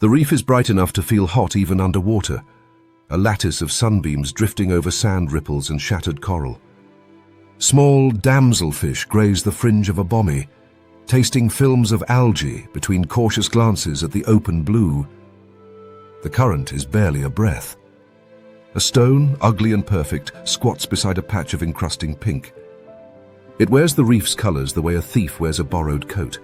The reef is bright enough to feel hot even underwater, a lattice of sunbeams drifting over sand ripples and shattered coral. Small damselfish graze the fringe of a bommy, tasting films of algae between cautious glances at the open blue. The current is barely a breath. A stone, ugly and perfect, squats beside a patch of encrusting pink. It wears the reef's colors the way a thief wears a borrowed coat.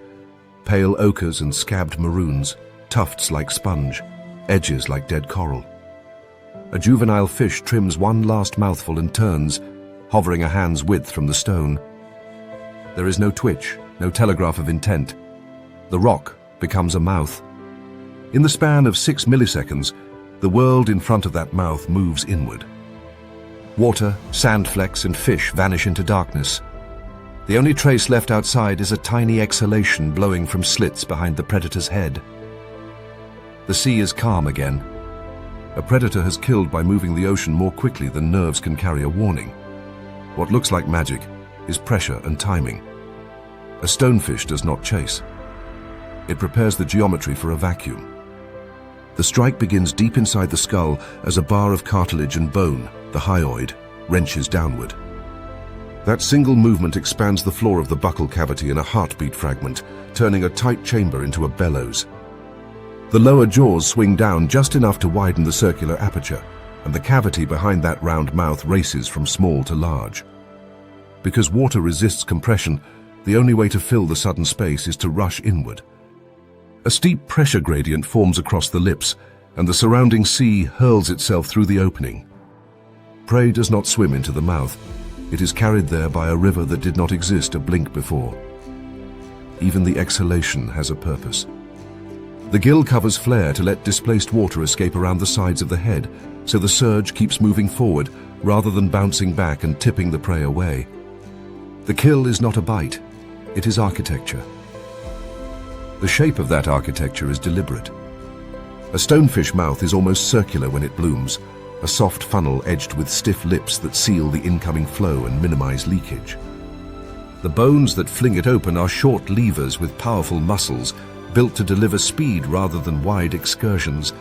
Pale ochres and scabbed maroons, tufts like sponge, edges like dead coral. A juvenile fish trims one last mouthful and turns, hovering a hand's width from the stone. There is no twitch, no telegraph of intent. The rock becomes a mouth. In the span of 6 milliseconds, the world in front of that mouth moves inward. Water, sand flecks, and fish vanish into darkness. The only trace left outside is a tiny exhalation blowing from slits behind the predator's head. The sea is calm again. A predator has killed by moving the ocean more quickly than nerves can carry a warning. What looks like magic is pressure and timing. A stonefish does not chase. It prepares the geometry for a vacuum. The strike begins deep inside the skull as a bar of cartilage and bone, the hyoid, wrenches downward. That single movement expands the floor of the buccal cavity in a heartbeat fragment, turning a tight chamber into a bellows. The lower jaws swing down just enough to widen the circular aperture, and the cavity behind that round mouth races from small to large. Because water resists compression, the only way to fill the sudden space is to rush inward. A steep pressure gradient forms across the lips, and the surrounding sea hurls itself through the opening. Prey does not swim into the mouth. It is carried there by a river that did not exist a blink before. Even the exhalation has a purpose. The gill covers flare to let displaced water escape around the sides of the head, so the surge keeps moving forward rather than bouncing back and tipping the prey away. The kill is not a bite, it is architecture. The shape of that architecture is deliberate. A stonefish mouth is almost circular when it blooms, a soft funnel edged with stiff lips that seal the incoming flow and minimize leakage. The bones that fling it open are short levers with powerful muscles, built to deliver speed rather than wide excursions.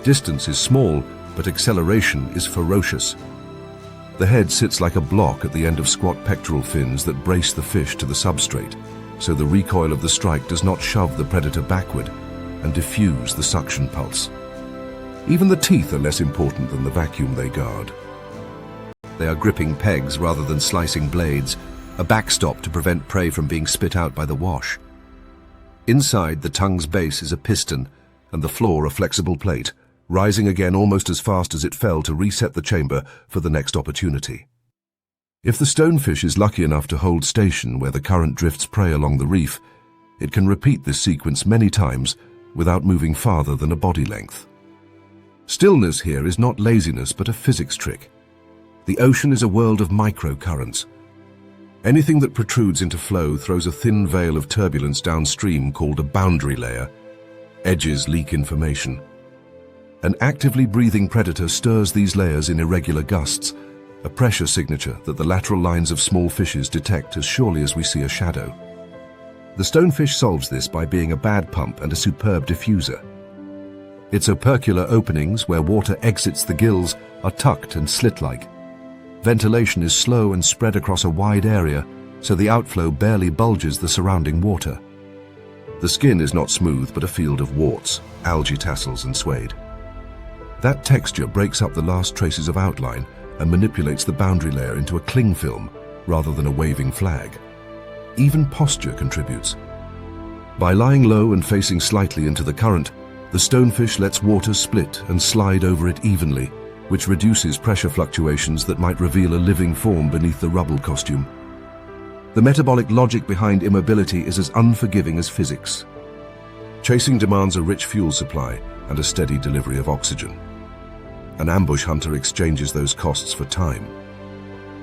Distance is small, but acceleration is ferocious. The head sits like a block at the end of squat pectoral fins that brace the fish to the substrate, so the recoil of the strike does not shove the predator backward and diffuse the suction pulse. Even the teeth are less important than the vacuum they guard. They are gripping pegs rather than slicing blades, a backstop to prevent prey from being spit out by the wash. Inside, the tongue's base is a piston, and the floor a flexible plate, rising again almost as fast as it fell to reset the chamber for the next opportunity. If the stonefish is lucky enough to hold station where the current drifts prey along the reef, it can repeat this sequence many times without moving farther than a body length. Stillness here is not laziness but a physics trick. The ocean is a world of microcurrents. Anything that protrudes into flow throws a thin veil of turbulence downstream called a boundary layer. Edges leak information. An actively breathing predator stirs these layers in irregular gusts, a pressure signature that the lateral lines of small fishes detect as surely as we see a shadow. The stonefish solves this by being a bad pump and a superb diffuser. Its opercular openings, where water exits the gills, are tucked and slit-like. Ventilation is slow and spread across a wide area, so the outflow barely bulges the surrounding water. The skin is not smooth but a field of warts, algae tassels and suede. That texture breaks up the last traces of outline and manipulates the boundary layer into a cling film rather than a waving flag. Even posture contributes. By lying low and facing slightly into the current, the stonefish lets water split and slide over it evenly, which reduces pressure fluctuations that might reveal a living form beneath the rubble costume. The metabolic logic behind immobility is as unforgiving as physics. Chasing demands a rich fuel supply and a steady delivery of oxygen. An ambush hunter exchanges those costs for time.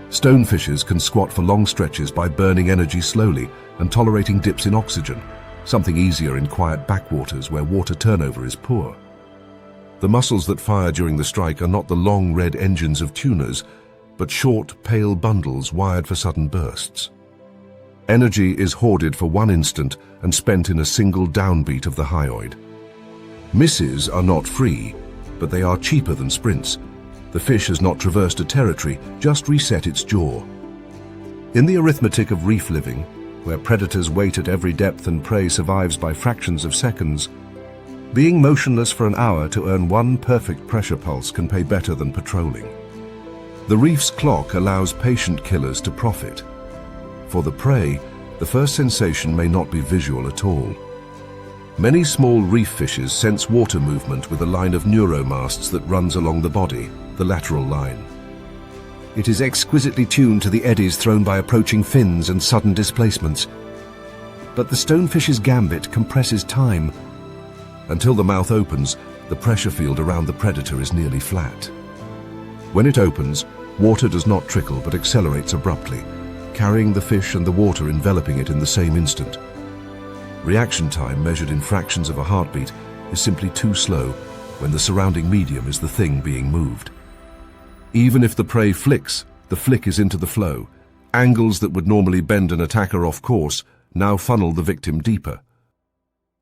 Stonefishes can squat for long stretches by burning energy slowly and tolerating dips in oxygen, something easier in quiet backwaters where water turnover is poor. The muscles that fire during the strike are not the long red engines of tunas, but short, pale bundles wired for sudden bursts. Energy is hoarded for one instant and spent in a single downbeat of the hyoid. Misses are not free, but they are cheaper than sprints. The fish has not traversed a territory, just reset its jaw. In the arithmetic of reef living, where predators wait at every depth and prey survives by fractions of seconds, being motionless for an hour to earn one perfect pressure pulse can pay better than patrolling. The reef's clock allows patient killers to profit. For the prey, the first sensation may not be visual at all. Many small reef fishes sense water movement with a line of neuromasts that runs along the body, the lateral line. It is exquisitely tuned to the eddies thrown by approaching fins and sudden displacements. But the stonefish's gambit compresses time. Until the mouth opens, the pressure field around the predator is nearly flat. When it opens, water does not trickle but accelerates abruptly, carrying the fish and the water enveloping it in the same instant. Reaction time, measured in fractions of a heartbeat, is simply too slow when the surrounding medium is the thing being moved. Even if the prey flicks, the flick is into the flow. Angles that would normally bend an attacker off course now funnel the victim deeper.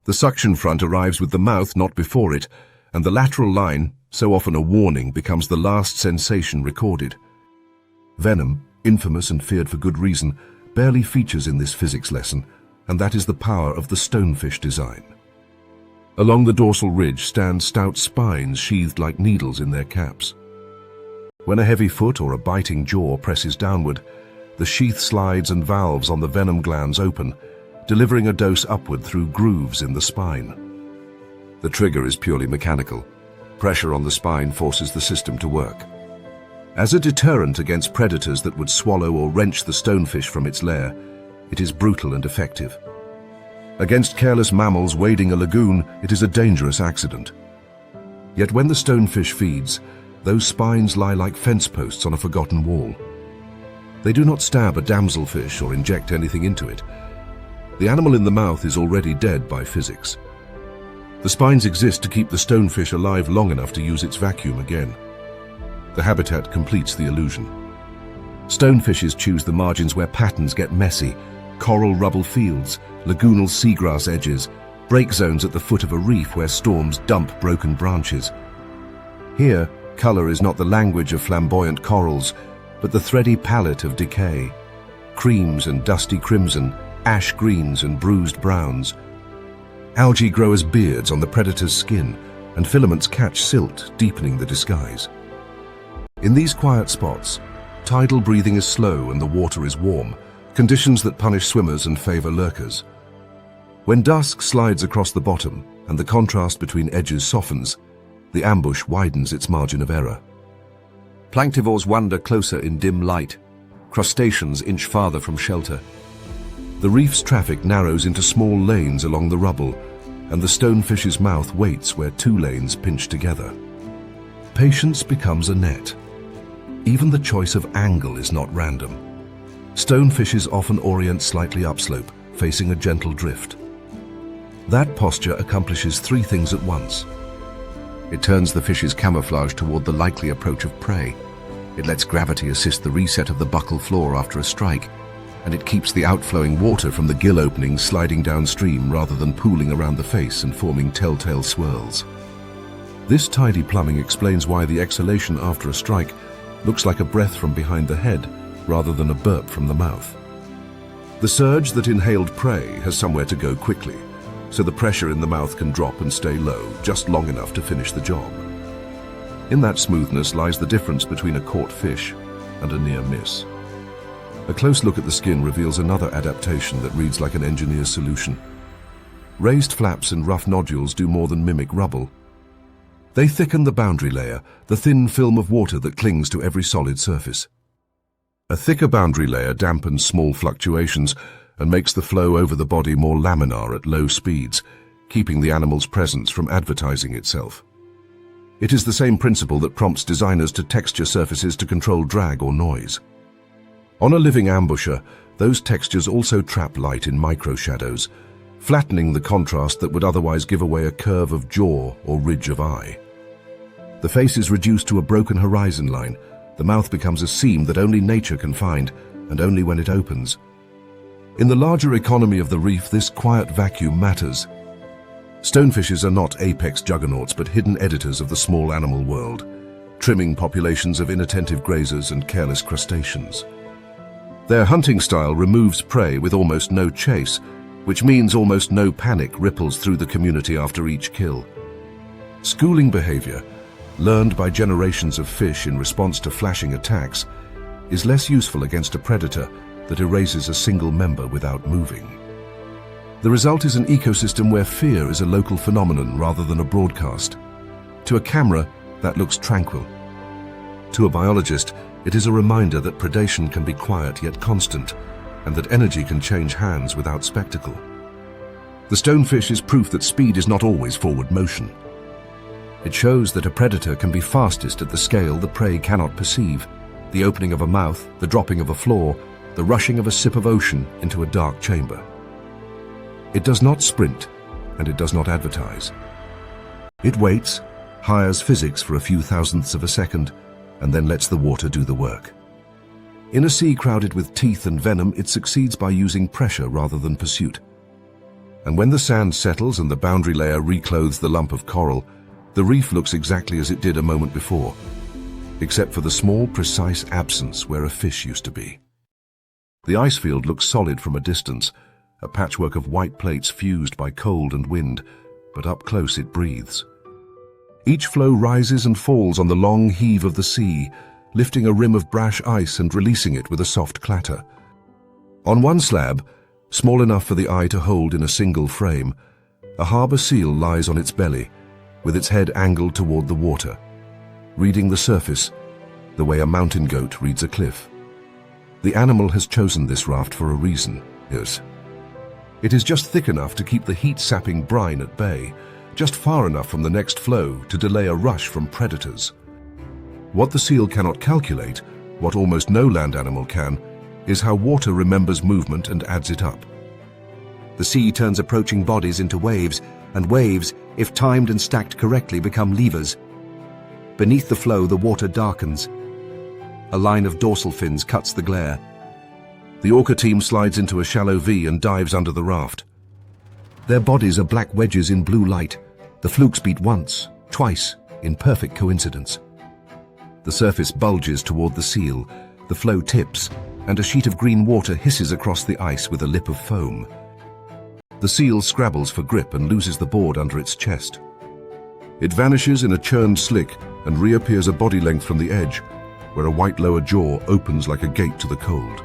The suction front arrives with the mouth, not before it, and the lateral line, so often a warning, becomes the last sensation recorded. Venom, infamous and feared for good reason, barely features in this physics lesson, and that is the power of the stonefish design. Along the dorsal ridge stand stout spines sheathed like needles in their caps. When a heavy foot or a biting jaw presses downward, the sheath slides and valves on the venom glands open, delivering a dose upward through grooves in the spine. The trigger is purely mechanical. Pressure on the spine forces the system to work. As a deterrent against predators that would swallow or wrench the stonefish from its lair, it is brutal and effective. Against careless mammals wading a lagoon, it is a dangerous accident. Yet when the stonefish feeds, those spines lie like fence posts on a forgotten wall. They do not stab a damselfish or inject anything into it. The animal in the mouth is already dead by physics. The spines exist to keep the stonefish alive long enough to use its vacuum again. The habitat completes the illusion. Stonefishes choose the margins where patterns get messy: coral rubble fields, lagoonal seagrass edges, break zones at the foot of a reef where storms dump broken branches. Here, color is not the language of flamboyant corals, but the thready palette of decay. Creams and dusty crimson, ash greens and bruised browns. Algae grow as beards on the predator's skin, and filaments catch silt, deepening the disguise. In these quiet spots, tidal breathing is slow and the water is warm, conditions that punish swimmers and favor lurkers. When dusk slides across the bottom and the contrast between edges softens, the ambush widens its margin of error. Planktivores wander closer in dim light. Crustaceans inch farther from shelter. The reef's traffic narrows into small lanes along the rubble, and the stonefish's mouth waits where two lanes pinch together. Patience becomes a net. Even the choice of angle is not random. Stonefishes often orient slightly upslope, facing a gentle drift. That posture accomplishes three things at once. It turns the fish's camouflage toward the likely approach of prey. It lets gravity assist the reset of the buccal floor after a strike, and it keeps the outflowing water from the gill openings sliding downstream rather than pooling around the face and forming telltale swirls. This tidy plumbing explains why the exhalation after a strike looks like a breath from behind the head rather than a burp from the mouth. The surge that inhaled prey has somewhere to go quickly, so the pressure in the mouth can drop and stay low, just long enough to finish the job. In that smoothness lies the difference between a caught fish and a near miss. A close look at the skin reveals another adaptation that reads like an engineer's solution. Raised flaps and rough nodules do more than mimic rubble. They thicken the boundary layer, the thin film of water that clings to every solid surface. A thicker boundary layer dampens small fluctuations and makes the flow over the body more laminar at low speeds, keeping the animal's presence from advertising itself. It is the same principle that prompts designers to texture surfaces to control drag or noise. On a living ambusher, those textures also trap light in micro-shadows, flattening the contrast that would otherwise give away a curve of jaw or ridge of eye. The face is reduced to a broken horizon line. The mouth becomes a seam that only nature can find, and only when it opens. In the larger economy of the reef, this quiet vacuum matters. Stonefishes are not apex juggernauts but hidden editors of the small animal world, trimming populations of inattentive grazers and careless crustaceans. Their hunting style removes prey with almost no chase, which means almost no panic ripples through the community after each kill. Schooling behavior, learned by generations of fish in response to flashing attacks, is less useful against a predator that erases a single member without moving. The result is an ecosystem where fear is a local phenomenon rather than a broadcast. To a camera, that looks tranquil. To a biologist, it is a reminder that predation can be quiet yet constant, and that energy can change hands without spectacle. The stonefish is proof that speed is not always forward motion. It shows that a predator can be fastest at the scale the prey cannot perceive, the opening of a mouth, the dropping of a flaw, the rushing of a sip of ocean into a dark chamber. It does not sprint, and it does not advertise. It waits, hires physics for a few thousandths of a second, and then lets the water do the work. In a sea crowded with teeth and venom, it succeeds by using pressure rather than pursuit. And when the sand settles and the boundary layer reclothes the lump of coral, the reef looks exactly as it did a moment before, except for the small, precise absence where a fish used to be. The ice field looks solid from a distance, a patchwork of white plates fused by cold and wind, but up close it breathes. Each flow rises and falls on the long heave of the sea, lifting a rim of brash ice and releasing it with a soft clatter. On one slab, small enough for the eye to hold in a single frame, a harbour seal lies on its belly, with its head angled toward the water, reading the surface the way a mountain goat reads a cliff. The animal has chosen this raft for a reason. Yes. It is just thick enough to keep the heat-sapping brine at bay, just far enough from the next flow to delay a rush from predators. What the seal cannot calculate, what almost no land animal can, is how water remembers movement and adds it up. The sea turns approaching bodies into waves, and waves, if timed and stacked correctly, become levers. Beneath the flow, the water darkens. A line of dorsal fins cuts the glare. The orca team slides into a shallow V and dives under the raft. Their bodies are black wedges in blue light. The flukes beat once, twice, in perfect coincidence. The surface bulges toward the seal, the flow tips, and a sheet of green water hisses across the ice with a lip of foam. The seal scrabbles for grip and loses the board under its chest. It vanishes in a churned slick and reappears a body length from the edge, where a white lower jaw opens like a gate to the cold.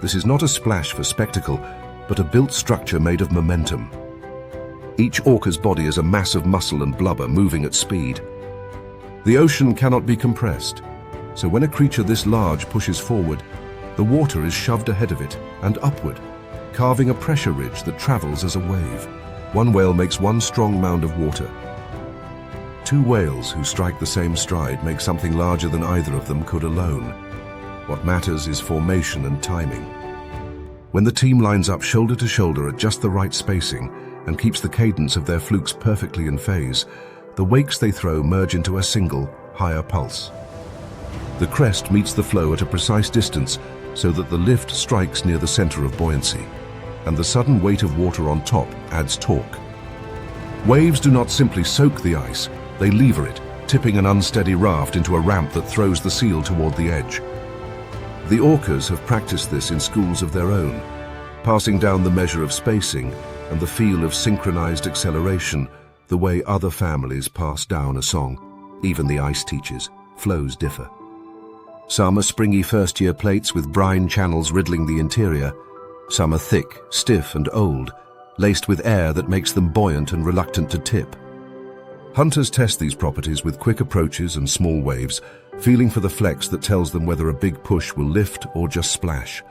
This is not a splash for spectacle, but a built structure made of momentum. Each orca's body is a mass of muscle and blubber moving at speed. The ocean cannot be compressed, so when a creature this large pushes forward, the water is shoved ahead of it and upward, carving a pressure ridge that travels as a wave. One whale makes one strong mound of water. Two whales who strike the same stride make something larger than either of them could alone. What matters is formation and timing. When the team lines up shoulder to shoulder at just the right spacing and keeps the cadence of their flukes perfectly in phase, the wakes they throw merge into a single, higher pulse. The crest meets the flow at a precise distance so that the lift strikes near the center of buoyancy, and the sudden weight of water on top adds torque. Waves do not simply soak the ice, they lever it, tipping an unsteady raft into a ramp that throws the seal toward the edge. The orcas have practiced this in schools of their own, passing down the measure of spacing and the feel of synchronized acceleration the way other families pass down a song. Even the ice teaches, flows differ. Some are springy first-year plates with brine channels riddling the interior. Some are thick, stiff and old, laced with air that makes them buoyant and reluctant to tip. Hunters test these properties with quick approaches and small waves, feeling for the flex that tells them whether a big push will lift or just splash.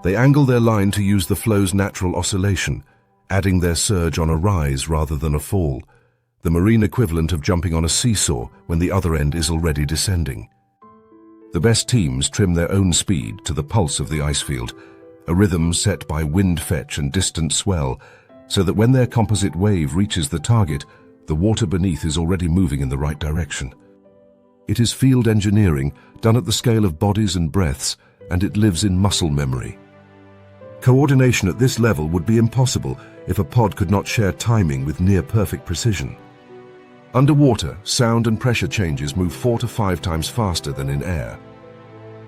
They angle their line to use the flow's natural oscillation, adding their surge on a rise rather than a fall, the marine equivalent of jumping on a seesaw when the other end is already descending. The best teams trim their own speed to the pulse of the ice field, a rhythm set by wind fetch and distant swell, so that when their composite wave reaches the target, the water beneath is already moving in the right direction. It is field engineering done at the scale of bodies and breaths, and it lives in muscle memory. Coordination at this level would be impossible if a pod could not share timing with near-perfect precision. Underwater, sound and pressure changes move 4 to 5 times faster than in air.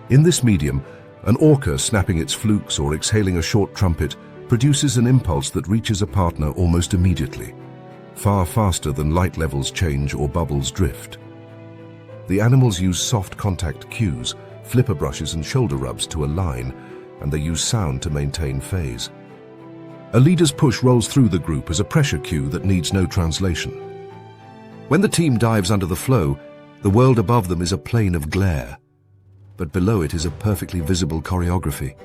In this medium, an orca snapping its flukes or exhaling a short trumpet produces an impulse that reaches a partner almost immediately, far faster than light levels change or bubbles drift. The animals use soft contact cues, flipper brushes and shoulder rubs to align, and they use sound to maintain phase. A leader's push rolls through the group as a pressure cue that needs no translation. When the team dives under the flow, the world above them is a plane of glare, but below it is a perfectly visible choreography.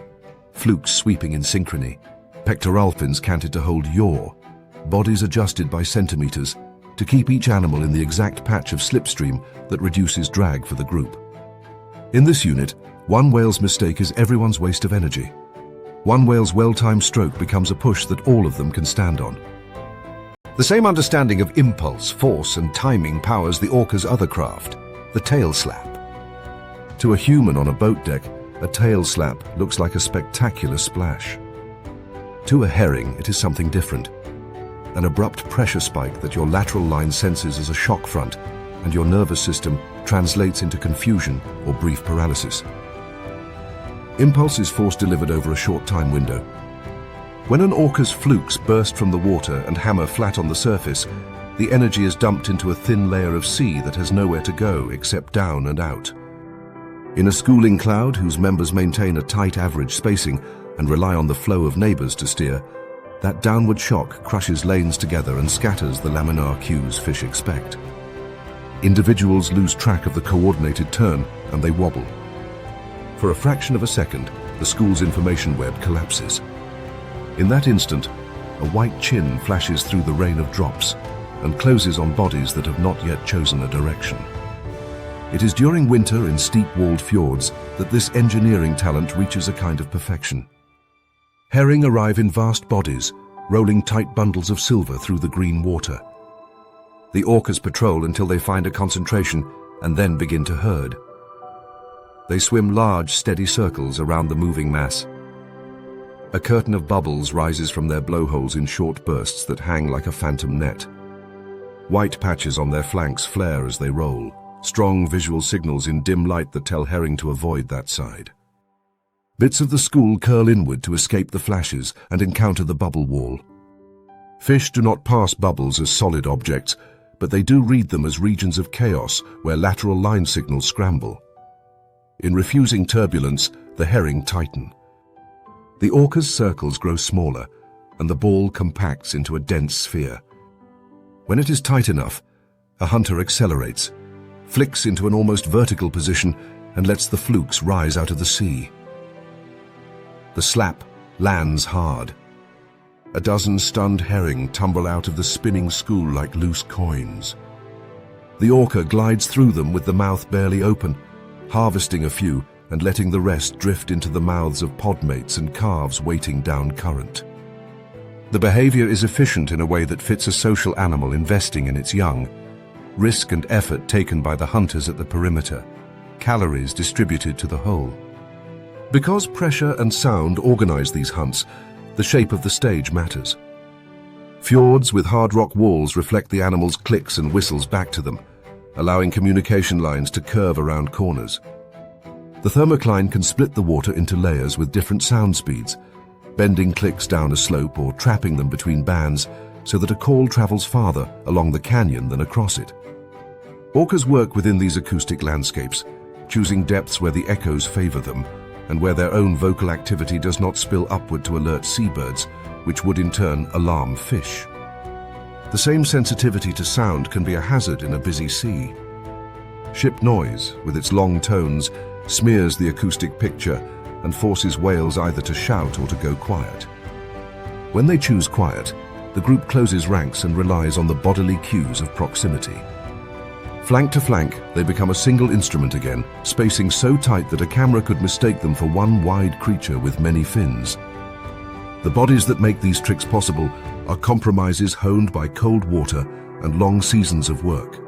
Flukes sweeping in synchrony, pectoral fins canted to hold yaw, bodies adjusted by centimeters to keep each animal in the exact patch of slipstream that reduces drag for the group. In this unit, one whale's mistake is everyone's waste of energy. One whale's well-timed stroke becomes a push that all of them can stand on. The same understanding of impulse, force, and timing powers the orca's other craft, the tail slap. To a human on a boat deck, a tail slap looks like a spectacular splash. To a herring, it is something different. An abrupt pressure spike that your lateral line senses as a shock front, and your nervous system translates into confusion or brief paralysis. Impulse is force delivered over a short time window. When an orca's flukes burst from the water and hammer flat on the surface, the energy is dumped into a thin layer of sea that has nowhere to go except down and out. In a schooling cloud whose members maintain a tight average spacing and rely on the flow of neighbors to steer, that downward shock crushes lanes together and scatters the laminar cues fish expect. Individuals lose track of the coordinated turn and they wobble. For a fraction of a second, the school's information web collapses. In that instant, a white chin flashes through the rain of drops and closes on bodies that have not yet chosen a direction. It is during winter in steep-walled fjords that this engineering talent reaches a kind of perfection. Herring arrive in vast bodies, rolling tight bundles of silver through the green water. The orcas patrol until they find a concentration and then begin to herd. They swim large, steady circles around the moving mass. A curtain of bubbles rises from their blowholes in short bursts that hang like a phantom net. White patches on their flanks flare as they roll, strong visual signals in dim light that tell herring to avoid that side. Bits of the school curl inward to escape the flashes and encounter the bubble wall. Fish do not pass bubbles as solid objects, but they do read them as regions of chaos where lateral line signals scramble. In refusing turbulence, the herring tighten. The orca's circles grow smaller, and the ball compacts into a dense sphere. When it is tight enough, a hunter accelerates, flicks into an almost vertical position, and lets the flukes rise out of the sea. The slap lands hard. A dozen stunned herring tumble out of the spinning school like loose coins. The orca glides through them with the mouth barely open, harvesting a few and letting the rest drift into the mouths of podmates and calves waiting down current. The behavior is efficient in a way that fits a social animal investing in its young. Risk and effort taken by the hunters at the perimeter, calories distributed to the whole. Because pressure and sound organize these hunts, the shape of the stage matters. Fjords with hard rock walls reflect the animals' clicks and whistles back to them, allowing communication lines to curve around corners. The thermocline can split the water into layers with different sound speeds, bending clicks down a slope or trapping them between bands so that a call travels farther along the canyon than across it. Orcas work within these acoustic landscapes, choosing depths where the echoes favor them and where their own vocal activity does not spill upward to alert seabirds, which would in turn alarm fish. The same sensitivity to sound can be a hazard in a busy sea. Ship noise, with its long tones, smears the acoustic picture and forces whales either to shout or to go quiet. When they choose quiet, the group closes ranks and relies on the bodily cues of proximity. Flank to flank, they become a single instrument again, spacing so tight that a camera could mistake them for one wide creature with many fins. The bodies that make these tricks possible are compromises honed by cold water and long seasons of work.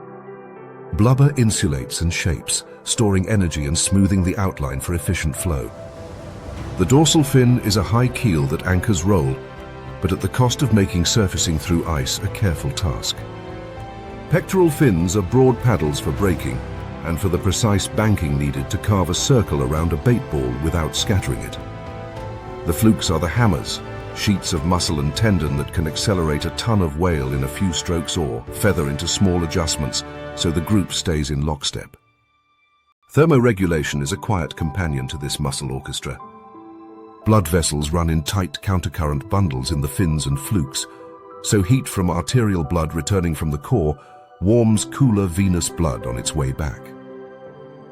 Blubber insulates and shapes, storing energy and smoothing the outline for efficient flow. The dorsal fin is a high keel that anchors roll, but at the cost of making surfacing through ice a careful task. Pectoral fins are broad paddles for braking and for the precise banking needed to carve a circle around a bait ball without scattering it. The flukes are the hammers, sheets of muscle and tendon that can accelerate a ton of whale in a few strokes or feather into small adjustments so the group stays in lockstep. Thermoregulation is a quiet companion to this muscle orchestra. Blood vessels run in tight countercurrent bundles in the fins and flukes, so heat from arterial blood returning from the core warms cooler venous blood on its way back.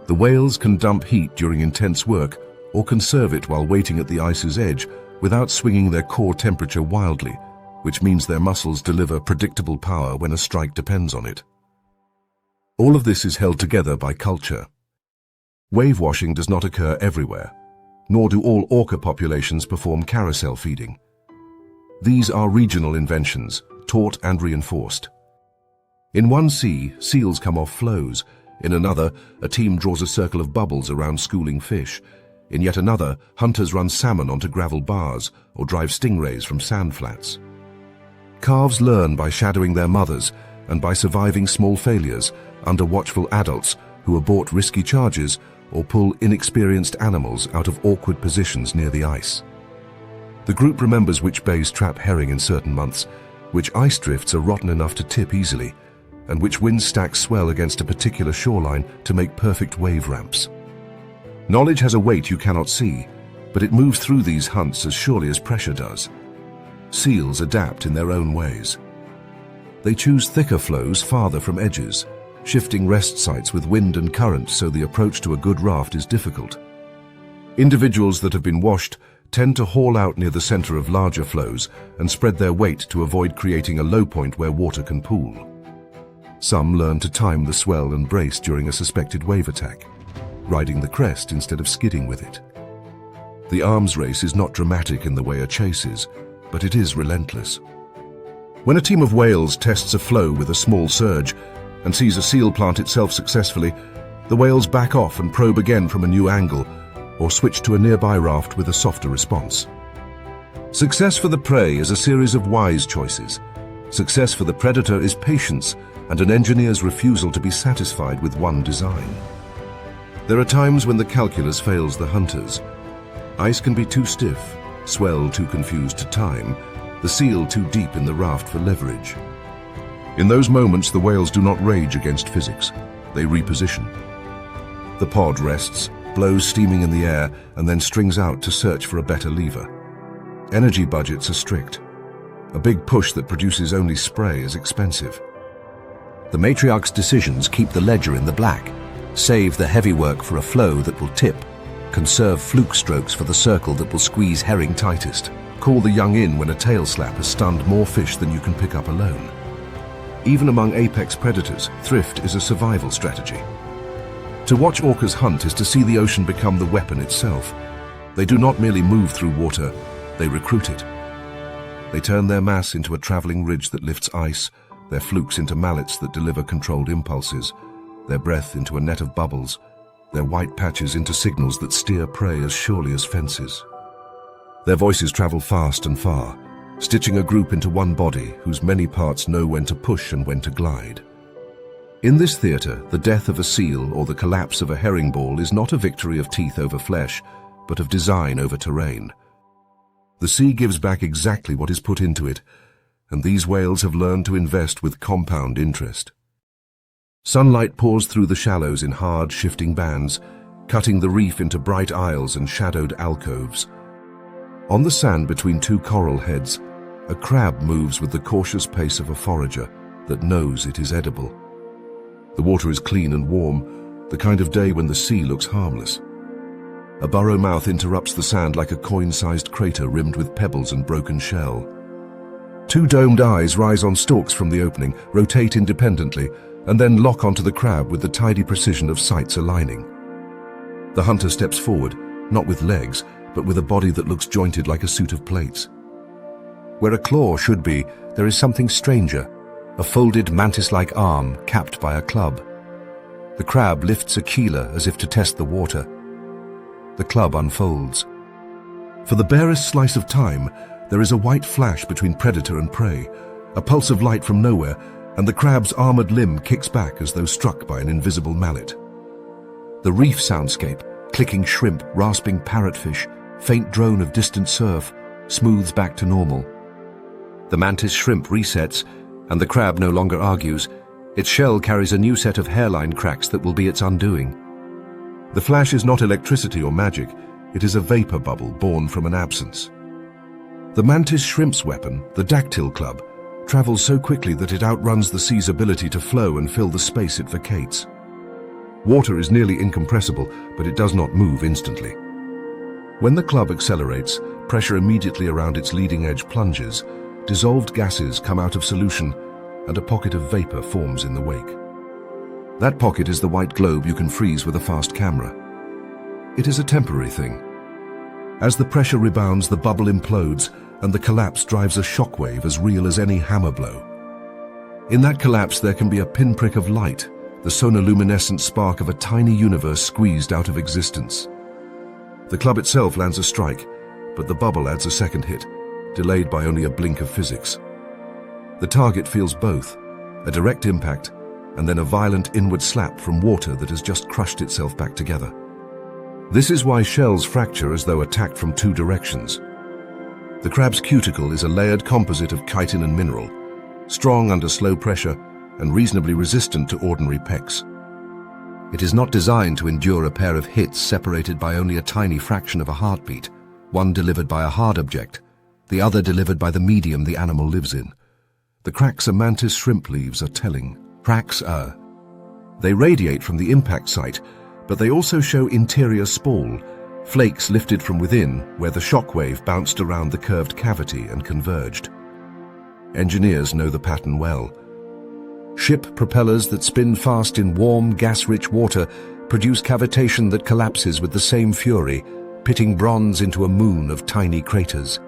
The whales can dump heat during intense work or conserve it while waiting at the ice's edge without swinging their core temperature wildly, which means their muscles deliver predictable power when a strike depends on it. All of this is held together by culture. Wave washing does not occur everywhere, nor do all orca populations perform carousel feeding. These are regional inventions, taught and reinforced. In one sea, seals come off floes. In another, a team draws a circle of bubbles around schooling fish. In yet another, hunters run salmon onto gravel bars or drive stingrays from sand flats. Calves learn by shadowing their mothers and by surviving small failures under watchful adults who abort risky charges or pull inexperienced animals out of awkward positions near the ice. The group remembers which bays trap herring in certain months, which ice drifts are rotten enough to tip easily, and which wind stacks swell against a particular shoreline to make perfect wave ramps. Knowledge has a weight you cannot see, but it moves through these hunts as surely as pressure does. Seals adapt in their own ways. They choose thicker flows farther from edges, shifting rest sites with wind and current so the approach to a good raft is difficult. Individuals that have been washed tend to haul out near the center of larger flows and spread their weight to avoid creating a low point where water can pool. Some learn to time the swell and brace during a suspected wave attack, riding the crest instead of skidding with it. The arms race is not dramatic in the way a chase is, but it is relentless. When a team of whales tests a flow with a small surge and sees a seal plant itself successfully, the whales back off and probe again from a new angle, or switch to a nearby raft with a softer response. Success for the prey is a series of wise choices. Success for the predator is patience and an engineer's refusal to be satisfied with one design. There are times when the calculus fails the hunters. Ice can be too stiff, swell too confused to time, the seal too deep in the raft for leverage. In those moments, the whales do not rage against physics. They reposition. The pod rests, blows steaming in the air, and then strings out to search for a better lever. Energy budgets are strict. A big push that produces only spray is expensive. The matriarch's decisions keep the ledger in the black, save the heavy work for a flow that will tip, conserve fluke strokes for the circle that will squeeze herring tightest, call the young in when a tail slap has stunned more fish than you can pick up alone. Even among apex predators, thrift is a survival strategy. To watch orcas hunt is to see the ocean become the weapon itself. They do not merely move through water, they recruit it. They turn their mass into a traveling ridge that lifts ice, their flukes into mallets that deliver controlled impulses, their breath into a net of bubbles, their white patches into signals that steer prey as surely as fences. Their voices travel fast and far, stitching a group into one body whose many parts know when to push and when to glide. In this theatre, the death of a seal or the collapse of a herring ball is not a victory of teeth over flesh, but of design over terrain. The sea gives back exactly what is put into it, and these whales have learned to invest with compound interest. Sunlight pours through the shallows in hard, shifting bands, cutting the reef into bright aisles and shadowed alcoves. On the sand between two coral heads, a crab moves with the cautious pace of a forager that knows it is edible. The water is clean and warm, the kind of day when the sea looks harmless. A burrow mouth interrupts the sand like a coin-sized crater rimmed with pebbles and broken shell. Two domed eyes rise on stalks from the opening, rotate independently, and then lock onto the crab with the tidy precision of sights aligning. The hunter steps forward, not with legs, but with a body that looks jointed like a suit of plates. Where a claw should be, there is something stranger, a folded mantis-like arm capped by a club. The crab lifts a keeler as if to test the water. The club unfolds. For the barest slice of time, there is a white flash between predator and prey, a pulse of light from nowhere, and the crab's armored limb kicks back as though struck by an invisible mallet. The reef soundscape, clicking shrimp, rasping parrotfish, faint drone of distant surf, smooths back to normal. The mantis shrimp resets, and the crab no longer argues. Its shell carries a new set of hairline cracks that will be its undoing. The flash is not electricity or magic, it is a vapor bubble born from an absence. The mantis shrimp's weapon, the dactyl club, travels so quickly that it outruns the sea's ability to flow and fill the space it vacates. Water is nearly incompressible, but it does not move instantly. When the club accelerates, pressure immediately around its leading edge plunges, dissolved gases come out of solution, and a pocket of vapor forms in the wake. That pocket is the white globe you can freeze with a fast camera. It is a temporary thing. As the pressure rebounds, the bubble implodes, and the collapse drives a shockwave as real as any hammer blow. In that collapse, there can be a pinprick of light, the sonoluminescent spark of a tiny universe squeezed out of existence. The club itself lands a strike, but the bubble adds a second hit, delayed by only a blink of physics. The target feels both, a direct impact, and then a violent inward slap from water that has just crushed itself back together. This is why shells fracture as though attacked from two directions. The crab's cuticle is a layered composite of chitin and mineral, strong under slow pressure and reasonably resistant to ordinary pecks. It is not designed to endure a pair of hits separated by only a tiny fraction of a heartbeat, one delivered by a hard object, the other delivered by the medium the animal lives in. The cracks a mantis shrimp leaves are telling. They radiate from the impact site, but they also show interior spall, flakes lifted from within where the shockwave bounced around the curved cavity and converged. Engineers know the pattern well. Ship propellers that spin fast in warm, gas-rich water produce cavitation that collapses with the same fury, pitting bronze into a moon of tiny craters.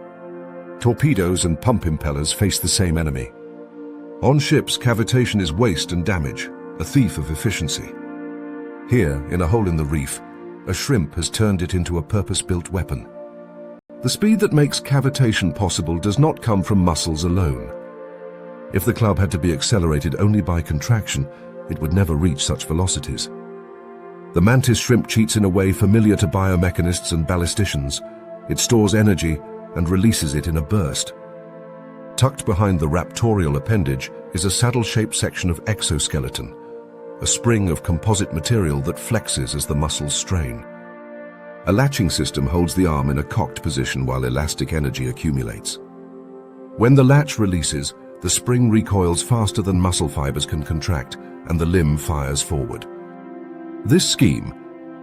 Torpedoes and pump impellers face the same enemy. On ships, cavitation is waste and damage, a thief of efficiency. Here, in a hole in the reef, a shrimp has turned it into a purpose-built weapon. The speed that makes cavitation possible does not come from muscles alone. If the club had to be accelerated only by contraction, it would never reach such velocities. The mantis shrimp cheats in a way familiar to biomechanists and ballisticians. It stores energy and releases it in a burst. Tucked behind the raptorial appendage is a saddle-shaped section of exoskeleton, a spring of composite material that flexes as the muscles strain. A latching system holds the arm in a cocked position while elastic energy accumulates. When the latch releases, the spring recoils faster than muscle fibers can contract, and the limb fires forward. This scheme,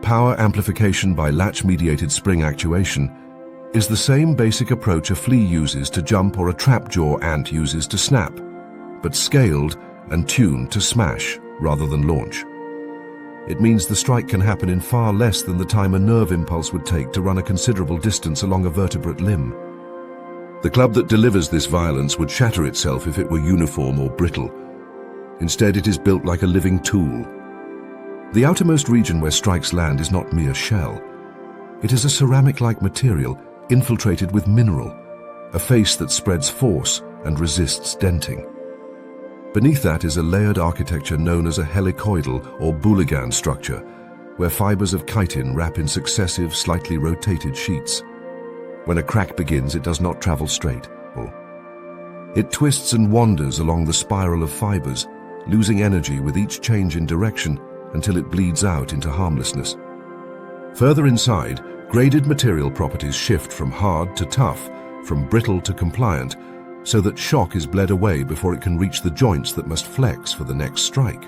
power amplification by latch-mediated spring actuation, is the same basic approach a flea uses to jump or a trapjaw ant uses to snap, but scaled and tuned to smash rather than launch. It means the strike can happen in far less than the time a nerve impulse would take to run a considerable distance along a vertebrate limb. The club that delivers this violence would shatter itself if it were uniform or brittle. Instead, it is built like a living tool. The outermost region where strikes land is not mere shell. It is a ceramic-like material infiltrated with mineral, a face that spreads force and resists denting. Beneath that is a layered architecture known as a helicoidal or boulligan structure, where fibers of chitin wrap in successive, slightly rotated sheets. When a crack begins, it does not travel straight. It twists and wanders along the spiral of fibers, losing energy with each change in direction until it bleeds out into harmlessness. Further inside, graded material properties shift from hard to tough, from brittle to compliant, so that shock is bled away before it can reach the joints that must flex for the next strike.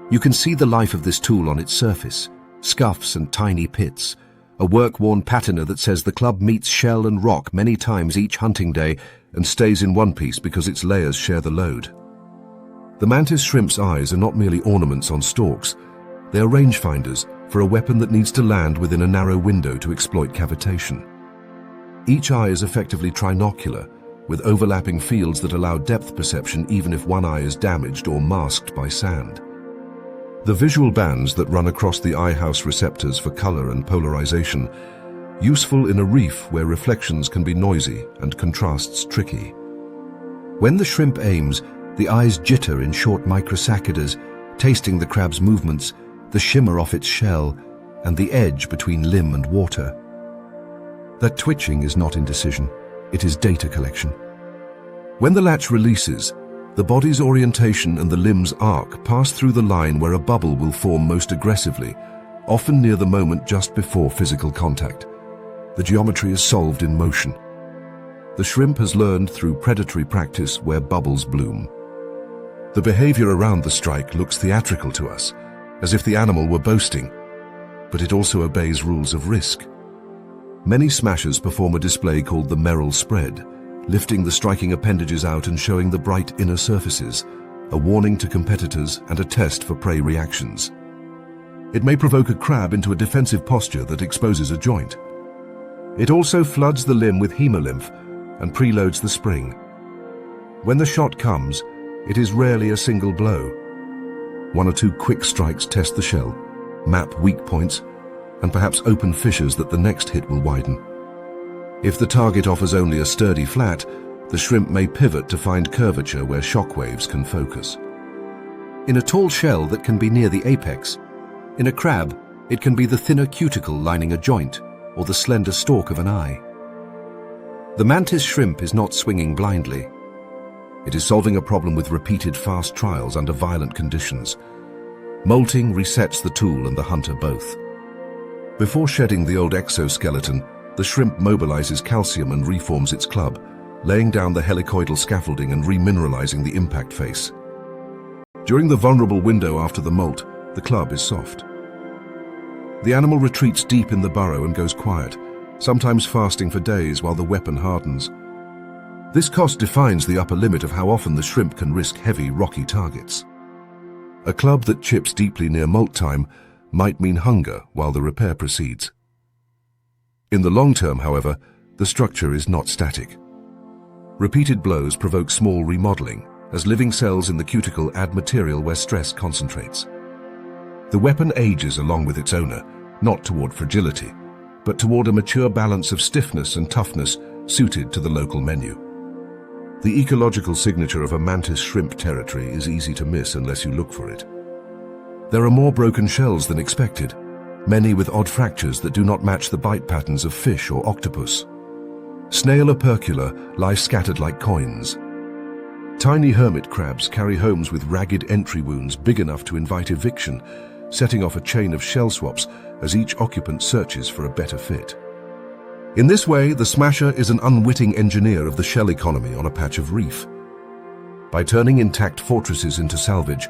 You can see the life of this tool on its surface, scuffs and tiny pits, a work-worn patina that says the club meets shell and rock many times each hunting day and stays in one piece because its layers share the load. The mantis shrimp's eyes are not merely ornaments on stalks, they are rangefinders for a weapon that needs to land within a narrow window to exploit cavitation. Each eye is effectively trinocular, with overlapping fields that allow depth perception even if one eye is damaged or masked by sand. The visual bands that run across the eye house receptors for color and polarization useful in a reef where reflections can be noisy and contrasts tricky. When the shrimp aims, the eyes jitter in short microsaccadas, tasting the crab's movements, the shimmer off its shell, and the edge between limb and water. That twitching is not indecision, it is data collection. When the latch releases, the body's orientation and the limb's arc pass through the line where a bubble will form most aggressively, often near the moment just before physical contact. The geometry is solved in motion. The shrimp has learned through predatory practice where bubbles bloom. The behavior around the strike looks theatrical to us, as if the animal were boasting, but it also obeys rules of risk. Many smashers perform a display called the Merrill spread, lifting the striking appendages out and showing the bright inner surfaces, a warning to competitors and a test for prey reactions. It may provoke a crab into a defensive posture that exposes a joint. It also floods the limb with hemolymph and preloads the spring. When the shot comes, it is rarely a single blow. One or two quick strikes test the shell, map weak points, and perhaps open fissures that the next hit will widen. If the target offers only a sturdy flat, the shrimp may pivot to find curvature where shockwaves can focus. In a tall shell that can be near the apex, in a crab, it can be the thinner cuticle lining a joint or the slender stalk of an eye. The mantis shrimp is not swinging blindly. It is solving a problem with repeated fast trials under violent conditions. Molting resets the tool and the hunter both. Before shedding the old exoskeleton, the shrimp mobilizes calcium and reforms its club, laying down the helicoidal scaffolding and remineralizing the impact face. During the vulnerable window after the molt, the club is soft. The animal retreats deep in the burrow and goes quiet, sometimes fasting for days while the weapon hardens. This cost defines the upper limit of how often the shrimp can risk heavy, rocky targets. A club that chips deeply near molt time might mean hunger while the repair proceeds. In the long term, however, the structure is not static. Repeated blows provoke small remodeling, as living cells in the cuticle add material where stress concentrates. The weapon ages along with its owner, not toward fragility, but toward a mature balance of stiffness and toughness suited to the local menu. The ecological signature of a mantis shrimp territory is easy to miss unless you look for it. There are more broken shells than expected, many with odd fractures that do not match the bite patterns of fish or octopus. Snail opercula lie scattered like coins. Tiny hermit crabs carry homes with ragged entry wounds big enough to invite eviction, setting off a chain of shell swaps as each occupant searches for a better fit. In this way, the smasher is an unwitting engineer of the shell economy on a patch of reef. By turning intact fortresses into salvage,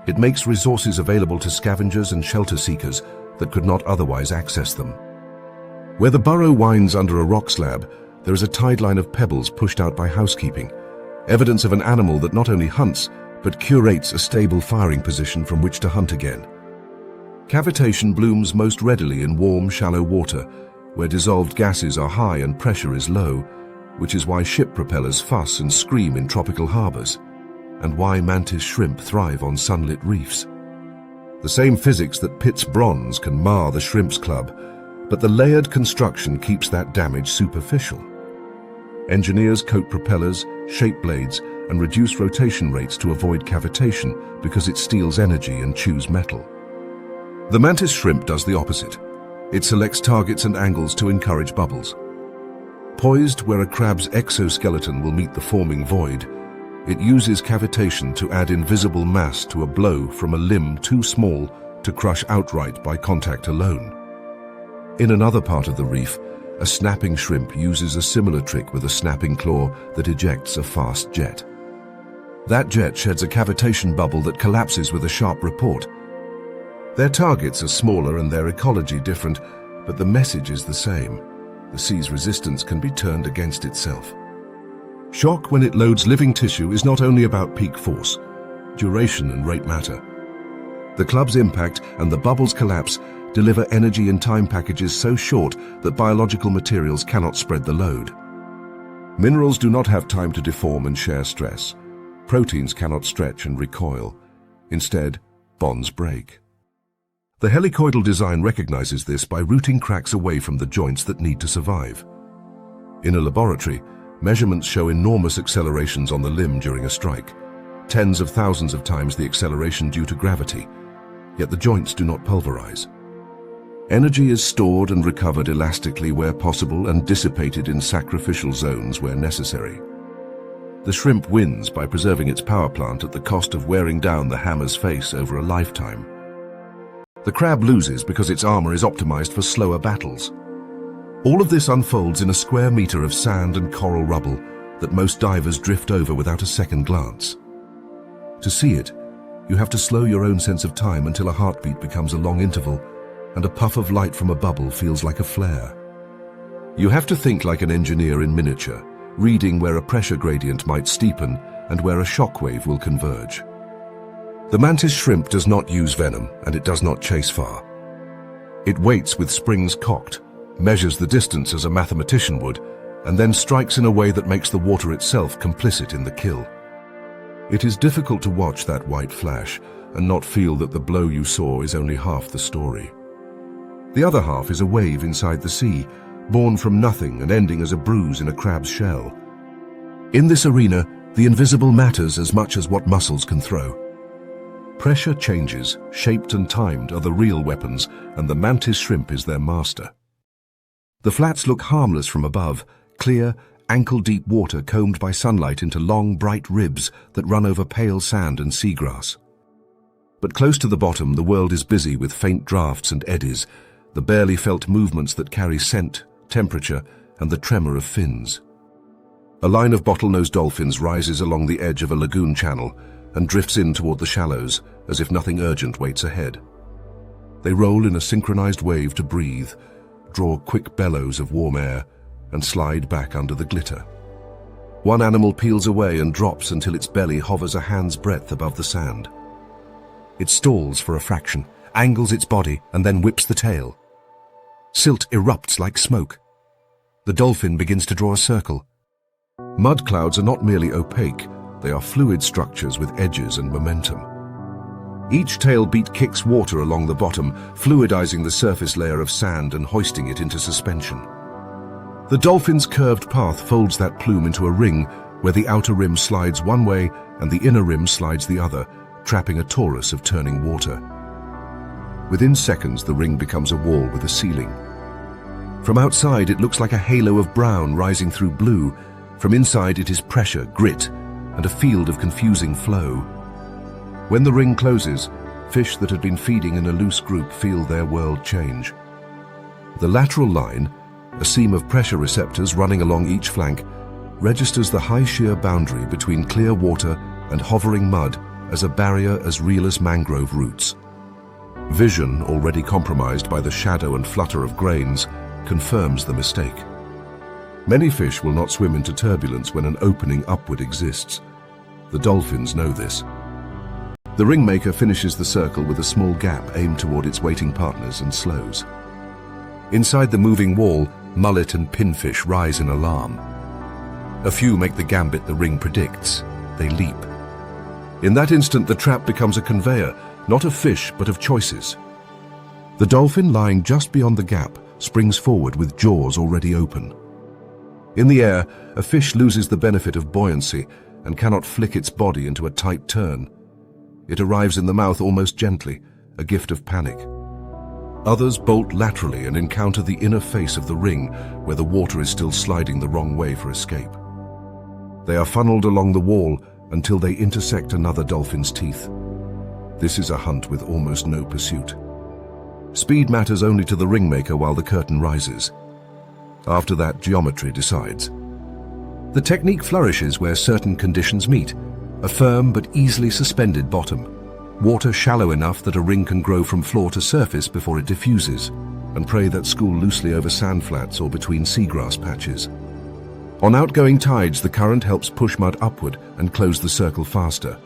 it makes resources available to scavengers and shelter seekers that could not otherwise access them. Where the burrow winds under a rock slab, there is a tide line of pebbles pushed out by housekeeping, evidence of an animal that not only hunts, but curates a stable firing position from which to hunt again. Cavitation blooms most readily in warm, shallow water, where dissolved gases are high and pressure is low, which is why ship propellers fuss and scream in tropical harbors, and why mantis shrimp thrive on sunlit reefs. The same physics that pits bronze can mar the shrimp's club, but the layered construction keeps that damage superficial. Engineers coat propellers, shape blades, and reduce rotation rates to avoid cavitation because it steals energy and chews metal. The mantis shrimp does the opposite. It selects targets and angles to encourage bubbles. Poised where a crab's exoskeleton will meet the forming void, it uses cavitation to add invisible mass to a blow from a limb too small to crush outright by contact alone. In another part of the reef, a snapping shrimp uses a similar trick with a snapping claw that ejects a fast jet. That jet sheds a cavitation bubble that collapses with a sharp report. Their targets are smaller and their ecology different, but the message is the same. The sea's resistance can be turned against itself. Shock when it loads living tissue is not only about peak force. Duration and rate matter. The club's impact and the bubble's collapse deliver energy in time packages so short that biological materials cannot spread the load. Minerals do not have time to deform and share stress. Proteins cannot stretch and recoil. Instead, bonds break. The helicoidal design recognizes this by routing cracks away from the joints that need to survive. In a laboratory, measurements show enormous accelerations on the limb during a strike, tens of thousands of times the acceleration due to gravity, yet the joints do not pulverize. Energy is stored and recovered elastically where possible and dissipated in sacrificial zones where necessary. The shrimp wins by preserving its power plant at the cost of wearing down the hammer's face over a lifetime. The crab loses because its armor is optimized for slower battles. All of this unfolds in a square meter of sand and coral rubble that most divers drift over without a second glance. To see it, you have to slow your own sense of time until a heartbeat becomes a long interval and a puff of light from a bubble feels like a flare. You have to think like an engineer in miniature, reading where a pressure gradient might steepen and where a shockwave will converge. The mantis shrimp does not use venom, and it does not chase far. It waits with springs cocked, measures the distance as a mathematician would, and then strikes in a way that makes the water itself complicit in the kill. It is difficult to watch that white flash and not feel that the blow you saw is only half the story. The other half is a wave inside the sea, born from nothing and ending as a bruise in a crab's shell. In this arena, the invisible matters as much as what muscles can throw. Pressure changes, shaped and timed, are the real weapons, and the mantis shrimp is their master. The flats look harmless from above, clear, ankle-deep water combed by sunlight into long, bright ribs that run over pale sand and seagrass. But close to the bottom, the world is busy with faint drafts and eddies, the barely felt movements that carry scent, temperature, and the tremor of fins. A line of bottlenose dolphins rises along the edge of a lagoon channel and drifts in toward the shallows as if nothing urgent waits ahead. They roll in a synchronized wave to breathe, draw quick bellows of warm air, and slide back under the glitter. One animal peels away and drops until its belly hovers a hand's breadth above the sand. It stalls for a fraction, angles its body, and then whips the tail. Silt erupts like smoke. The dolphin begins to draw a circle. Mud clouds are not merely opaque, they are fluid structures with edges and momentum. Each tail beat kicks water along the bottom, fluidizing the surface layer of sand and hoisting it into suspension. The dolphin's curved path folds that plume into a ring where the outer rim slides one way and the inner rim slides the other, trapping a torus of turning water. Within seconds, the ring becomes a wall with a ceiling. From outside, it looks like a halo of brown rising through blue. From inside, it is pressure, grit, and a field of confusing flow. When the ring closes, fish that had been feeding in a loose group feel their world change. The lateral line, a seam of pressure receptors running along each flank, registers the high shear boundary between clear water and hovering mud as a barrier as real as mangrove roots. Vision, already compromised by the shadow and flutter of grains, confirms the mistake. Many fish will not swim into turbulence when an opening upward exists. The dolphins know this. The ringmaker finishes the circle with a small gap aimed toward its waiting partners and slows. Inside the moving wall, mullet and pinfish rise in alarm. A few make the gambit the ring predicts. They leap. In that instant, the trap becomes a conveyor, not of fish, but of choices. The dolphin lying just beyond the gap springs forward with jaws already open. In the air, a fish loses the benefit of buoyancy and cannot flick its body into a tight turn. It arrives in the mouth almost gently, a gift of panic. Others bolt laterally and encounter the inner face of the ring where the water is still sliding the wrong way for escape. They are funneled along the wall until they intersect another dolphin's teeth. This is a hunt with almost no pursuit. Speed matters only to the ringmaker while the curtain rises. After that, geometry decides. The technique flourishes where certain conditions meet: a firm but easily suspended bottom, water shallow enough that a ring can grow from floor to surface before it diffuses, and prey that school loosely over sand flats or between seagrass patches. On outgoing tides, the current helps push mud upward and close the circle faster.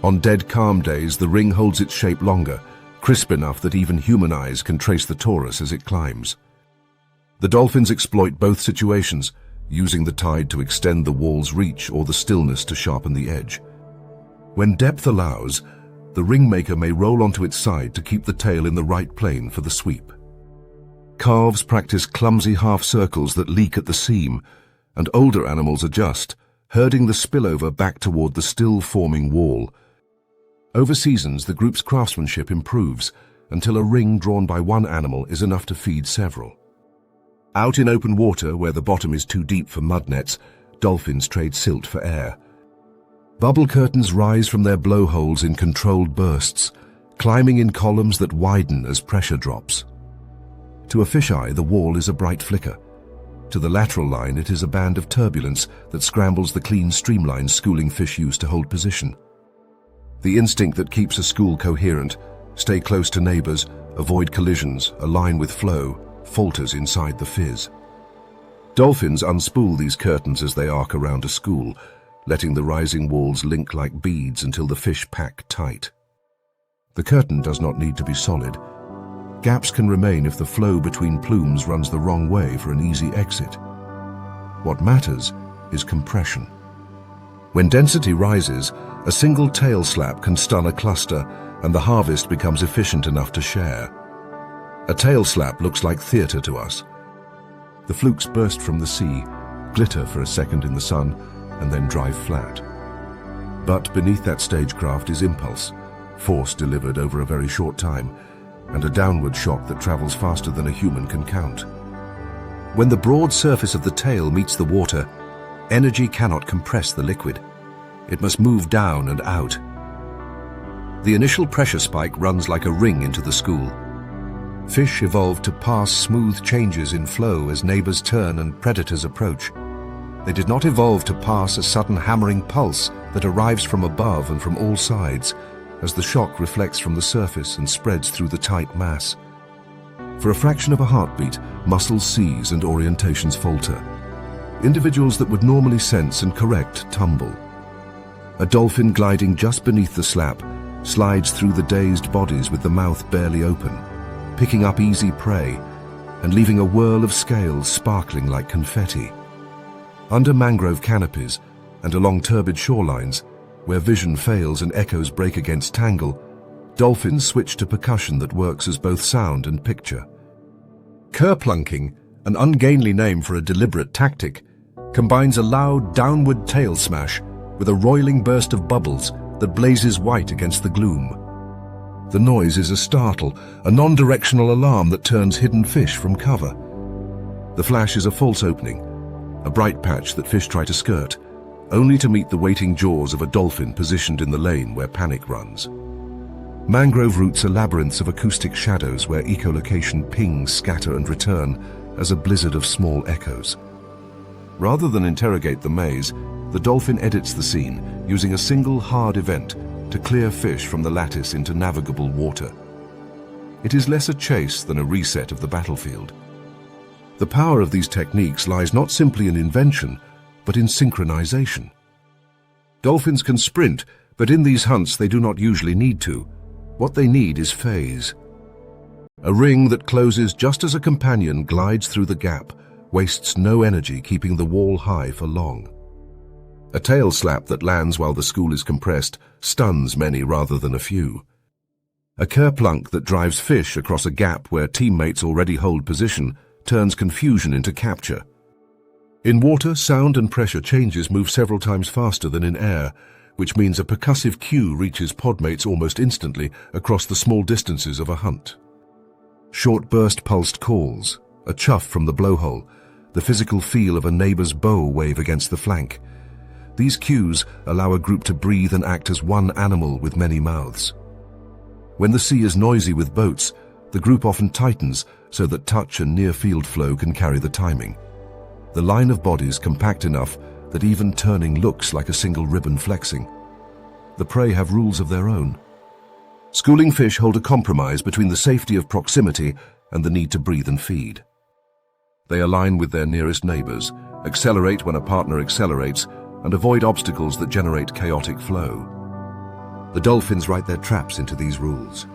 On dead calm days, the ring holds its shape longer, crisp enough that even human eyes can trace the torus as it climbs. The dolphins exploit both situations, using the tide to extend the wall's reach or the stillness to sharpen the edge. When depth allows, the ringmaker may roll onto its side to keep the tail in the right plane for the sweep. Calves practice clumsy half-circles that leak at the seam, and older animals adjust, herding the spillover back toward the still-forming wall. Over seasons, the group's craftsmanship improves until a ring drawn by one animal is enough to feed several. Out in open water, where the bottom is too deep for mud nets, dolphins trade silt for air. Bubble curtains rise from their blowholes in controlled bursts, climbing in columns that widen as pressure drops. To a fisheye, the wall is a bright flicker. To the lateral line, it is a band of turbulence that scrambles the clean streamlines schooling fish use to hold position. The instinct that keeps a school coherent, stay close to neighbors, avoid collisions, align with flow, falters inside the fizz. Dolphins unspool these curtains as they arc around a school, letting the rising walls link like beads until the fish pack tight. The curtain does not need to be solid. Gaps can remain if the flow between plumes runs the wrong way for an easy exit. What matters is compression. When density rises, a single tail slap can stun a cluster, and the harvest becomes efficient enough to share. A tail slap looks like theater to us. The flukes burst from the sea, glitter for a second in the sun, and then drive flat. But beneath that stagecraft is impulse, force delivered over a very short time, and a downward shock that travels faster than a human can count. When the broad surface of the tail meets the water, energy cannot compress the liquid. It must move down and out. The initial pressure spike runs like a ring into the school. Fish evolved to pass smooth changes in flow as neighbors turn and predators approach. They did not evolve to pass a sudden hammering pulse that arrives from above and from all sides, as the shock reflects from the surface and spreads through the tight mass. For a fraction of a heartbeat, muscles seize and orientations falter. Individuals that would normally sense and correct tumble. A dolphin gliding just beneath the slap slides through the dazed bodies with the mouth barely open, picking up easy prey and leaving a whirl of scales sparkling like confetti. Under mangrove canopies and along turbid shorelines, where vision fails and echoes break against tangle, dolphins switch to percussion that works as both sound and picture. Kerplunking, an ungainly name for a deliberate tactic, combines a loud downward tail smash with a roiling burst of bubbles that blazes white against the gloom. The noise is a startle, a non-directional alarm that turns hidden fish from cover. The flash is a false opening, a bright patch that fish try to skirt, only to meet the waiting jaws of a dolphin positioned in the lane where panic runs. Mangrove roots are labyrinths of acoustic shadows where echolocation pings, scatter and return as a blizzard of small echoes. Rather than interrogate the maze, the dolphin edits the scene using a single hard event to clear fish from the lattice into navigable water. It is less a chase than a reset of the battlefield. The power of these techniques lies not simply in invention, but in synchronization. Dolphins can sprint, but in these hunts they do not usually need to. What they need is phase. A ring that closes just as a companion glides through the gap, wastes no energy keeping the wall high for long. A tail slap that lands while the school is compressed stuns many rather than a few. A kerplunk that drives fish across a gap where teammates already hold position turns confusion into capture. In water, sound and pressure changes move several times faster than in air, which means a percussive cue reaches podmates almost instantly across the small distances of a hunt. Short burst pulsed calls, a chuff from the blowhole, the physical feel of a neighbor's bow wave against the flank. These cues allow a group to breathe and act as one animal with many mouths. When the sea is noisy with boats, the group often tightens so that touch and near-field flow can carry the timing. The line of bodies compact enough that even turning looks like a single ribbon flexing. The prey have rules of their own. Schooling fish hold a compromise between the safety of proximity and the need to breathe and feed. They align with their nearest neighbors, accelerate when a partner accelerates, and avoid obstacles that generate chaotic flow. The dolphins write their traps into these rules.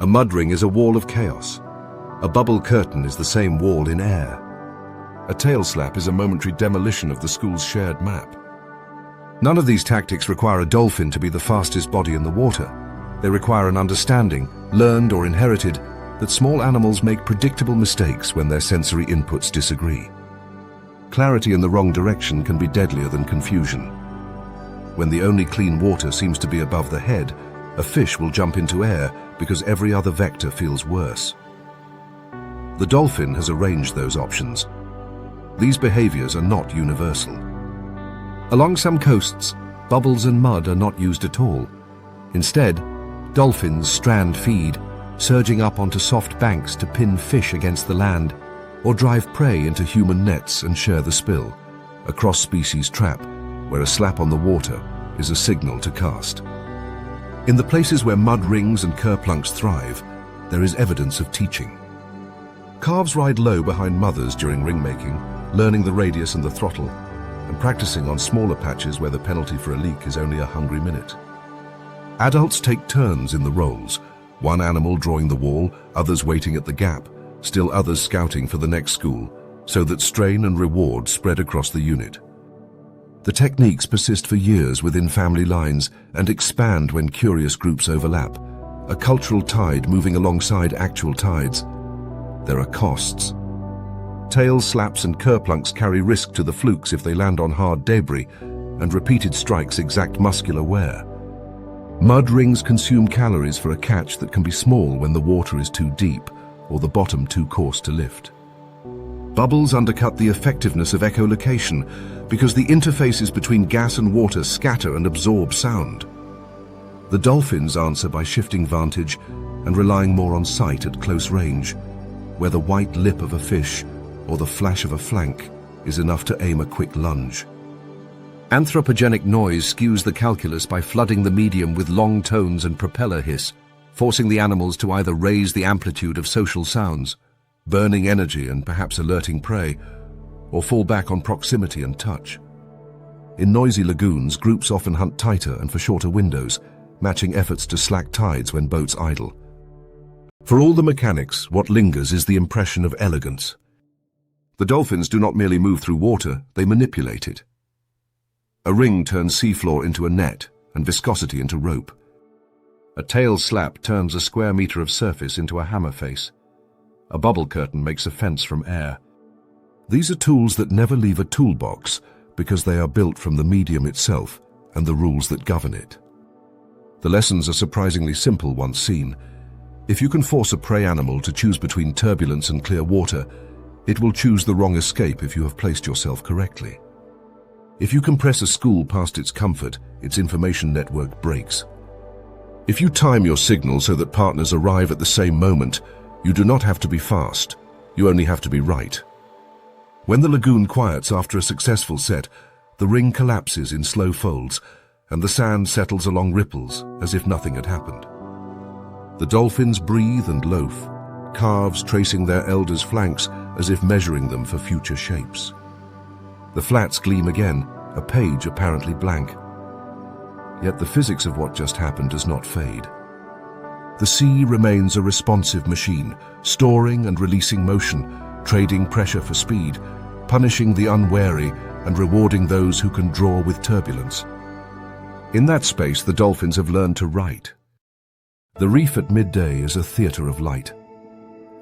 A mud ring is a wall of chaos. A bubble curtain is the same wall in air. A tail slap is a momentary demolition of the school's shared map. None of these tactics require a dolphin to be the fastest body in the water. They require an understanding, learned or inherited, that small animals make predictable mistakes when their sensory inputs disagree. Clarity in the wrong direction can be deadlier than confusion. When the only clean water seems to be above the head, a fish will jump into air because every other vector feels worse. The dolphin has arranged those options. These behaviors are not universal. Along some coasts, bubbles and mud are not used at all. Instead, dolphins strand feed, surging up onto soft banks to pin fish against the land, or drive prey into human nets and share the spill, a cross-species trap where a slap on the water is a signal to cast. In the places where mud rings and kerplunks thrive, there is evidence of teaching. Calves ride low behind mothers during ring-making, learning the radius and the throttle, and practicing on smaller patches where the penalty for a leak is only a hungry minute. Adults take turns in the roles, one animal drawing the wall, others waiting at the gap, still others scouting for the next school, so that strain and reward spread across the unit. The techniques persist for years within family lines and expand when curious groups overlap, a cultural tide moving alongside actual tides. There are costs. Tail slaps and kerplunks carry risk to the flukes if they land on hard debris, and repeated strikes exact muscular wear. Mud rings consume calories for a catch that can be small when the water is too deep or the bottom too coarse to lift. Bubbles undercut the effectiveness of echolocation because the interfaces between gas and water scatter and absorb sound. The dolphins answer by shifting vantage and relying more on sight at close range, where the white lip of a fish or the flash of a flank is enough to aim a quick lunge. Anthropogenic noise skews the calculus by flooding the medium with long tones and propeller hiss, forcing the animals to either raise the amplitude of social sounds, burning energy and perhaps alerting prey, or fall back on proximity and touch. In noisy lagoons, groups often hunt tighter and for shorter windows, matching efforts to slack tides when boats idle. For all the mechanics, what lingers is the impression of elegance. The dolphins do not merely move through water, they manipulate it. A ring turns seafloor into a net and viscosity into rope. A tail slap turns a square meter of surface into a hammer face. A bubble curtain makes a fence from air. These are tools that never leave a toolbox because they are built from the medium itself and the rules that govern it. The lessons are surprisingly simple once seen. If you can force a prey animal to choose between turbulence and clear water, it will choose the wrong escape if you have placed yourself correctly. If you compress a school past its comfort, its information network breaks. If you time your signal so that partners arrive at the same moment, you do not have to be fast, you only have to be right. When the lagoon quiets after a successful set, the ring collapses in slow folds, and the sand settles along ripples as if nothing had happened. The dolphins breathe and loaf, calves tracing their elders' flanks as if measuring them for future shapes. The flats gleam again, a page apparently blank. Yet the physics of what just happened does not fade. The sea remains a responsive machine, storing and releasing motion, trading pressure for speed, punishing the unwary and rewarding those who can draw with turbulence. In that space, the dolphins have learned to write. The reef at midday is a theater of light.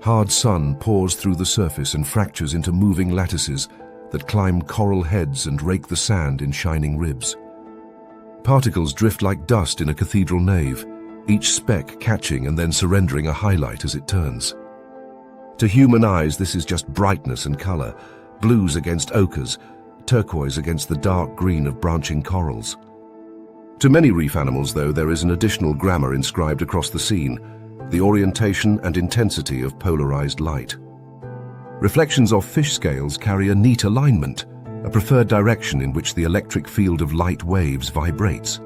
Hard sun pours through the surface and fractures into moving lattices that climb coral heads and rake the sand in shining ribs. Particles drift like dust in a cathedral nave, each speck catching and then surrendering a highlight as it turns. To human eyes, this is just brightness and color, blues against ochres, turquoise against the dark green of branching corals. To many reef animals, though, there is an additional grammar inscribed across the scene, the orientation and intensity of polarized light. Reflections off fish scales carry a neat alignment, a preferred direction in which the electric field of light waves vibrates.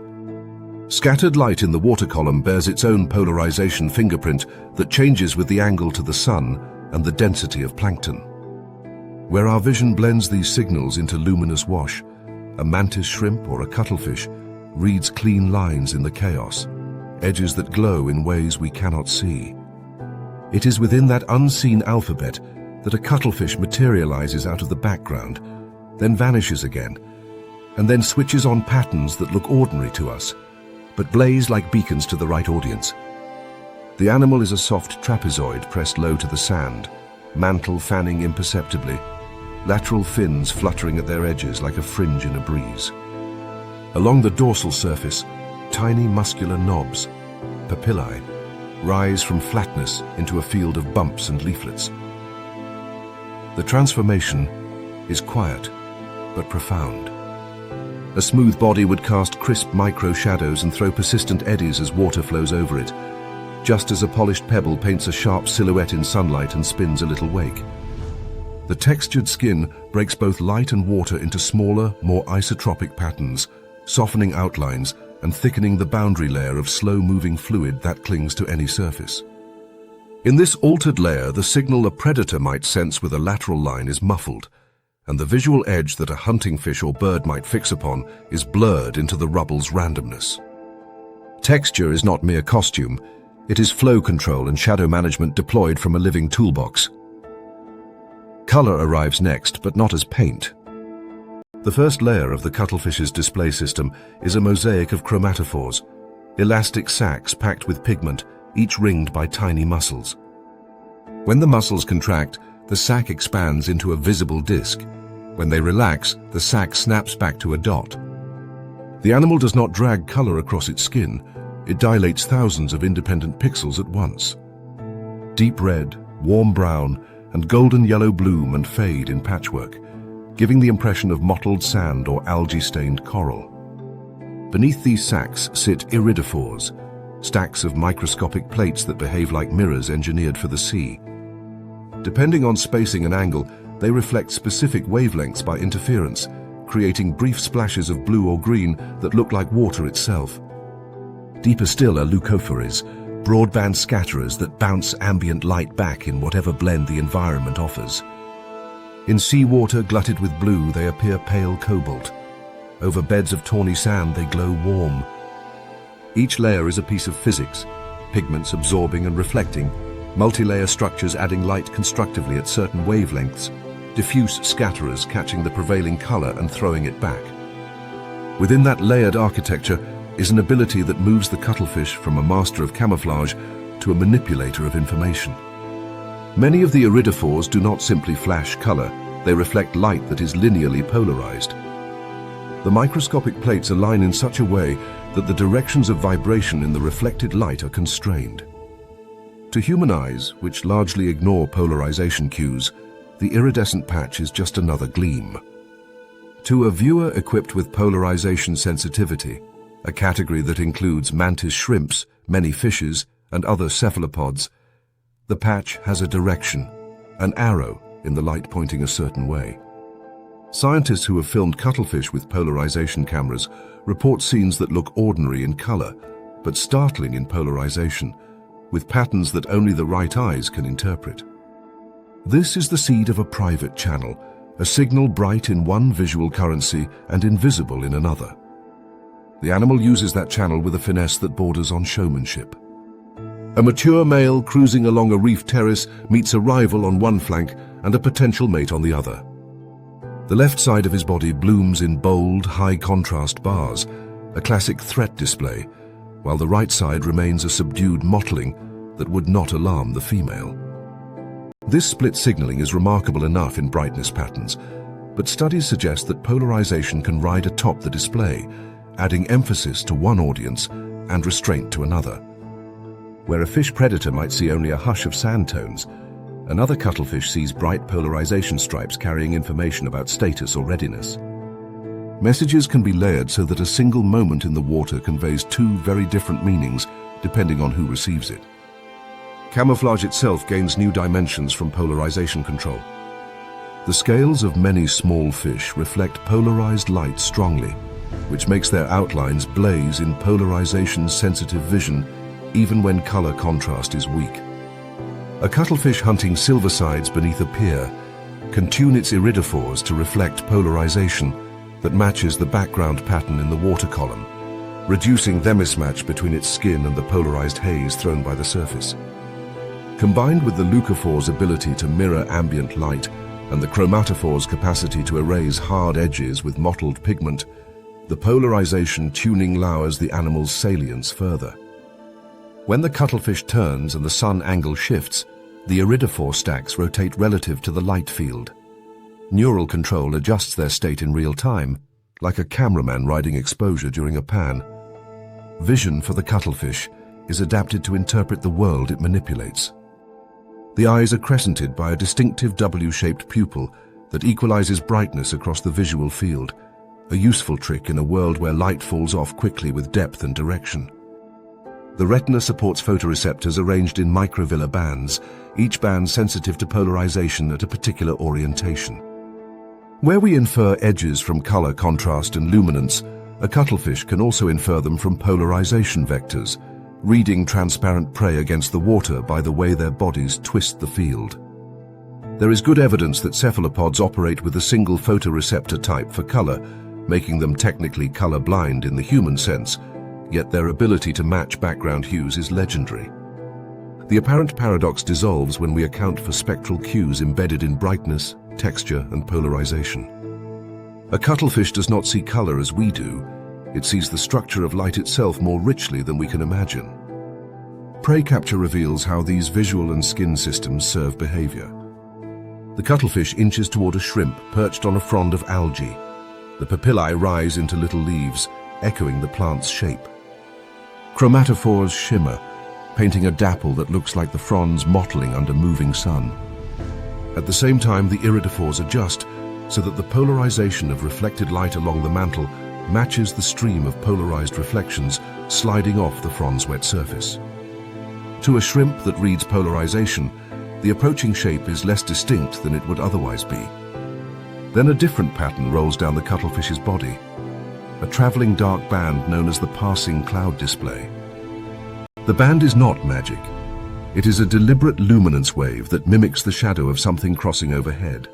Scattered light in the water column bears its own polarization fingerprint that changes with the angle to the sun and the density of plankton. Where our vision blends these signals into luminous wash, a mantis shrimp or a cuttlefish reads clean lines in the chaos, edges that glow in ways we cannot see. It is within that unseen alphabet that a cuttlefish materializes out of the background, then vanishes again, and then switches on patterns that look ordinary to us, but blaze like beacons to the right audience. The animal is a soft trapezoid pressed low to the sand, mantle fanning imperceptibly, lateral fins fluttering at their edges like a fringe in a breeze. Along the dorsal surface, tiny muscular knobs, papillae, rise from flatness into a field of bumps and leaflets. The transformation is quiet, but profound. A smooth body would cast crisp micro-shadows and throw persistent eddies as water flows over it, just as a polished pebble paints a sharp silhouette in sunlight and spins a little wake. The textured skin breaks both light and water into smaller, more isotropic patterns, softening outlines and thickening the boundary layer of slow-moving fluid that clings to any surface. In this altered layer, the signal a predator might sense with a lateral line is muffled, and the visual edge that a hunting fish or bird might fix upon is blurred into the rubble's randomness. Texture is not mere costume, it is flow control and shadow management deployed from a living toolbox. Color arrives next, but not as paint. The first layer of the cuttlefish's display system is a mosaic of chromatophores, elastic sacs packed with pigment, each ringed by tiny muscles. When the muscles contract, the sac expands into a visible disc. When they relax, the sac snaps back to a dot. The animal does not drag color across its skin, it dilates thousands of independent pixels at once. Deep red, warm brown, and golden yellow bloom and fade in patchwork, giving the impression of mottled sand or algae-stained coral. Beneath these sacs sit iridophores, stacks of microscopic plates that behave like mirrors engineered for the sea. Depending on spacing and angle, they reflect specific wavelengths by interference, creating brief splashes of blue or green that look like water itself. Deeper still are leucophores, broadband scatterers that bounce ambient light back in whatever blend the environment offers. In seawater glutted with blue, they appear pale cobalt. Over beds of tawny sand, they glow warm. Each layer is a piece of physics, pigments absorbing and reflecting, multi-layer structures adding light constructively at certain wavelengths, diffuse scatterers catching the prevailing color and throwing it back. Within that layered architecture is an ability that moves the cuttlefish from a master of camouflage to a manipulator of information. Many of the iridophores do not simply flash color, they reflect light that is linearly polarized. The microscopic plates align in such a way that the directions of vibration in the reflected light are constrained. To human eyes, which largely ignore polarization cues, the iridescent patch is just another gleam. To a viewer equipped with polarization sensitivity, a category that includes mantis shrimps, many fishes, and other cephalopods, the patch has a direction, an arrow in the light pointing a certain way. Scientists who have filmed cuttlefish with polarization cameras report scenes that look ordinary in color, but startling in polarization, with patterns that only the right eyes can interpret. This is the seed of a private channel, a signal bright in one visual currency and invisible in another. The animal uses that channel with a finesse that borders on showmanship. A mature male cruising along a reef terrace meets a rival on one flank and a potential mate on the other. The left side of his body blooms in bold, high-contrast bars, a classic threat display, while the right side remains a subdued mottling that would not alarm the female. This split signaling is remarkable enough in brightness patterns, but studies suggest that polarization can ride atop the display, adding emphasis to one audience and restraint to another. Where a fish predator might see only a hush of sand tones, another cuttlefish sees bright polarization stripes carrying information about status or readiness. Messages can be layered so that a single moment in the water conveys two very different meanings depending on who receives it. Camouflage itself gains new dimensions from polarization control. The scales of many small fish reflect polarized light strongly, which makes their outlines blaze in polarization-sensitive vision even when color contrast is weak. A cuttlefish hunting silversides beneath a pier can tune its iridophores to reflect polarization that matches the background pattern in the water column, reducing the mismatch between its skin and the polarized haze thrown by the surface. Combined with the leucophore's ability to mirror ambient light and the chromatophore's capacity to erase hard edges with mottled pigment, The polarization tuning lowers the animal's salience further. When the cuttlefish turns and the sun angle shifts, the iridophore stacks rotate relative to the light field. Neural control adjusts their state in real time, like a cameraman riding exposure during a pan. Vision for the cuttlefish is adapted to interpret the world it manipulates. The eyes are crescented by a distinctive W-shaped pupil that equalizes brightness across the visual field, a useful trick in a world where light falls off quickly with depth and direction. The retina supports photoreceptors arranged in microvillar bands, each band sensitive to polarization at a particular orientation. Where we infer edges from color, contrast, and luminance, a cuttlefish can also infer them from polarization vectors, reading transparent prey against the water by the way their bodies twist the field. There is good evidence that cephalopods operate with a single photoreceptor type for color, making them technically color-blind in the human sense, yet their ability to match background hues is legendary. The apparent paradox dissolves when we account for spectral cues embedded in brightness, texture, and polarization. A cuttlefish does not see color as we do. It sees the structure of light itself more richly than we can imagine. Prey capture reveals how these visual and skin systems serve behavior. The cuttlefish inches toward a shrimp perched on a frond of algae. The papillae rise into little leaves, echoing the plant's shape. Chromatophores shimmer, painting a dapple that looks like the fronds mottling under moving sun. At the same time, the iridophores adjust so that the polarization of reflected light along the mantle matches the stream of polarized reflections sliding off the frond's wet surface. To a shrimp that reads polarization, the approaching shape is less distinct than it would otherwise be. Then a different pattern rolls down the cuttlefish's body, a traveling dark band known as the passing cloud display. The band is not magic. It is a deliberate luminance wave that mimics the shadow of something crossing overhead.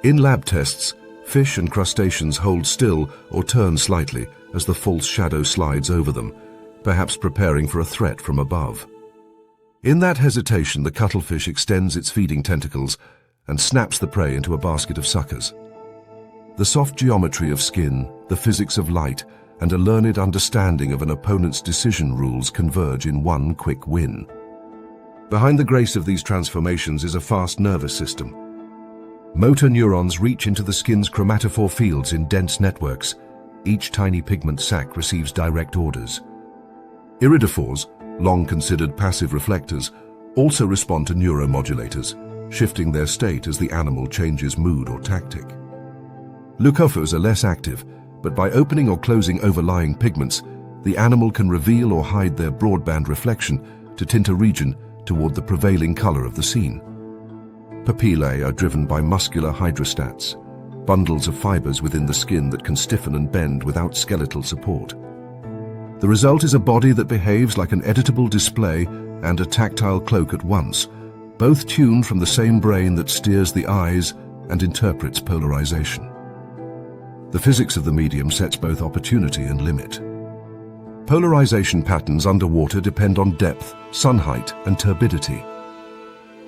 In lab tests, fish and crustaceans hold still or turn slightly as the false shadow slides over them, perhaps preparing for a threat from above. In that hesitation, the cuttlefish extends its feeding tentacles and snaps the prey into a basket of suckers. The soft geometry of skin, the physics of light, and a learned understanding of an opponent's decision rules converge in one quick win. Behind the grace of these transformations is a fast nervous system. Motor neurons reach into the skin's chromatophore fields in dense networks. Each tiny pigment sac receives direct orders. Iridophores, long considered passive reflectors, also respond to neuromodulators, shifting their state as the animal changes mood or tactic. Leucophores are less active, but by opening or closing overlying pigments, the animal can reveal or hide their broadband reflection to tint a region toward the prevailing color of the scene. Papillae are driven by muscular hydrostats, bundles of fibers within the skin that can stiffen and bend without skeletal support. The result is a body that behaves like an editable display and a tactile cloak at once, both tuned from the same brain that steers the eyes and interprets polarization. The physics of the medium sets both opportunity and limit. Polarization patterns underwater depend on depth, sun height, and turbidity.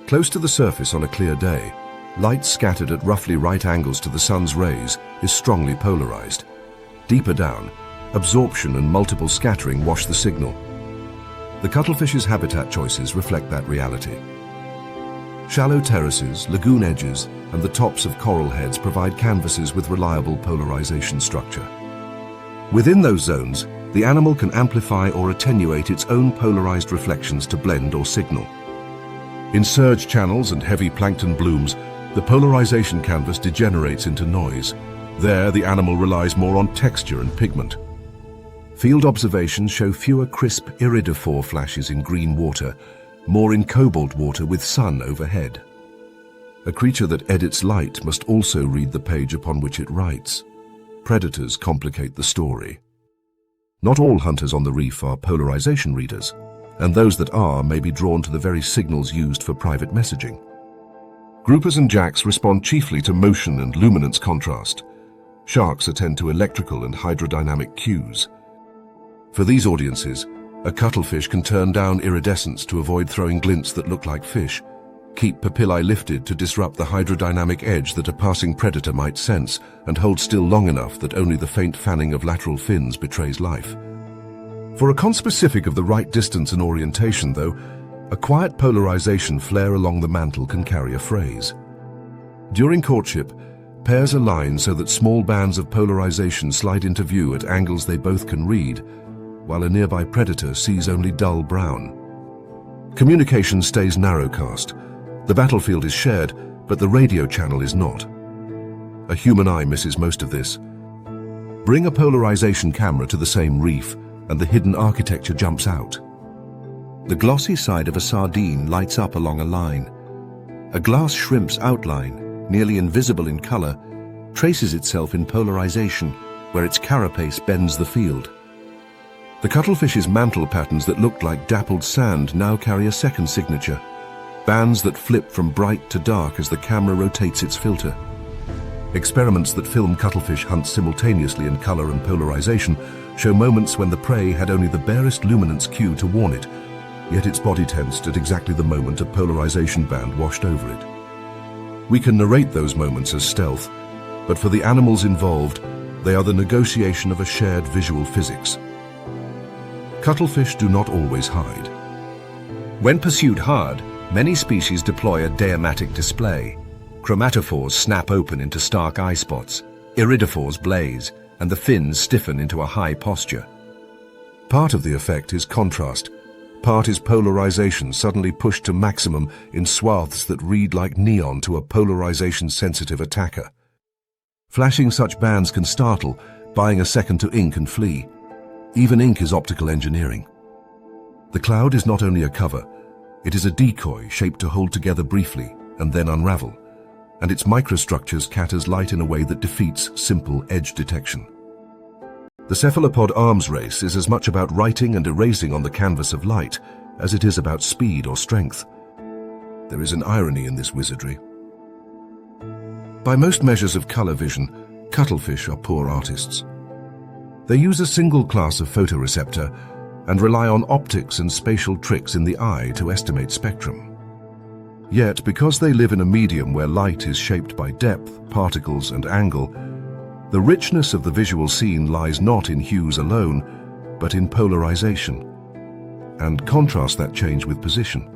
Close to the surface on a clear day, light scattered at roughly right angles to the sun's rays is strongly polarized. Deeper down, absorption and multiple scattering wash the signal. The cuttlefish's habitat choices reflect that reality. Shallow terraces, lagoon edges, and the tops of coral heads provide canvases with reliable polarization structure. Within those zones, the animal can amplify or attenuate its own polarized reflections to blend or signal. In surge channels and heavy plankton blooms, the polarization canvas degenerates into noise. There, the animal relies more on texture and pigment. Field observations show fewer crisp iridophore flashes in green water, more in cobalt water with sun overhead. A creature that edits light must also read the page upon which it writes. Predators complicate the story. Not all hunters on the reef are polarization readers, and those that are may be drawn to the very signals used for private messaging. Groupers and jacks respond chiefly to motion and luminance contrast. Sharks attend to electrical and hydrodynamic cues. For these audiences, a cuttlefish can turn down iridescence to avoid throwing glints that look like fish, keep papillae lifted to disrupt the hydrodynamic edge that a passing predator might sense, and hold still long enough that only the faint fanning of lateral fins betrays life. For a conspecific of the right distance and orientation, though, a quiet polarization flare along the mantle can carry a phrase. During courtship, pairs align so that small bands of polarization slide into view at angles they both can read, while a nearby predator sees only dull brown. Communication stays narrowcast. The battlefield is shared, but the radio channel is not. A human eye misses most of this. Bring a polarization camera to the same reef, and the hidden architecture jumps out. The glossy side of a sardine lights up along a line. A glass shrimp's outline, nearly invisible in color, traces itself in polarization, where its carapace bends the field. The cuttlefish's mantle patterns that looked like dappled sand now carry a second signature, bands that flip from bright to dark as the camera rotates its filter. Experiments that film cuttlefish hunts simultaneously in color and polarization show moments when the prey had only the barest luminance cue to warn it, yet its body tensed at exactly the moment a polarization band washed over it. We can narrate those moments as stealth, but for the animals involved, they are the negotiation of a shared visual physics. Cuttlefish do not always hide. When pursued hard, many species deploy a diamatic display. Chromatophores snap open into stark eye spots, iridophores blaze, and the fins stiffen into a high posture. Part of the effect is contrast. Part is polarization suddenly pushed to maximum in swaths that read like neon to a polarization-sensitive attacker. Flashing such bands can startle, buying a second to ink and flee. Even ink is optical engineering. The cloud is not only a cover, it is a decoy shaped to hold together briefly and then unravel, and its microstructures scatters light in a way that defeats simple edge detection. The cephalopod arms race is as much about writing and erasing on the canvas of light as it is about speed or strength. There is an irony in this wizardry. By most measures of color vision, cuttlefish are poor artists. They use a single class of photoreceptor and rely on optics and spatial tricks in the eye to estimate spectrum. Yet, because they live in a medium where light is shaped by depth, particles, and angle, the richness of the visual scene lies not in hues alone, but in polarization. And contrast that change with position.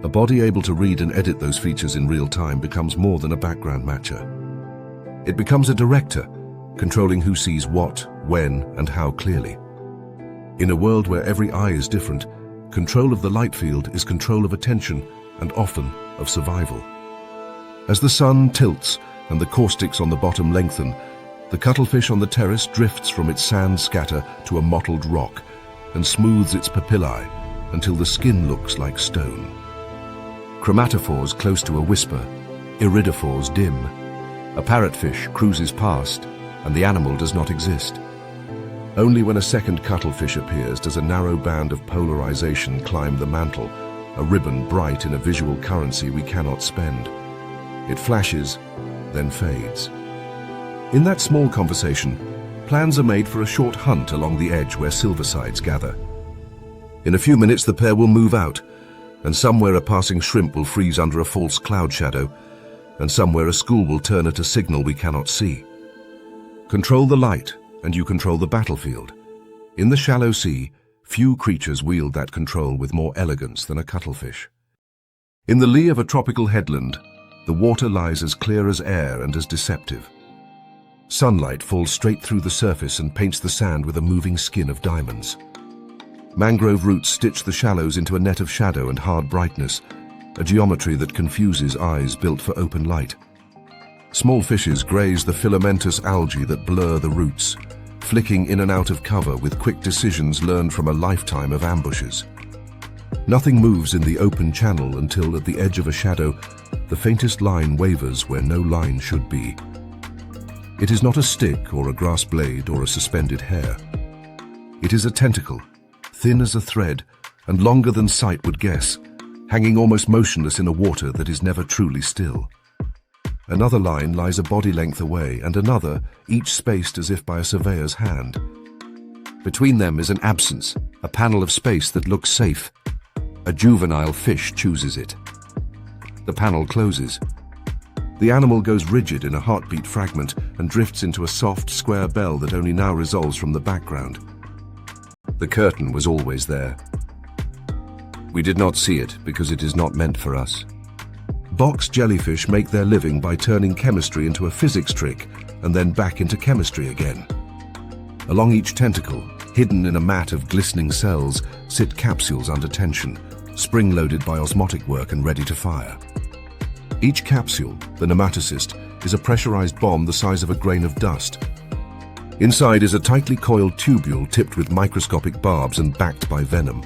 A body able to read and edit those features in real time becomes more than a background matcher. It becomes a director, controlling who sees what, when, and how clearly. In a world where every eye is different, control of the light field is control of attention and often of survival. As the sun tilts and the caustics on the bottom lengthen, the cuttlefish on the terrace drifts from its sand scatter to a mottled rock and smooths its papillae until the skin looks like stone. Chromatophores close to a whisper, iridophores dim. A parrotfish cruises past, and the animal does not exist. Only when a second cuttlefish appears does a narrow band of polarization climb the mantle, a ribbon bright in a visual currency we cannot spend. It flashes, then fades. In that small conversation, plans are made for a short hunt along the edge where silversides gather. In a few minutes the pair will move out, and somewhere a passing shrimp will freeze under a false cloud shadow, and somewhere a school will turn at a signal we cannot see. Control the light, and you control the battlefield. In the shallow sea, few creatures wield that control with more elegance than a cuttlefish. In the lee of a tropical headland, the water lies as clear as air and as deceptive. Sunlight falls straight through the surface and paints the sand with a moving skin of diamonds. Mangrove roots stitch the shallows into a net of shadow and hard brightness, a geometry that confuses eyes built for open light. Small fishes graze the filamentous algae that blur the roots, flicking in and out of cover with quick decisions learned from a lifetime of ambushes. Nothing moves in the open channel until, at the edge of a shadow, the faintest line wavers where no line should be. It is not a stick or a grass blade or a suspended hair. It is a tentacle, thin as a thread and longer than sight would guess, hanging almost motionless in a water that is never truly still. Another line lies a body length away, and another, each spaced as if by a surveyor's hand. Between them is an absence, a panel of space that looks safe. A juvenile fish chooses it. The panel closes. The animal goes rigid in a heartbeat fragment and drifts into a soft, square bell that only now resolves from the background. The curtain was always there. We did not see it because it is not meant for us. Box jellyfish make their living by turning chemistry into a physics trick and then back into chemistry again. Along each tentacle, hidden in a mat of glistening cells, sit capsules under tension, spring-loaded by osmotic work and ready to fire. Each capsule, the nematocyst, is a pressurized bomb the size of a grain of dust. Inside is a tightly coiled tubule tipped with microscopic barbs and backed by venom.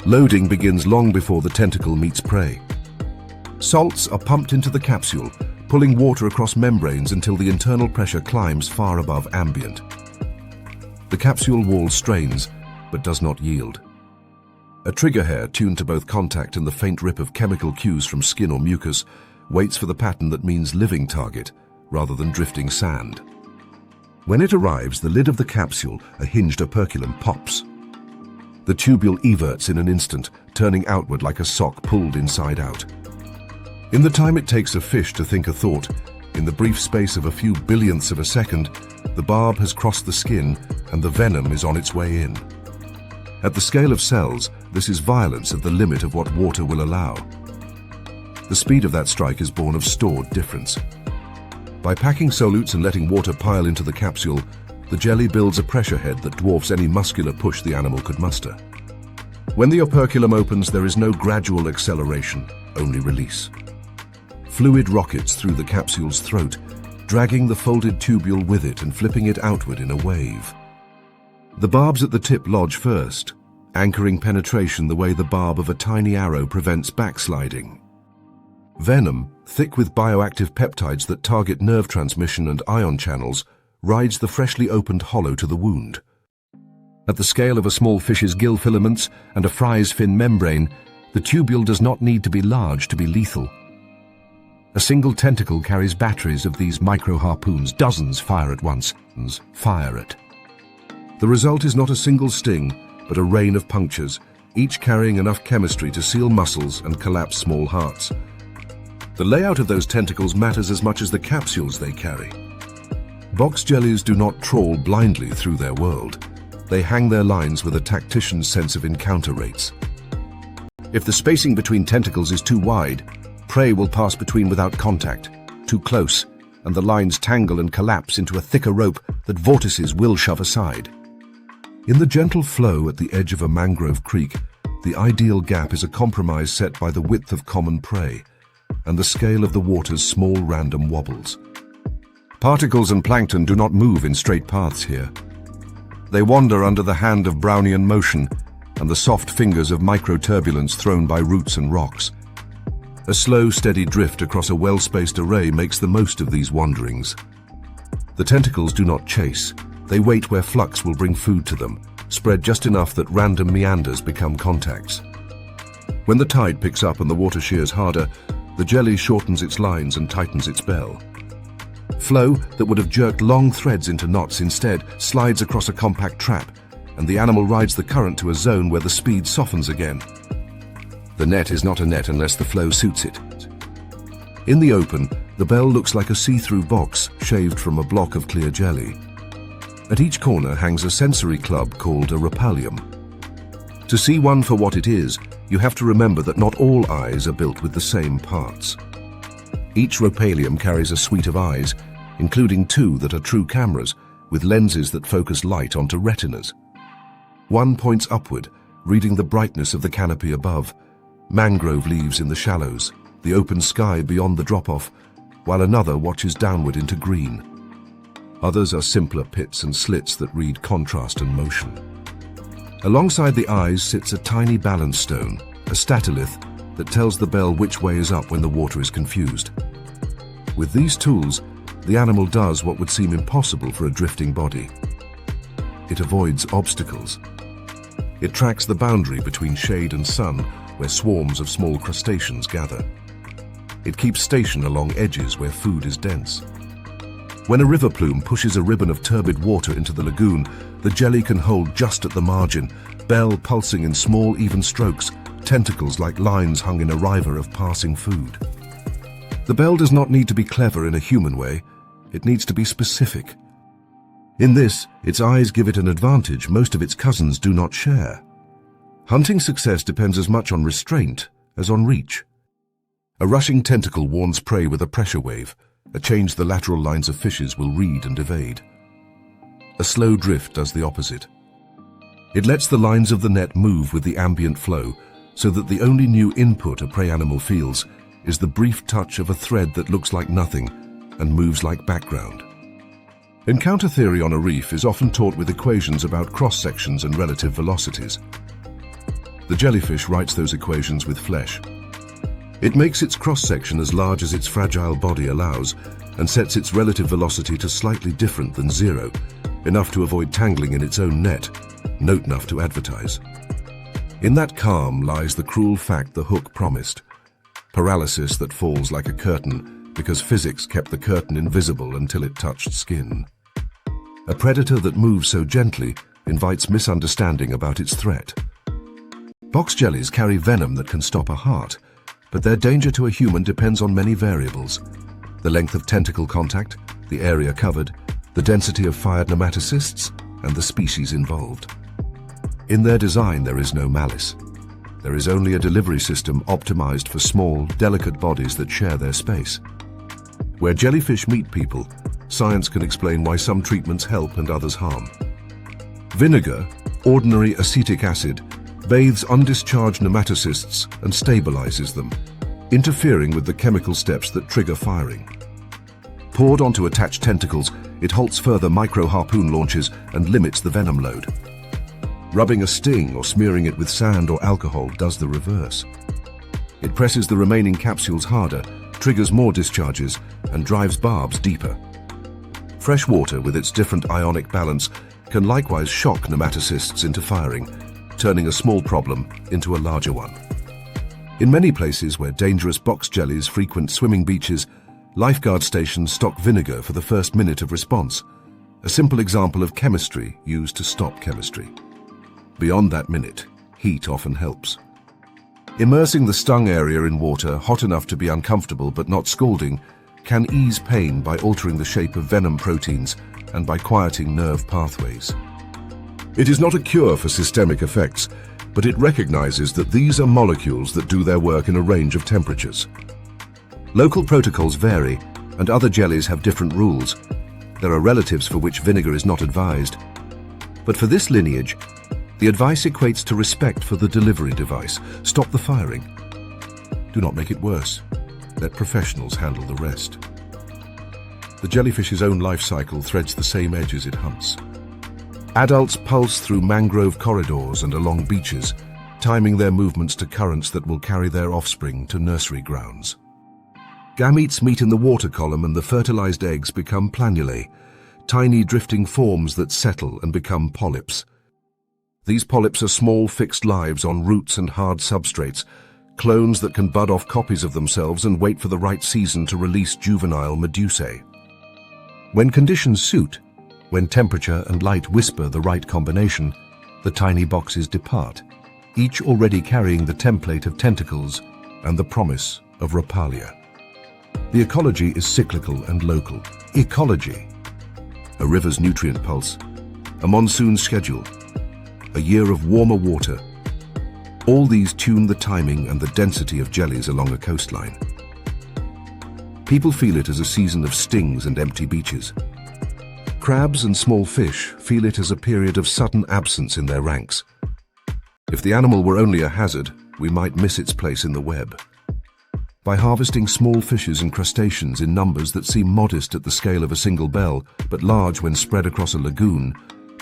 Loading begins long before the tentacle meets prey. Salts are pumped into the capsule, pulling water across membranes until the internal pressure climbs far above ambient. The capsule wall strains, but does not yield. A trigger hair tuned to both contact and the faint rip of chemical cues from skin or mucus waits for the pattern that means living target rather than drifting sand. When it arrives, the lid of the capsule, a hinged operculum, pops. The tubule everts in an instant, turning outward like a sock pulled inside out. In the time it takes a fish to think a thought, in the brief space of a few billionths of a second, the barb has crossed the skin and the venom is on its way in. At the scale of cells, this is violence at the limit of what water will allow. The speed of that strike is born of stored difference. By packing solutes and letting water pile into the capsule, the jelly builds a pressure head that dwarfs any muscular push the animal could muster. When the operculum opens, there is no gradual acceleration, only release. Fluid rockets through the capsule's throat, dragging the folded tubule with it and flipping it outward in a wave. The barbs at the tip lodge first, anchoring penetration the way the barb of a tiny arrow prevents backsliding. Venom, thick with bioactive peptides that target nerve transmission and ion channels, rides the freshly opened hollow to the wound. At the scale of a small fish's gill filaments and a fry's fin membrane, the tubule does not need to be large to be lethal. A single tentacle carries batteries of these micro-harpoons, dozens fire at once. Fire it. The result is not a single sting, but a rain of punctures, each carrying enough chemistry to seal muscles and collapse small hearts. The layout of those tentacles matters as much as the capsules they carry. Box jellies do not trawl blindly through their world. They hang their lines with a tactician's sense of encounter rates. If the spacing between tentacles is too wide, prey will pass between without contact. Too close, and the lines tangle and collapse into a thicker rope that vortices will shove aside. In the gentle flow at the edge of a mangrove creek, the ideal gap is a compromise set by the width of common prey and the scale of the water's small random wobbles. Particles and plankton do not move in straight paths here. They wander under the hand of Brownian motion and the soft fingers of microturbulence thrown by roots and rocks. A slow, steady drift across a well-spaced array makes the most of these wanderings. The tentacles do not chase. They wait where flux will bring food to them, spread just enough that random meanders become contacts. When the tide picks up and the water shears harder, the jelly shortens its lines and tightens its bell. Flow that would have jerked long threads into knots instead slides across a compact trap, and the animal rides the current to a zone where the speed softens again. The net is not a net unless the flow suits it. In the open, the bell looks like a see-through box shaved from a block of clear jelly. At each corner hangs a sensory club called a rhopalium. To see one for what it is, you have to remember that not all eyes are built with the same parts. Each rhopalium carries a suite of eyes, including two that are true cameras, with lenses that focus light onto retinas. One points upward, reading the brightness of the canopy above, mangrove leaves in the shallows, the open sky beyond the drop-off, while another watches downward into green. Others are simpler pits and slits that read contrast and motion. Alongside the eyes sits a tiny balance stone, a statolith, that tells the bell which way is up when the water is confused. With these tools, the animal does what would seem impossible for a drifting body. It avoids obstacles. It tracks the boundary between shade and sun, where swarms of small crustaceans gather. It keeps station along edges where food is dense. When a river plume pushes a ribbon of turbid water into the lagoon, the jelly can hold just at the margin, bell pulsing in small, even strokes, tentacles like lines hung in a river of passing food. The bell does not need to be clever in a human way, it needs to be specific. In this, its eyes give it an advantage most of its cousins do not share. Hunting success depends as much on restraint as on reach. A rushing tentacle warns prey with a pressure wave, a change the lateral lines of fishes will read and evade. A slow drift does the opposite. It lets the lines of the net move with the ambient flow, so that the only new input a prey animal feels is the brief touch of a thread that looks like nothing and moves like background. Encounter theory on a reef is often taught with equations about cross-sections and relative velocities. The jellyfish writes those equations with flesh. It makes its cross-section as large as its fragile body allows and sets its relative velocity to slightly different than zero, enough to avoid tangling in its own net, note enough to advertise. In that calm lies the cruel fact the hook promised, paralysis that falls like a curtain because physics kept the curtain invisible until it touched skin. A predator that moves so gently invites misunderstanding about its threat. Box jellies carry venom that can stop a heart, but their danger to a human depends on many variables: the length of tentacle contact, the area covered, the density of fired nematocysts, and the species involved. In their design, there is no malice. There is only a delivery system optimized for small, delicate bodies that share their space. Where jellyfish meet people, science can explain why some treatments help and others harm. Vinegar, ordinary acetic acid, bathes undischarged nematocysts and stabilizes them, interfering with the chemical steps that trigger firing. Poured onto attached tentacles, it halts further micro-harpoon launches and limits the venom load. Rubbing a sting or smearing it with sand or alcohol does the reverse. It presses the remaining capsules harder, triggers more discharges, and drives barbs deeper. Fresh water, with its different ionic balance, can likewise shock nematocysts into firing, turning a small problem into a larger one. In many places where dangerous box jellies frequent swimming beaches, lifeguard stations stock vinegar for the first minute of response, a simple example of chemistry used to stop chemistry. Beyond that minute, heat often helps. Immersing the stung area in water hot enough to be uncomfortable but not scalding can ease pain by altering the shape of venom proteins and by quieting nerve pathways. It is not a cure for systemic effects, but it recognizes that these are molecules that do their work in a range of temperatures. Local protocols vary, and other jellies have different rules. There are relatives for which vinegar is not advised. But for this lineage, the advice equates to respect for the delivery device. Stop the firing. Do not make it worse. Let professionals handle the rest. The jellyfish's own life cycle threads the same edges it hunts. Adults pulse through mangrove corridors and along beaches, timing their movements to currents that will carry their offspring to nursery grounds. Gametes meet in the water column and the fertilized eggs become planulae, tiny drifting forms that settle and become polyps. These polyps are small fixed lives on roots and hard substrates, clones that can bud off copies of themselves and wait for the right season to release juvenile medusae. When conditions suit, when temperature and light whisper the right combination, the tiny boxes depart, each already carrying the template of tentacles and the promise of Rapalia. The ecology is cyclical and local. Ecology, a river's nutrient pulse, a monsoon schedule, a year of warmer water. All these tune the timing and the density of jellies along a coastline. People feel it as a season of stings and empty beaches. Crabs and small fish feel it as a period of sudden absence in their ranks. If the animal were only a hazard, we might miss its place in the web. By harvesting small fishes and crustaceans in numbers that seem modest at the scale of a single bell, but large when spread across a lagoon,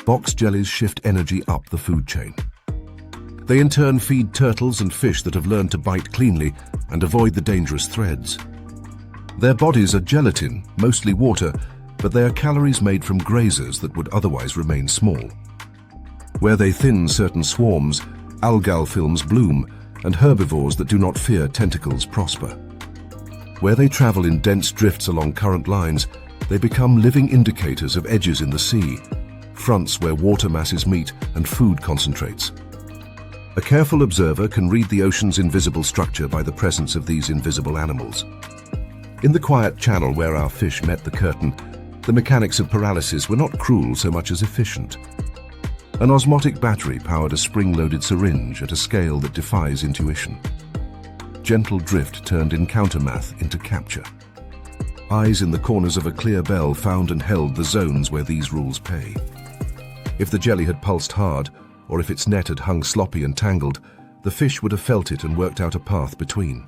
box jellies shift energy up the food chain. They in turn feed turtles and fish that have learned to bite cleanly and avoid the dangerous threads. Their bodies are gelatin, mostly water, but they are calories made from grazers that would otherwise remain small. Where they thin certain swarms, algal films bloom, and herbivores that do not fear tentacles prosper. Where they travel in dense drifts along current lines, they become living indicators of edges in the sea, fronts where water masses meet and food concentrates. A careful observer can read the ocean's invisible structure by the presence of these invisible animals. In the quiet channel where our fish met the curtain, the mechanics of paralysis were not cruel so much as efficient. An osmotic battery powered a spring-loaded syringe at a scale that defies intuition. Gentle drift turned encounter math into capture. Eyes in the corners of a clear bell found and held the zones where these rules pay. If the jelly had pulsed hard, or if its net had hung sloppy and tangled, the fish would have felt it and worked out a path between.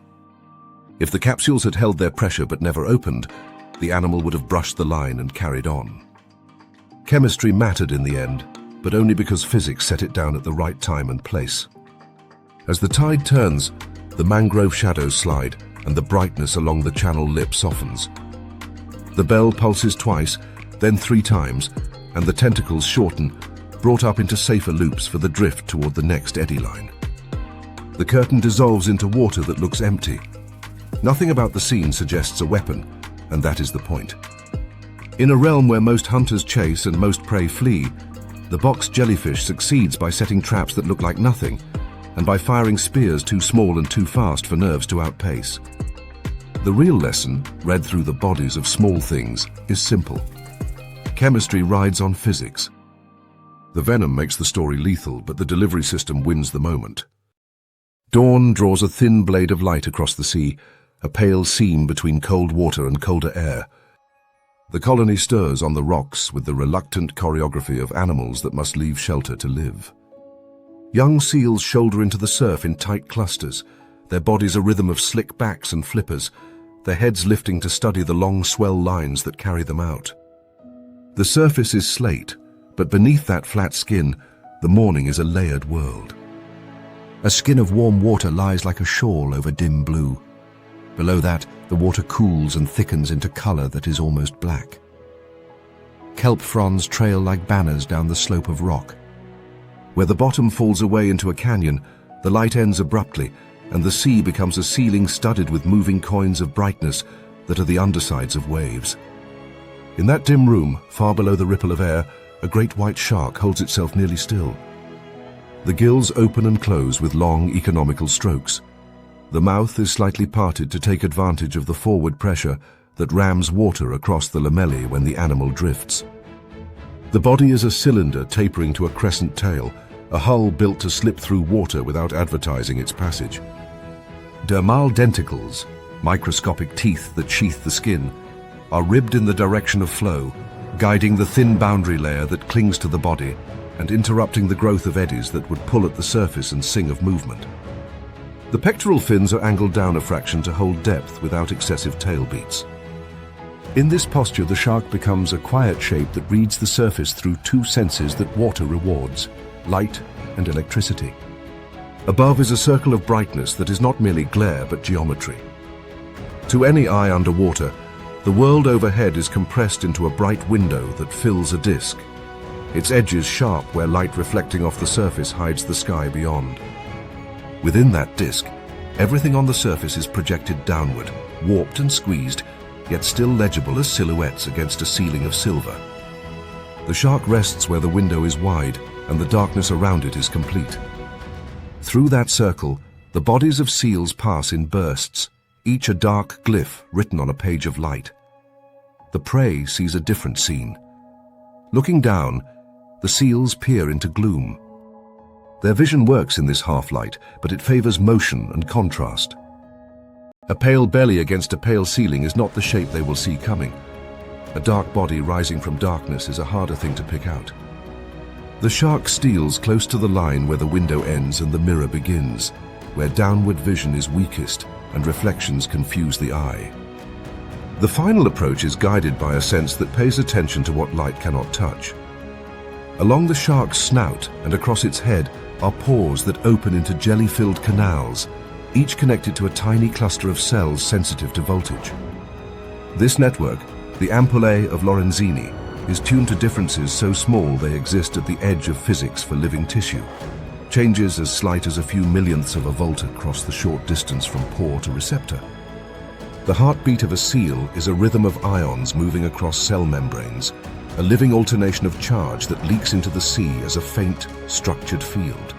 If the capsules had held their pressure but never opened, the animal would have brushed the line and carried on. Chemistry mattered in the end, but only because physics set it down at the right time and place. As the tide turns, the mangrove shadows slide and the brightness along the channel lip softens. The bell pulses twice, then 3 times, and the tentacles shorten, brought up into safer loops for the drift toward the next eddy line. The curtain dissolves into water that looks empty. Nothing about the scene suggests a weapon, and that is the point. In a realm where most hunters chase and most prey flee, the box jellyfish succeeds by setting traps that look like nothing, and by firing spears too small and too fast for nerves to outpace. The real lesson, read through the bodies of small things, is simple. Chemistry rides on physics. The venom makes the story lethal, but the delivery system wins the moment. Dawn draws a thin blade of light across the sea, a pale seam between cold water and colder air. The colony stirs on the rocks with the reluctant choreography of animals that must leave shelter to live. Young seals shoulder into the surf in tight clusters, their bodies a rhythm of slick backs and flippers, their heads lifting to study the long swell lines that carry them out. The surface is slate, but beneath that flat skin, the morning is a layered world. A skin of warm water lies like a shawl over dim blue. Below that, the water cools and thickens into color that is almost black. Kelp fronds trail like banners down the slope of rock. Where the bottom falls away into a canyon, the light ends abruptly, and the sea becomes a ceiling studded with moving coins of brightness that are the undersides of waves. In that dim room, far below the ripple of air, a great white shark holds itself nearly still. The gills open and close with long, economical strokes. The mouth is slightly parted to take advantage of the forward pressure that rams water across the lamellae when the animal drifts. The body is a cylinder tapering to a crescent tail, a hull built to slip through water without advertising its passage. Dermal denticles, microscopic teeth that sheath the skin, are ribbed in the direction of flow, guiding the thin boundary layer that clings to the body and interrupting the growth of eddies that would pull at the surface and sing of movement. The pectoral fins are angled down a fraction to hold depth without excessive tail beats. In this posture, the shark becomes a quiet shape that reads the surface through 2 senses that water rewards: light and electricity. Above is a circle of brightness that is not merely glare but geometry. To any eye underwater, the world overhead is compressed into a bright window that fills a disk, its edges sharp where light reflecting off the surface hides the sky beyond. Within that disk, everything on the surface is projected downward, warped and squeezed, yet still legible as silhouettes against a ceiling of silver. The shark rests where the window is wide and the darkness around it is complete. Through that circle, the bodies of seals pass in bursts, each a dark glyph written on a page of light. The prey sees a different scene. Looking down, the seals peer into gloom. Their vision works in this half-light, but it favors motion and contrast. A pale belly against a pale ceiling is not the shape they will see coming. A dark body rising from darkness is a harder thing to pick out. The shark steals close to the line where the window ends and the mirror begins, where downward vision is weakest and reflections confuse the eye. The final approach is guided by a sense that pays attention to what light cannot touch. Along the shark's snout and across its head are pores that open into jelly-filled canals, each connected to a tiny cluster of cells sensitive to voltage. This network, the ampullae of Lorenzini, is tuned to differences so small they exist at the edge of physics for living tissue. Changes as slight as a few millionths of a volt across the short distance from pore to receptor. The heartbeat of a seal is a rhythm of ions moving across cell membranes, a living alternation of charge that leaks into the sea as a faint, structured field.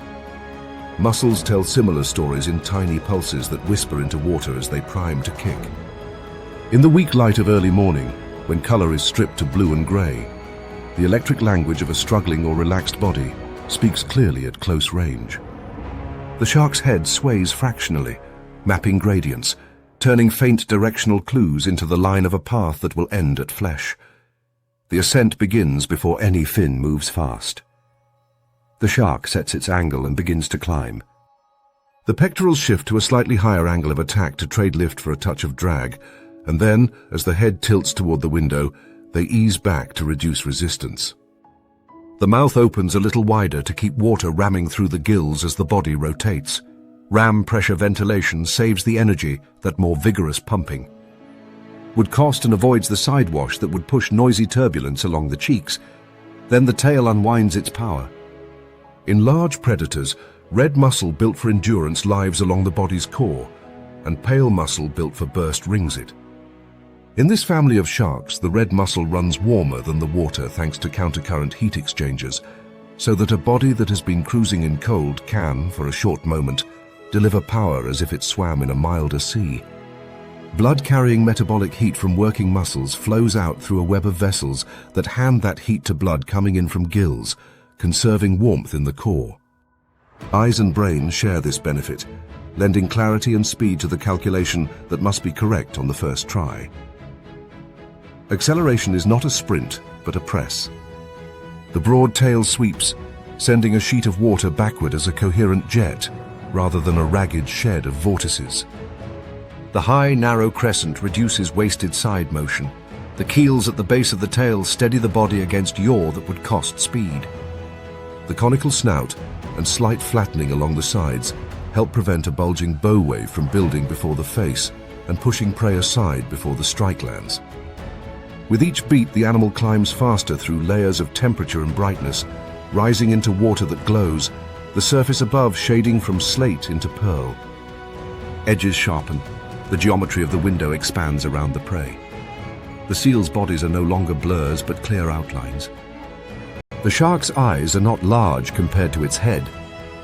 Mussels tell similar stories in tiny pulses that whisper into water as they prime to kick. In the weak light of early morning, when color is stripped to blue and gray, the electric language of a struggling or relaxed body speaks clearly at close range. The shark's head sways fractionally, mapping gradients, turning faint directional clues into the line of a path that will end at flesh. The ascent begins before any fin moves fast. The shark sets its angle and begins to climb. The pectorals shift to a slightly higher angle of attack to trade lift for a touch of drag, and then, as the head tilts toward the window, they ease back to reduce resistance. The mouth opens a little wider to keep water ramming through the gills as the body rotates. Ram pressure ventilation saves the energy that more vigorous pumping would cost and avoids the sidewash that would push noisy turbulence along the cheeks. Then the tail unwinds its power. In large predators, red muscle built for endurance lives along the body's core, and pale muscle built for burst rings it. In this family of sharks, the red muscle runs warmer than the water thanks to countercurrent heat exchangers, so that a body that has been cruising in cold can, for a short moment, deliver power as if it swam in a milder sea. Blood-carrying metabolic heat from working muscles flows out through a web of vessels that hand that heat to blood coming in from gills, conserving warmth in the core. Eyes and brain share this benefit, lending clarity and speed to the calculation that must be correct on the first try. Acceleration is not a sprint, but a press. The broad tail sweeps, sending a sheet of water backward as a coherent jet, rather than a ragged shed of vortices. The high, narrow crescent reduces wasted side motion. The keels at the base of the tail steady the body against yaw that would cost speed. The conical snout and slight flattening along the sides help prevent a bulging bow wave from building before the face and pushing prey aside before the strike lands. With each beat, the animal climbs faster through layers of temperature and brightness, rising into water that glows, the surface above shading from slate into pearl. Edges sharpen. The geometry of the window expands around the prey. The seal's bodies are no longer blurs but clear outlines. The shark's eyes are not large compared to its head,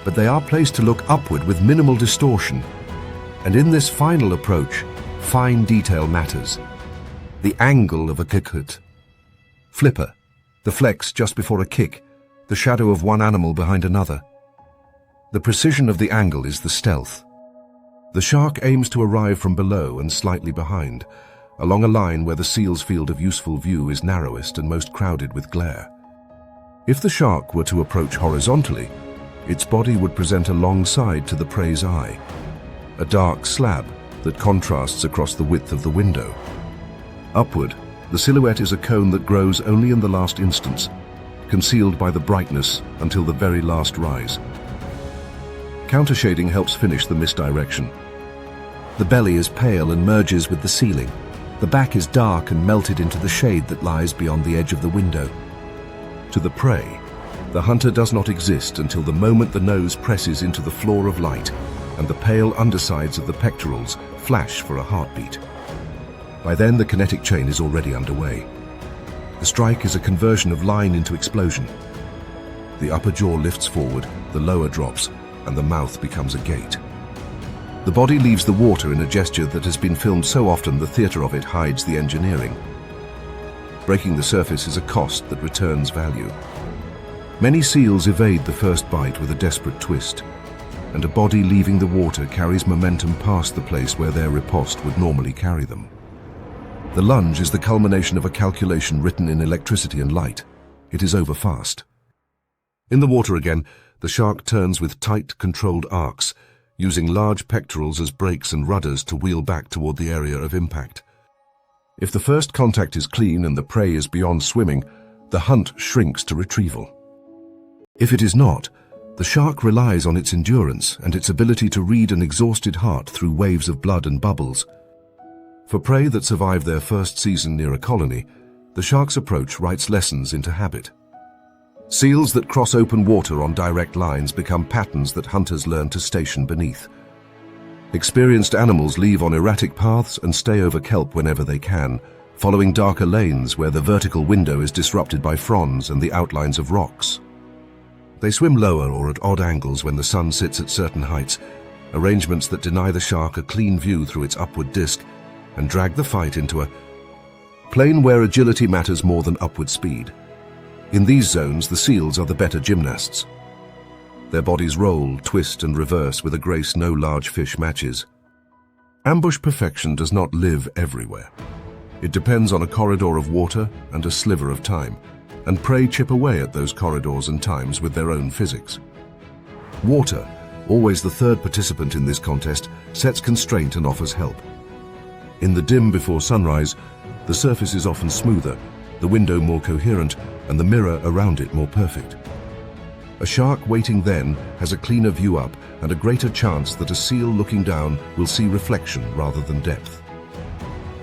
but they are placed to look upward with minimal distortion. And in this final approach, fine detail matters. The angle of a kickut. Flipper, the flex just before a kick, the shadow of one animal behind another. The precision of the angle is the stealth. The shark aims to arrive from below and slightly behind, along a line where the seal's field of useful view is narrowest and most crowded with glare. If the shark were to approach horizontally, its body would present alongside to the prey's eye, a dark slab that contrasts across the width of the window. Upward, the silhouette is a cone that grows only in the last instance, concealed by the brightness until the very last rise. Countershading helps finish the misdirection. The belly is pale and merges with the ceiling. The back is dark and melted into the shade that lies beyond the edge of the window. To the prey, the hunter does not exist until the moment the nose presses into the floor of light and the pale undersides of the pectorals flash for a heartbeat. By then, the kinetic chain is already underway. The strike is a conversion of line into explosion. The upper jaw lifts forward, the lower drops, and the mouth becomes a gate. The body leaves the water in a gesture that has been filmed so often the theater of it hides the engineering. Breaking the surface is a cost that returns value. Many seals evade the first bite with a desperate twist, and a body leaving the water carries momentum past the place where their riposte would normally carry them. The lunge is the culmination of a calculation written in electricity and light. It is over fast. In the water again, the shark turns with tight, controlled arcs, using large pectorals as brakes and rudders to wheel back toward the area of impact. If the first contact is clean and the prey is beyond swimming, the hunt shrinks to retrieval. If it is not, the shark relies on its endurance and its ability to read an exhausted heart through waves of blood and bubbles. For prey that survive their first season near a colony, the shark's approach writes lessons into habit. Seals that cross open water on direct lines become patterns that hunters learn to station beneath. Experienced animals leave on erratic paths and stay over kelp whenever they can, following darker lanes where the vertical window is disrupted by fronds and the outlines of rocks. They swim lower or at odd angles when the sun sits at certain heights, arrangements that deny the shark a clean view through its upward disk and drag the fight into a plane where agility matters more than upward speed. In these zones, the seals are the better gymnasts. Their bodies roll, twist and reverse with a grace no large fish matches. Ambush perfection does not live everywhere. It depends on a corridor of water and a sliver of time, and prey chip away at those corridors and times with their own physics. Water, always the third participant in this contest, sets constraint and offers help. In the dim before sunrise, the surface is often smoother, the window more coherent, and the mirror around it more perfect. A shark waiting then has a cleaner view up and a greater chance that a seal looking down will see reflection rather than depth.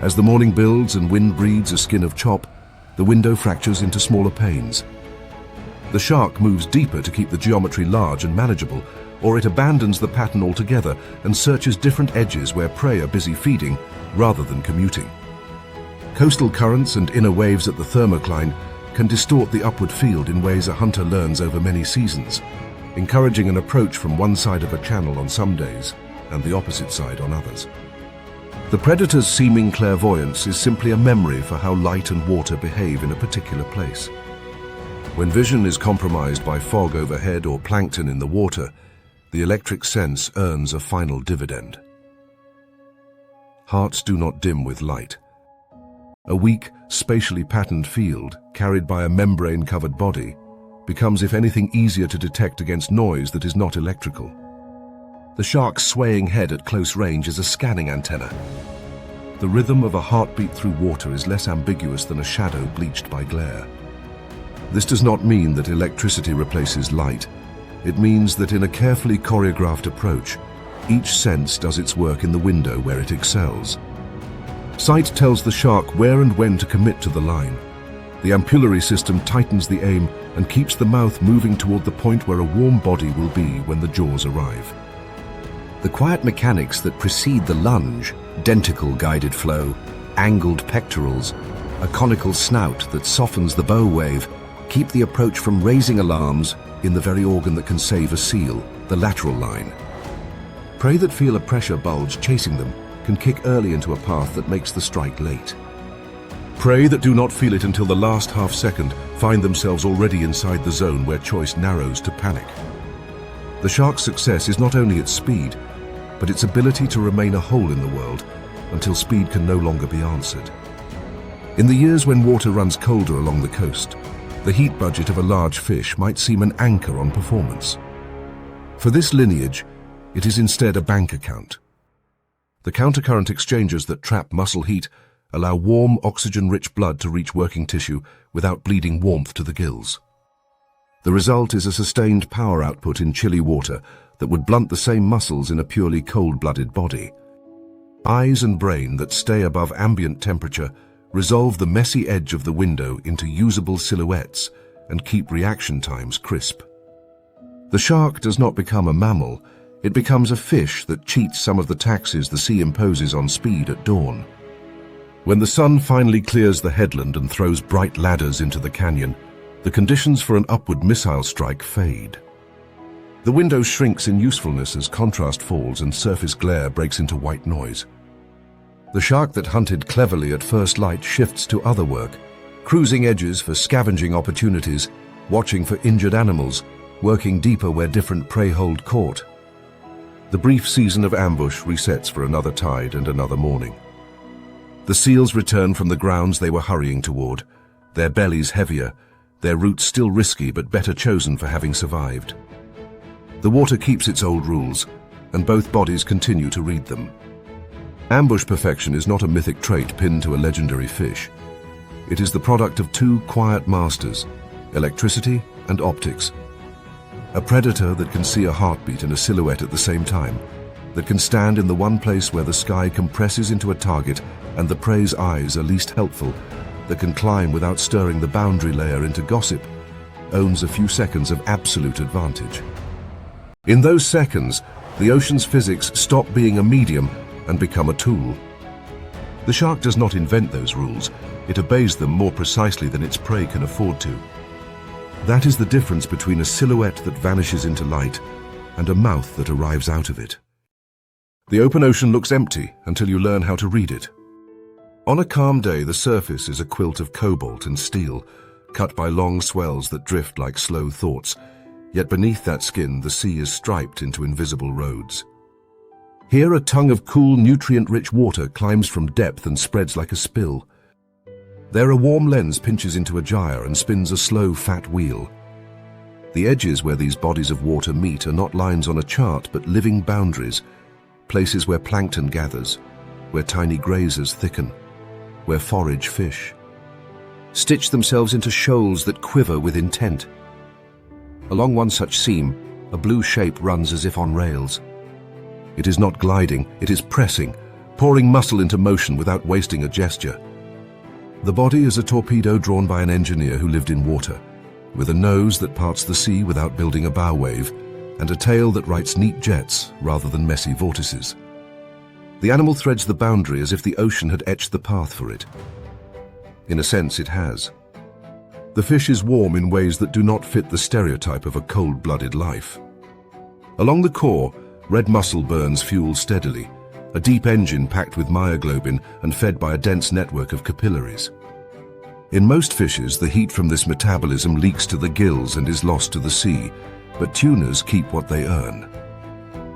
As the morning builds and wind breeds a skin of chop, the window fractures into smaller panes. The shark moves deeper to keep the geometry large and manageable, or it abandons the pattern altogether and searches different edges where prey are busy feeding rather than commuting. Coastal currents and inner waves at the thermocline can distort the upward field in ways a hunter learns over many seasons, encouraging an approach from one side of a channel on some days and the opposite side on others. The predator's seeming clairvoyance is simply a memory for how light and water behave in a particular place. When vision is compromised by fog overhead or plankton in the water, the electric sense earns a final dividend. Hearts do not dim with light. A weak, spatially patterned field, carried by a membrane-covered body, becomes, if anything, easier to detect against noise that is not electrical. The shark's swaying head at close range is a scanning antenna. The rhythm of a heartbeat through water is less ambiguous than a shadow bleached by glare. This does not mean that electricity replaces light. It means that in a carefully choreographed approach, each sense does its work in the window where it excels. Sight tells the shark where and when to commit to the line. The ampullary system tightens the aim and keeps the mouth moving toward the point where a warm body will be when the jaws arrive. The quiet mechanics that precede the lunge, denticle guided flow, angled pectorals, a conical snout that softens the bow wave, keep the approach from raising alarms in the very organ that can save a seal, the lateral line. Prey that feel a pressure bulge chasing them can kick early into a path that makes the strike late. Prey that do not feel it until the last half second find themselves already inside the zone where choice narrows to panic. The shark's success is not only its speed, but its ability to remain a hole in the world until speed can no longer be answered. In the years when water runs colder along the coast, the heat budget of a large fish might seem an anchor on performance. For this lineage, it is instead a bank account. The countercurrent exchangers that trap muscle heat allow warm, oxygen-rich blood to reach working tissue without bleeding warmth to the gills. The result is a sustained power output in chilly water that would blunt the same muscles in a purely cold-blooded body. Eyes and brain that stay above ambient temperature resolve the messy edge of the window into usable silhouettes and keep reaction times crisp. The shark does not become a mammal, it becomes a fish that cheats some of the taxes the sea imposes on speed at dawn. When the sun finally clears the headland and throws bright ladders into the canyon, the conditions for an upward missile strike fade. The window shrinks in usefulness as contrast falls and surface glare breaks into white noise. The shark that hunted cleverly at first light shifts to other work, cruising edges for scavenging opportunities, watching for injured animals, working deeper where different prey hold court. The brief season of ambush resets for another tide and another morning. The seals return from the grounds they were hurrying toward, their bellies heavier, their routes still risky but better chosen for having survived. The water keeps its old rules, and both bodies continue to read them. Ambush perfection is not a mythic trait pinned to a legendary fish. It is the product of two quiet masters, electricity and optics. A predator that can see a heartbeat and a silhouette at the same time, that can stand in the one place where the sky compresses into a target and the prey's eyes are least helpful, that can climb without stirring the boundary layer into gossip, owns a few seconds of absolute advantage. In those seconds, the ocean's physics stop being a medium and become a tool. The shark does not invent those rules, it obeys them more precisely than its prey can afford to. That is the difference between a silhouette that vanishes into light and a mouth that arrives out of it. The open ocean looks empty until you learn how to read it. On a calm day, the surface is a quilt of cobalt and steel, cut by long swells that drift like slow thoughts, yet beneath that skin the sea is striped into invisible roads. Here a tongue of cool, nutrient-rich water climbs from depth and spreads like a spill. There a warm lens pinches into a gyre and spins a slow, fat wheel. The edges where these bodies of water meet are not lines on a chart, but living boundaries, places where plankton gathers, where tiny grazers thicken, where forage fish stitch themselves into shoals that quiver with intent. Along one such seam, a blue shape runs as if on rails. It is not gliding, it is pressing, pouring muscle into motion without wasting a gesture. The body is a torpedo drawn by an engineer who lived in water, with a nose that parts the sea without building a bow wave, and a tail that writes neat jets rather than messy vortices. The animal threads the boundary as if the ocean had etched the path for it. In a sense, it has. The fish is warm in ways that do not fit the stereotype of a cold-blooded life. Along the core, red muscle burns fuel steadily, a deep engine packed with myoglobin and fed by a dense network of capillaries. In most fishes, the heat from this metabolism leaks to the gills and is lost to the sea, but tunas keep what they earn.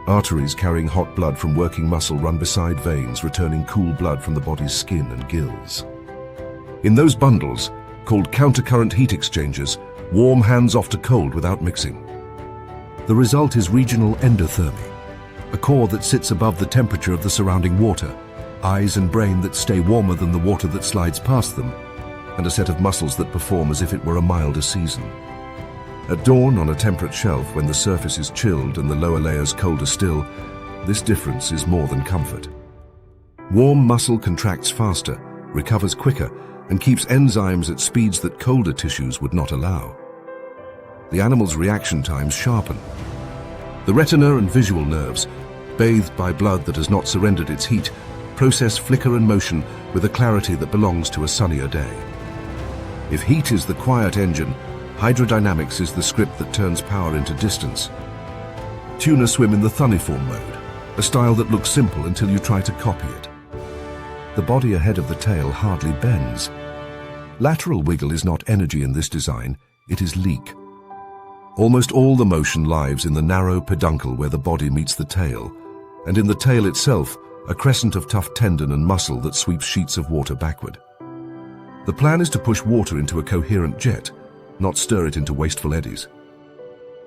Arteries carrying hot blood from working muscle run beside veins, returning cool blood from the body's skin and gills. In those bundles, called countercurrent heat exchangers, warm hands off to cold without mixing. The result is regional endothermy, a core that sits above the temperature of the surrounding water, eyes and brain that stay warmer than the water that slides past them, and a set of muscles that perform as if it were a milder season. At dawn, on a temperate shelf, when the surface is chilled and the lower layers colder still, this difference is more than comfort. Warm muscle contracts faster, recovers quicker, and keeps enzymes at speeds that colder tissues would not allow. The animal's reaction times sharpen. The retina and visual nerves, bathed by blood that has not surrendered its heat, process flicker and motion with a clarity that belongs to a sunnier day. If heat is the quiet engine, hydrodynamics is the script that turns power into distance. Tuna swim in the thunniform mode, a style that looks simple until you try to copy it. The body ahead of the tail hardly bends. Lateral wiggle is not energy in this design, it is leak. Almost all the motion lies in the narrow peduncle where the body meets the tail, and in the tail itself, a crescent of tough tendon and muscle that sweeps sheets of water backward. The plan is to push water into a coherent jet, not stir it into wasteful eddies.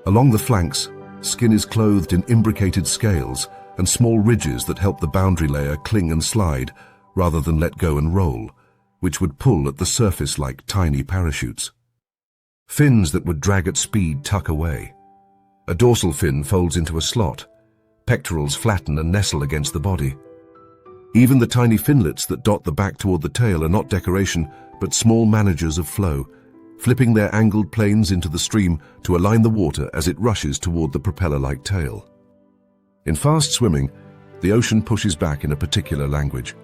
Along the flanks, skin is clothed in imbricated scales and small ridges that help the boundary layer cling and slide rather than let go and roll, which would pull at the surface like tiny parachutes. Fins that would drag at speed tuck away. A dorsal fin folds into a slot. Pectorals flatten and nestle against the body. Even the tiny finlets that dot the back toward the tail are not decoration, but small managers of flow, flipping their angled planes into the stream to align the water as it rushes toward the propeller-like tail. In fast swimming, the ocean pushes back in a particular language.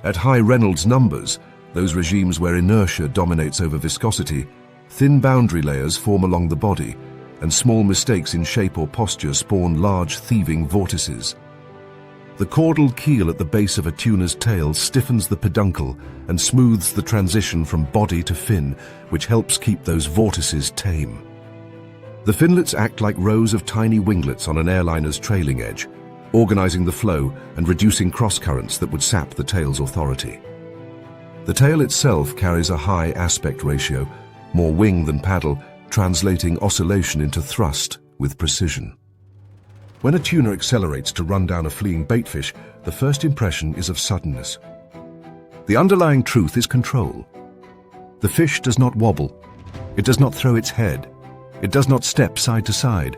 At high Reynolds numbers, those regimes where inertia dominates over viscosity, thin boundary layers form along the body, and small mistakes in shape or posture spawn large thieving vortices. The caudal keel at the base of a tuna's tail stiffens the peduncle and smooths the transition from body to fin, which helps keep those vortices tame. The finlets act like rows of tiny winglets on an airliner's trailing edge, organizing the flow and reducing cross-currents that would sap the tail's authority. The tail itself carries a high aspect ratio, more wing than paddle, translating oscillation into thrust with precision. When a tuna accelerates to run down a fleeing baitfish, the first impression is of suddenness. The underlying truth is control. The fish does not wobble. It does not throw its head. It does not step side to side.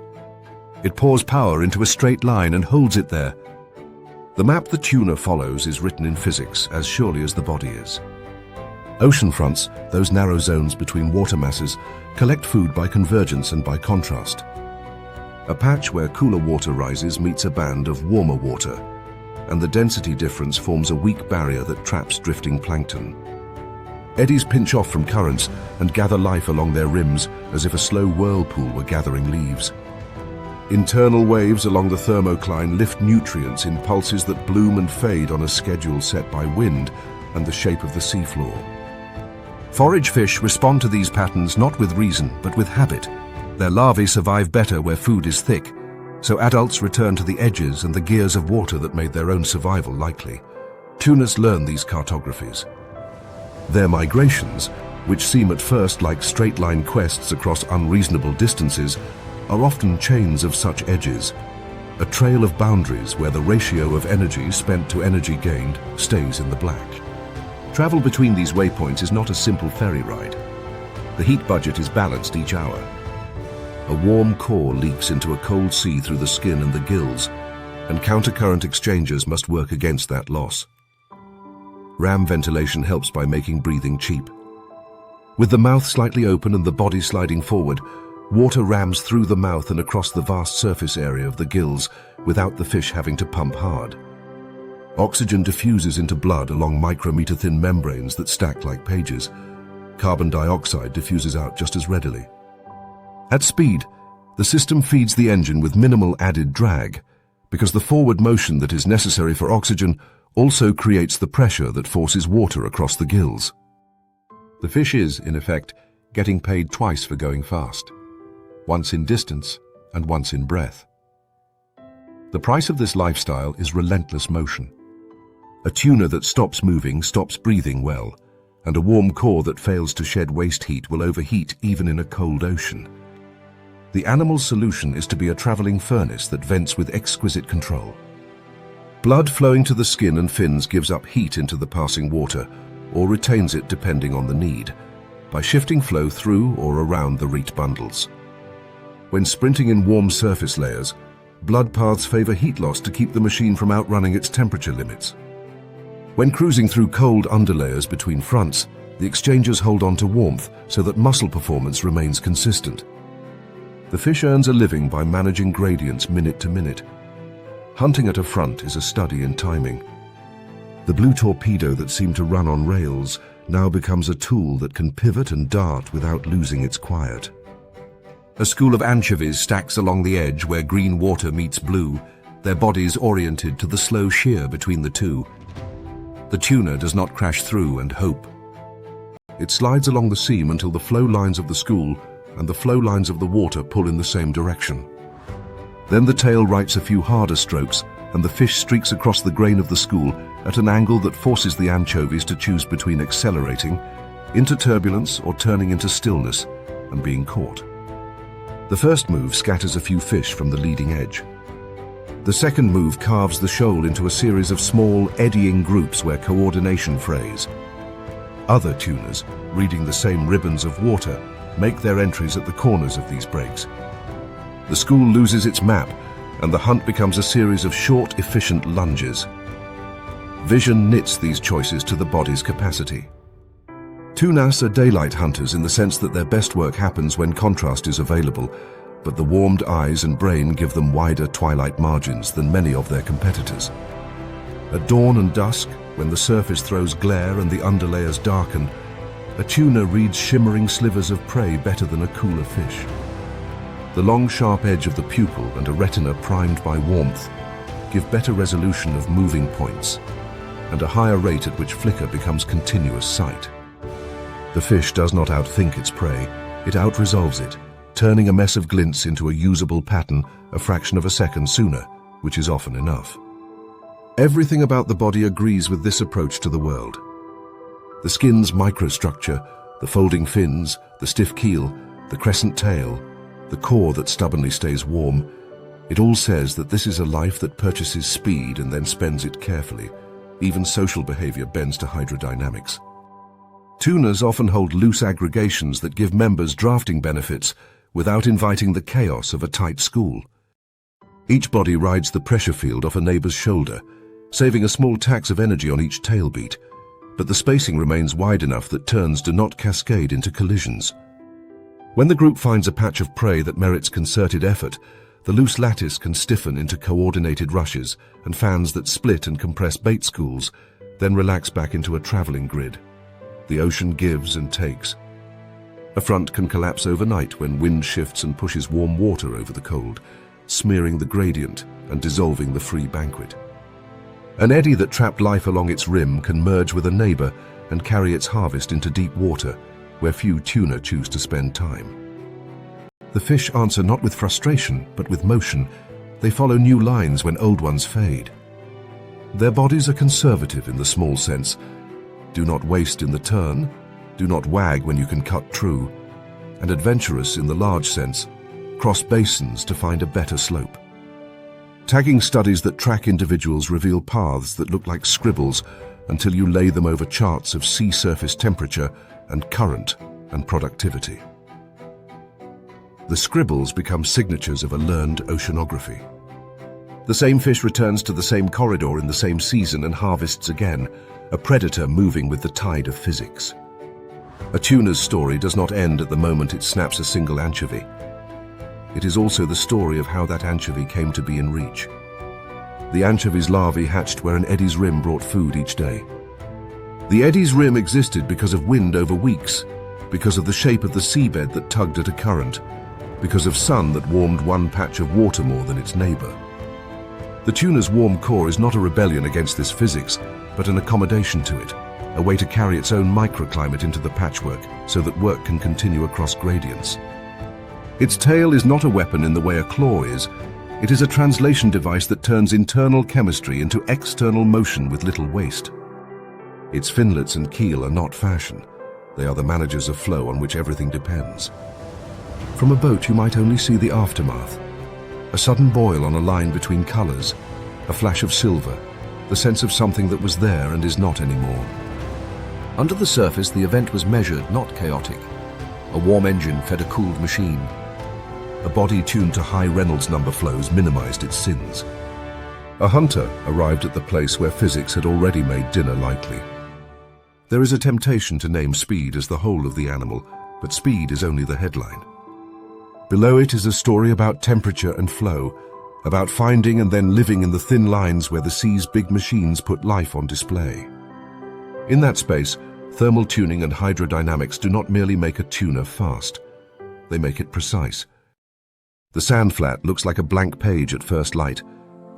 It pours power into a straight line and holds it there. The map the tuna follows is written in physics as surely as the body is. Ocean fronts, those narrow zones between water masses, collect food by convergence and by contrast. A patch where cooler water rises meets a band of warmer water, and the density difference forms a weak barrier that traps drifting plankton. Eddies pinch off from currents and gather life along their rims as if a slow whirlpool were gathering leaves. Internal waves along the thermocline lift nutrients in pulses that bloom and fade on a schedule set by wind and the shape of the seafloor. Forage fish respond to these patterns not with reason, but with habit. Their larvae survive better where food is thick, so adults return to the edges and the gears of water that made their own survival likely. Tunas learn these cartographies. Their migrations, which seem at first like straight-line quests across unreasonable distances, are often chains of such edges, a trail of boundaries where the ratio of energy spent to energy gained stays in the black. Travel between these waypoints is not a simple ferry ride. The heat budget is balanced each hour. A warm core leaks into a cold sea through the skin and the gills, and countercurrent exchangers must work against that loss. Ram ventilation helps by making breathing cheap. With the mouth slightly open and the body sliding forward, water rams through the mouth and across the vast surface area of the gills without the fish having to pump hard. Oxygen diffuses into blood along micrometer-thin membranes that stack like pages. Carbon dioxide diffuses out just as readily. At speed, the system feeds the engine with minimal added drag, because the forward motion that is necessary for oxygen also creates the pressure that forces water across the gills. The fish is, in effect, getting paid twice for going fast. Once in distance and once in breath. The price of this lifestyle is relentless motion. A tuna that stops moving stops breathing well, and a warm core that fails to shed waste heat will overheat even in a cold ocean. The animal's solution is to be a traveling furnace that vents with exquisite control. Blood flowing to the skin and fins gives up heat into the passing water, or retains it depending on the need, by shifting flow through or around the reed bundles. When sprinting in warm surface layers, blood paths favor heat loss to keep the machine from outrunning its temperature limits. When cruising through cold underlayers between fronts, the exchangers hold on to warmth so that muscle performance remains consistent. The fish earns a living by managing gradients minute to minute. Hunting at a front is a study in timing. The blue torpedo that seemed to run on rails now becomes a tool that can pivot and dart without losing its quiet. A school of anchovies stacks along the edge where green water meets blue, their bodies oriented to the slow shear between the two. The tuna does not crash through and hope. It slides along the seam until the flow lines of the school and the flow lines of the water pull in the same direction. Then the tail writes a few harder strokes and the fish streaks across the grain of the school at an angle that forces the anchovies to choose between accelerating, into turbulence, or turning into stillness and being caught. The first move scatters a few fish from the leading edge. The second move carves the shoal into a series of small, eddying groups where coordination frays. Other tuners, reading the same ribbons of water, make their entries at the corners of these breaks. The school loses its map, and the hunt becomes a series of short, efficient lunges. Vision knits these choices to the body's capacity. Tunas are daylight hunters in the sense that their best work happens when contrast is available, but the warmed eyes and brain give them wider twilight margins than many of their competitors. At dawn and dusk, when the surface throws glare and the underlayers darken, a tuna reads shimmering slivers of prey better than a cooler fish. The long, sharp edge of the pupil and a retina primed by warmth give better resolution of moving points, and a higher rate at which flicker becomes continuous sight. The fish does not outthink its prey, it outresolves it, turning a mess of glints into a usable pattern a fraction of a second sooner, which is often enough. Everything about the body agrees with this approach to the world. The skin's microstructure, the folding fins, the stiff keel, the crescent tail, the core that stubbornly stays warm, it all says that this is a life that purchases speed and then spends it carefully. Even social behavior bends to hydrodynamics. Tunas often hold loose aggregations that give members drafting benefits without inviting the chaos of a tight school. Each body rides the pressure field off a neighbor's shoulder, saving a small tax of energy on each tail beat, but the spacing remains wide enough that turns do not cascade into collisions. When the group finds a patch of prey that merits concerted effort, the loose lattice can stiffen into coordinated rushes and fans that split and compress bait schools, then relax back into a traveling grid. The ocean gives and takes. A front can collapse overnight when wind shifts and pushes warm water over the cold, smearing the gradient and dissolving the free banquet. An eddy that trapped life along its rim can merge with a neighbor and carry its harvest into deep water, where few tuna choose to spend time. The fish answer not with frustration, but with motion. They follow new lines when old ones fade. Their bodies are conservative in the small sense. Do not waste in the turn, do not wag when you can cut true, and adventurous in the large sense, cross basins to find a better slope. Tagging studies that track individuals reveal paths that look like scribbles until you lay them over charts of sea surface temperature and current and productivity. The scribbles become signatures of a learned oceanography. The same fish returns to the same corridor in the same season and harvests again, a predator moving with the tide of physics. A tuna's story does not end at the moment it snaps a single anchovy. It is also the story of how that anchovy came to be in reach. The anchovy's larvae hatched where an eddy's rim brought food each day. The eddy's rim existed because of wind over weeks, because of the shape of the seabed that tugged at a current, because of sun that warmed one patch of water more than its neighbor. The tuna's warm core is not a rebellion against this physics, but an accommodation to it, a way to carry its own microclimate into the patchwork so that work can continue across gradients. Its tail is not a weapon in the way a claw is. It is a translation device that turns internal chemistry into external motion with little waste. Its finlets and keel are not fashion. They are the managers of flow on which everything depends. From a boat you might only see the aftermath. A sudden boil on a line between colors, a flash of silver, the sense of something that was there and is not anymore. Under the surface the event was measured, not chaotic. A warm engine fed a cooled machine. A body tuned to high Reynolds number flows minimized its sins. A hunter arrived at the place where physics had already made dinner likely. There is a temptation to name speed as the whole of the animal, but speed is only the headline. Below it is a story about temperature and flow, about finding and then living in the thin lines where the sea's big machines put life on display. In that space, thermal tuning and hydrodynamics do not merely make a tuna fast. They make it precise. The sand flat looks like a blank page at first light,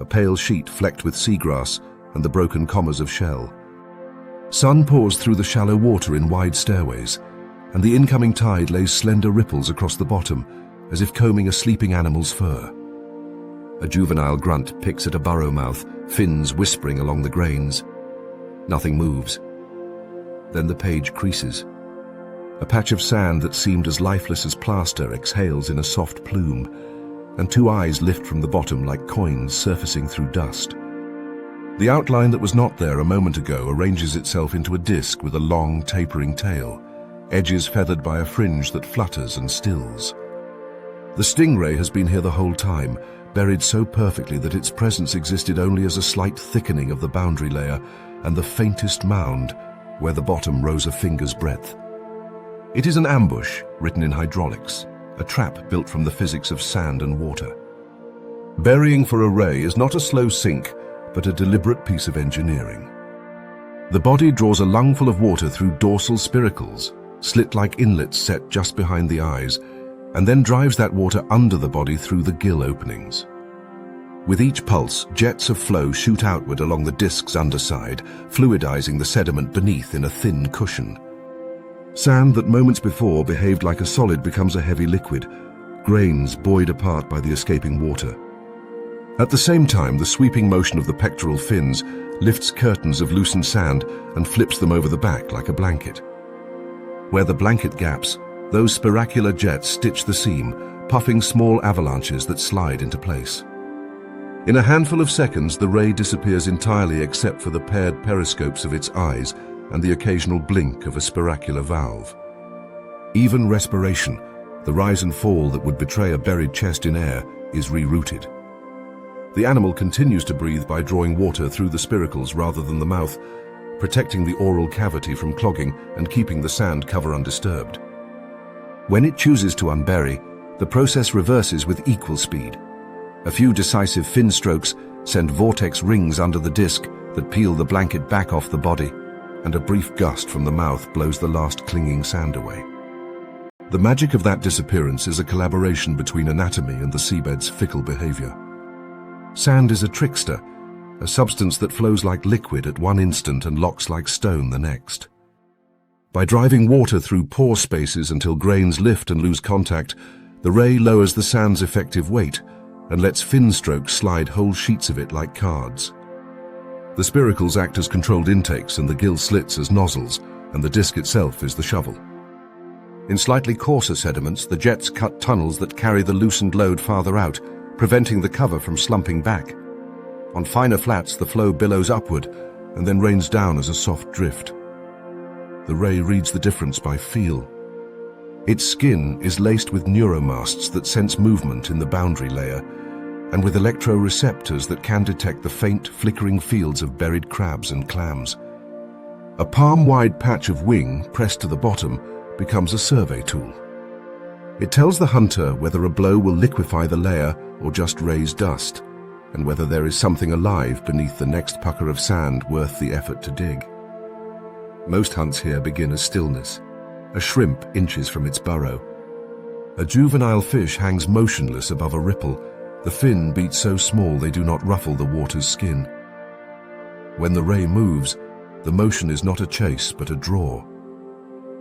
a pale sheet flecked with seagrass and the broken commas of shell. Sun pours through the shallow water in wide stairways, and the incoming tide lays slender ripples across the bottom, as if combing a sleeping animal's fur. A juvenile grunt picks at a burrow mouth, fins whispering along the grains. Nothing moves. Then the page creases. A patch of sand that seemed as lifeless as plaster exhales in a soft plume, and two eyes lift from the bottom like coins surfacing through dust. The outline that was not there a moment ago arranges itself into a disc with a long, tapering tail, edges feathered by a fringe that flutters and stills. The stingray has been here the whole time, buried so perfectly that its presence existed only as a slight thickening of the boundary layer and the faintest mound where the bottom rose a finger's breadth. It is an ambush written in hydraulics, a trap built from the physics of sand and water. Burying for a ray is not a slow sink, but a deliberate piece of engineering. The body draws a lungful of water through dorsal spiracles, slit-like inlets set just behind the eyes, and then drives that water under the body through the gill openings. With each pulse, jets of flow shoot outward along the disc's underside, fluidizing the sediment beneath in a thin cushion. Sand that moments before behaved like a solid becomes a heavy liquid, grains buoyed apart by the escaping water. At the same time, the sweeping motion of the pectoral fins lifts curtains of loosened sand and flips them over the back like a blanket. Where the blanket gaps, those spiracular jets stitch the seam, puffing small avalanches that slide into place. In a handful of seconds, the ray disappears entirely except for the paired periscopes of its eyes and the occasional blink of a spiracular valve. Even respiration, the rise and fall that would betray a buried chest in air, is rerouted. The animal continues to breathe by drawing water through the spiracles rather than the mouth, protecting the oral cavity from clogging and keeping the sand cover undisturbed. When it chooses to unbury, the process reverses with equal speed. A few decisive fin strokes send vortex rings under the disc that peel the blanket back off the body, and a brief gust from the mouth blows the last clinging sand away. The magic of that disappearance is a collaboration between anatomy and the seabed's fickle behavior. Sand is a trickster, a substance that flows like liquid at one instant and locks like stone the next. By driving water through pore spaces until grains lift and lose contact, the ray lowers the sand's effective weight and lets fin strokes slide whole sheets of it like cards. The spiracles act as controlled intakes and the gill slits as nozzles, and the disc itself is the shovel. In slightly coarser sediments, the jets cut tunnels that carry the loosened load farther out, preventing the cover from slumping back. On finer flats, the flow billows upward and then rains down as a soft drift. The ray reads the difference by feel. Its skin is laced with neuromasts that sense movement in the boundary layer, and with electroreceptors that can detect the faint, flickering fields of buried crabs and clams. A palm-wide patch of wing pressed to the bottom becomes a survey tool. It tells the hunter whether a blow will liquefy the layer or just raise dust, and whether there is something alive beneath the next pucker of sand worth the effort to dig. Most hunts here begin as stillness. A shrimp inches from its burrow. A juvenile fish hangs motionless above a ripple, the fin beats so small they do not ruffle the water's skin. When the ray moves, the motion is not a chase but a draw.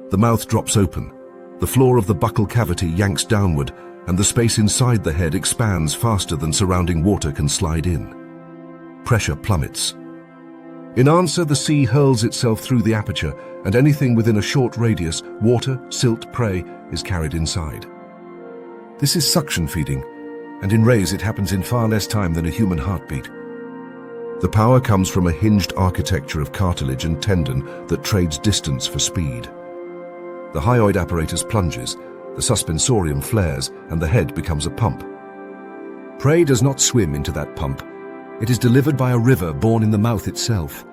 The mouth drops open, the floor of the buccal cavity yanks downward, and the space inside the head expands faster than surrounding water can slide in. Pressure plummets. In answer, the sea hurls itself through the aperture, and anything within a short radius, water, silt, prey, is carried inside. This is suction feeding, and in rays it happens in far less time than a human heartbeat. The power comes from a hinged architecture of cartilage and tendon that trades distance for speed. The hyoid apparatus plunges, the suspensorium flares, and the head becomes a pump. Prey does not swim into that pump. It is delivered by a river born in the mouth itself.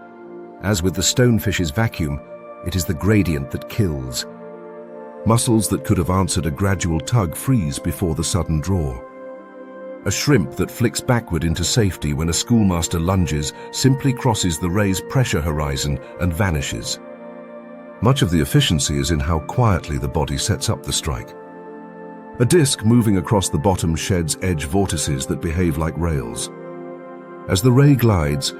As with the stonefish's vacuum, it is the gradient that kills. Muscles that could have answered a gradual tug freeze before the sudden draw. A shrimp that flicks backward into safety when a schoolmaster lunges simply crosses the ray's pressure horizon and vanishes. Much of the efficiency is in how quietly the body sets up the strike. A disc moving across the bottom sheds edge vortices that behave like rails. As the ray glides,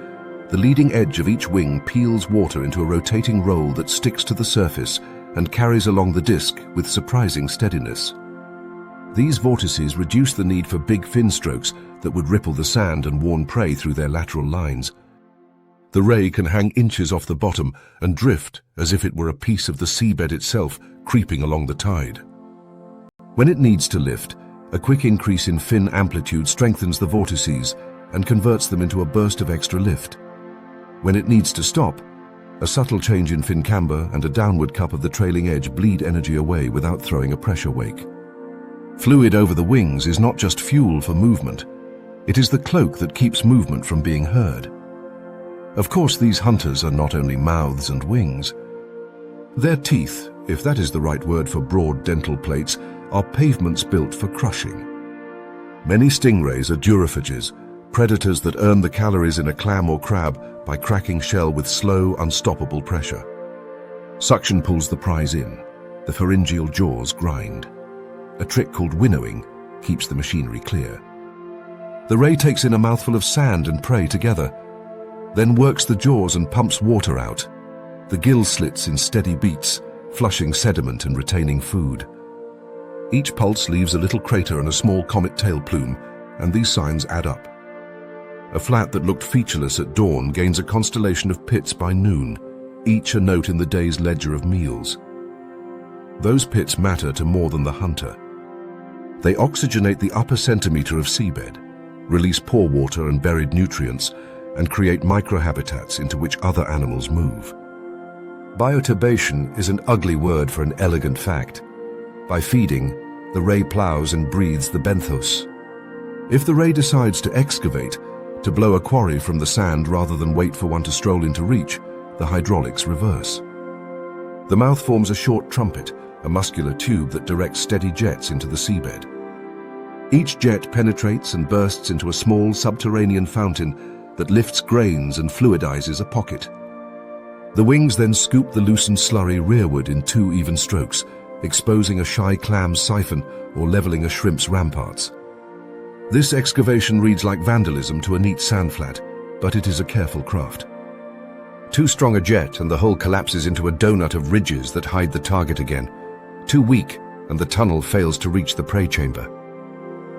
the leading edge of each wing peels water into a rotating roll that sticks to the surface and carries along the disc with surprising steadiness. These vortices reduce the need for big fin strokes that would ripple the sand and warn prey through their lateral lines. The ray can hang inches off the bottom and drift as if it were a piece of the seabed itself creeping along the tide. When it needs to lift, a quick increase in fin amplitude strengthens the vortices and converts them into a burst of extra lift. When it needs to stop, a subtle change in fin camber and a downward cup of the trailing edge bleed energy away without throwing a pressure wake. Fluid over the wings is not just fuel for movement. It is the cloak that keeps movement from being heard. Of course, these hunters are not only mouths and wings. Their teeth, if that is the right word for broad dental plates, are pavements built for crushing. Many stingrays are duraphages, predators that earn the calories in a clam or crab by cracking shell with slow, unstoppable pressure. Suction pulls the prize in. The pharyngeal jaws grind. A trick called winnowing keeps the machinery clear. The ray takes in a mouthful of sand and prey together, then works the jaws and pumps water out. The gill slits in steady beats, flushing sediment and retaining food. Each pulse leaves a little crater and a small comet tail plume, and these signs add up. A flat that looked featureless at dawn gains a constellation of pits by noon, each a note in the day's ledger of meals. Those pits matter to more than the hunter. They oxygenate the upper centimeter of seabed, release pore water and buried nutrients, and create microhabitats into which other animals move. Bioturbation is an ugly word for an elegant fact. By feeding, the ray plows and breathes the benthos. If the ray decides to excavate, to blow a quarry from the sand rather than wait for one to stroll into reach, the hydraulics reverse. The mouth forms a short trumpet, a muscular tube that directs steady jets into the seabed. Each jet penetrates and bursts into a small subterranean fountain that lifts grains and fluidizes a pocket. The wings then scoop the loosened slurry rearward in 2 even strokes, exposing a shy clam's siphon or leveling a shrimp's ramparts. This excavation reads like vandalism to a neat sandflat, but it is a careful craft. Too strong a jet and the hull collapses into a donut of ridges that hide the target again. Too weak and the tunnel fails to reach the prey chamber.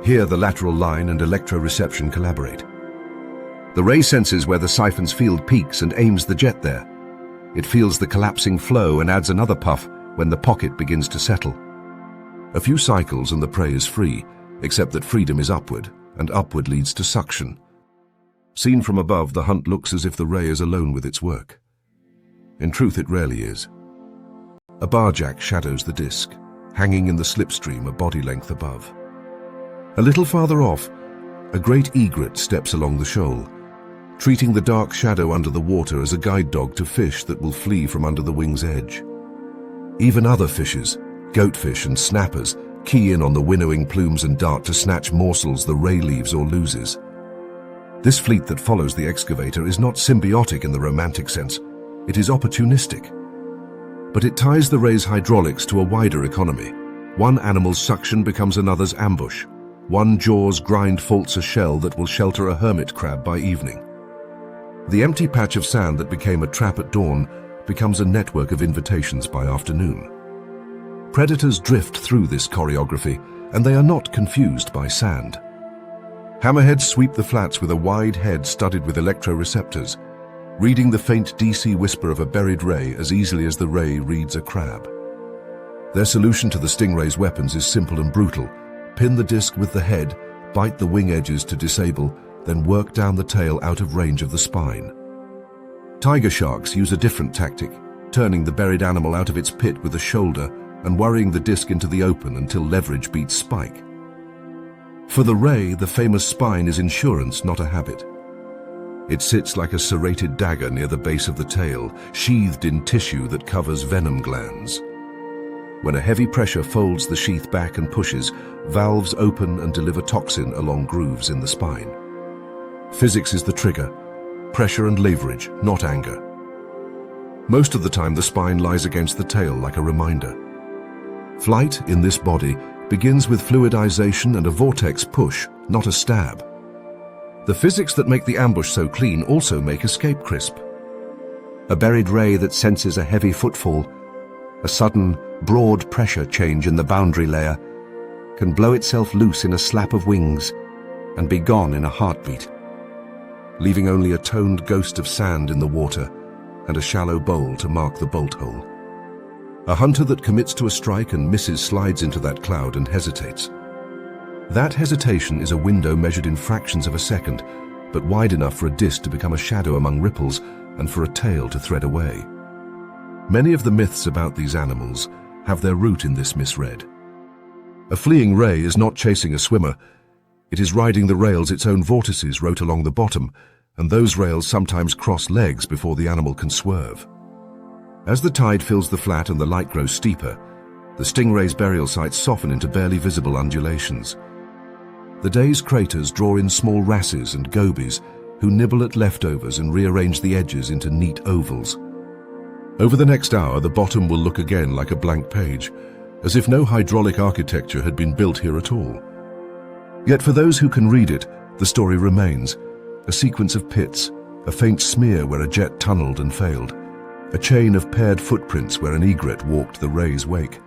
Here the lateral line and electroreception collaborate. The ray senses where the siphon's field peaks and aims the jet there. It feels the collapsing flow and adds another puff when the pocket begins to settle. A few cycles and the prey is free, except that freedom is upward, and upward leads to suction. Seen from above, the hunt looks as if the ray is alone with its work. In truth, it rarely is. A barjack shadows the disc, hanging in the slipstream a body length above. A little farther off, a great egret steps along the shoal, treating the dark shadow under the water as a guide dog to fish that will flee from under the wing's edge. Even other fishes, goatfish and snappers, key in on the winnowing plumes and dart to snatch morsels the ray leaves or loses. This fleet that follows the excavator is not symbiotic in the romantic sense, it is opportunistic. But it ties the ray's hydraulics to a wider economy. One animal's suction becomes another's ambush. One jaw's grind faults a shell that will shelter a hermit crab by evening. The empty patch of sand that became a trap at dawn becomes a network of invitations by afternoon. Predators drift through this choreography, and they are not confused by sand. Hammerheads sweep the flats with a wide head studded with electroreceptors, reading the faint DC whisper of a buried ray as easily as the ray reads a crab. Their solution to the stingray's weapons is simple and brutal. Pin the disc with the head, bite the wing edges to disable, then work down the tail out of range of the spine. Tiger sharks use a different tactic, turning the buried animal out of its pit with a shoulder and worrying the disc into the open until leverage beats spike. For the ray, the famous spine is insurance, not a habit. It sits like a serrated dagger near the base of the tail, sheathed in tissue that covers venom glands. When a heavy pressure folds the sheath back and pushes, valves open and deliver toxin along grooves in the spine. Physics is the trigger, pressure and leverage, not anger. Most of the time the spine lies against the tail like a reminder. Flight, in this body, begins with fluidization and a vortex push, not a stab. The physics that make the ambush so clean also make escape crisp. A buried ray that senses a heavy footfall, a sudden, broad pressure change in the boundary layer, can blow itself loose in a slap of wings and be gone in a heartbeat, leaving only a toned ghost of sand in the water and a shallow bowl to mark the bolt hole. A hunter that commits to a strike and misses slides into that cloud and hesitates. That hesitation is a window measured in fractions of a second, but wide enough for a disc to become a shadow among ripples and for a tail to thread away. Many of the myths about these animals have their root in this misread. A fleeing ray is not chasing a swimmer. It is riding the rails its own vortices wrote along the bottom, and those rails sometimes cross legs before the animal can swerve. As the tide fills the flat and the light grows steeper, the stingray's burial sites soften into barely visible undulations. The day's craters draw in small wrasses and gobies who nibble at leftovers and rearrange the edges into neat ovals. Over the next hour, the bottom will look again like a blank page, as if no hydraulic architecture had been built here at all. Yet for those who can read it, the story remains, a sequence of pits, a faint smear where a jet tunneled and failed, a chain of paired footprints where an egret walked the ray's wake.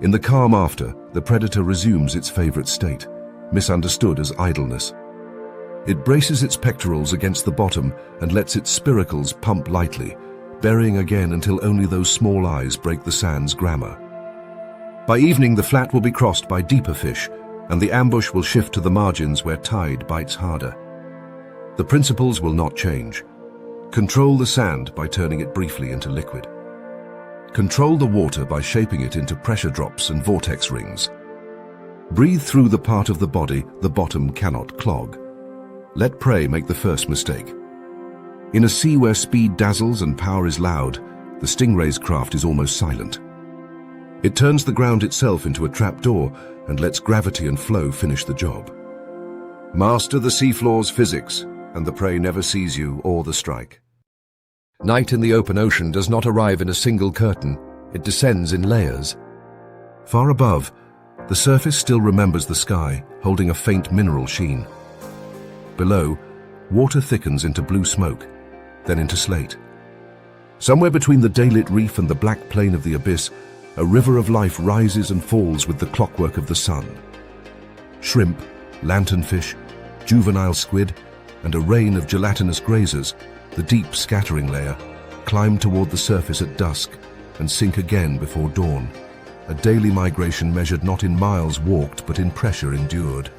In the calm after, the predator resumes its favorite state, misunderstood as idleness. It braces its pectorals against the bottom and lets its spiracles pump lightly, burying again until only those small eyes break the sand's grammar. By evening, the flat will be crossed by deeper fish, and the ambush will shift to the margins where tide bites harder. The principles will not change. Control the sand by turning it briefly into liquid. Control the water by shaping it into pressure drops and vortex rings. Breathe through the part of the body the bottom cannot clog. Let prey make the first mistake. In a sea where speed dazzles and power is loud, the stingray's craft is almost silent. It turns the ground itself into a trapdoor and lets gravity and flow finish the job. Master the seafloor's physics, and the prey never sees you or the strike. Night in the open ocean does not arrive in a single curtain. It descends in layers. Far above, the surface still remembers the sky, holding a faint mineral sheen. Below, water thickens into blue smoke, then into slate. Somewhere between the daylit reef and the black plain of the abyss, a river of life rises and falls with the clockwork of the sun. Shrimp, lanternfish, juvenile squid, and a rain of gelatinous grazers, the deep scattering layer, climb toward the surface at dusk and sink again before dawn, a daily migration measured not in miles walked but in pressure endured.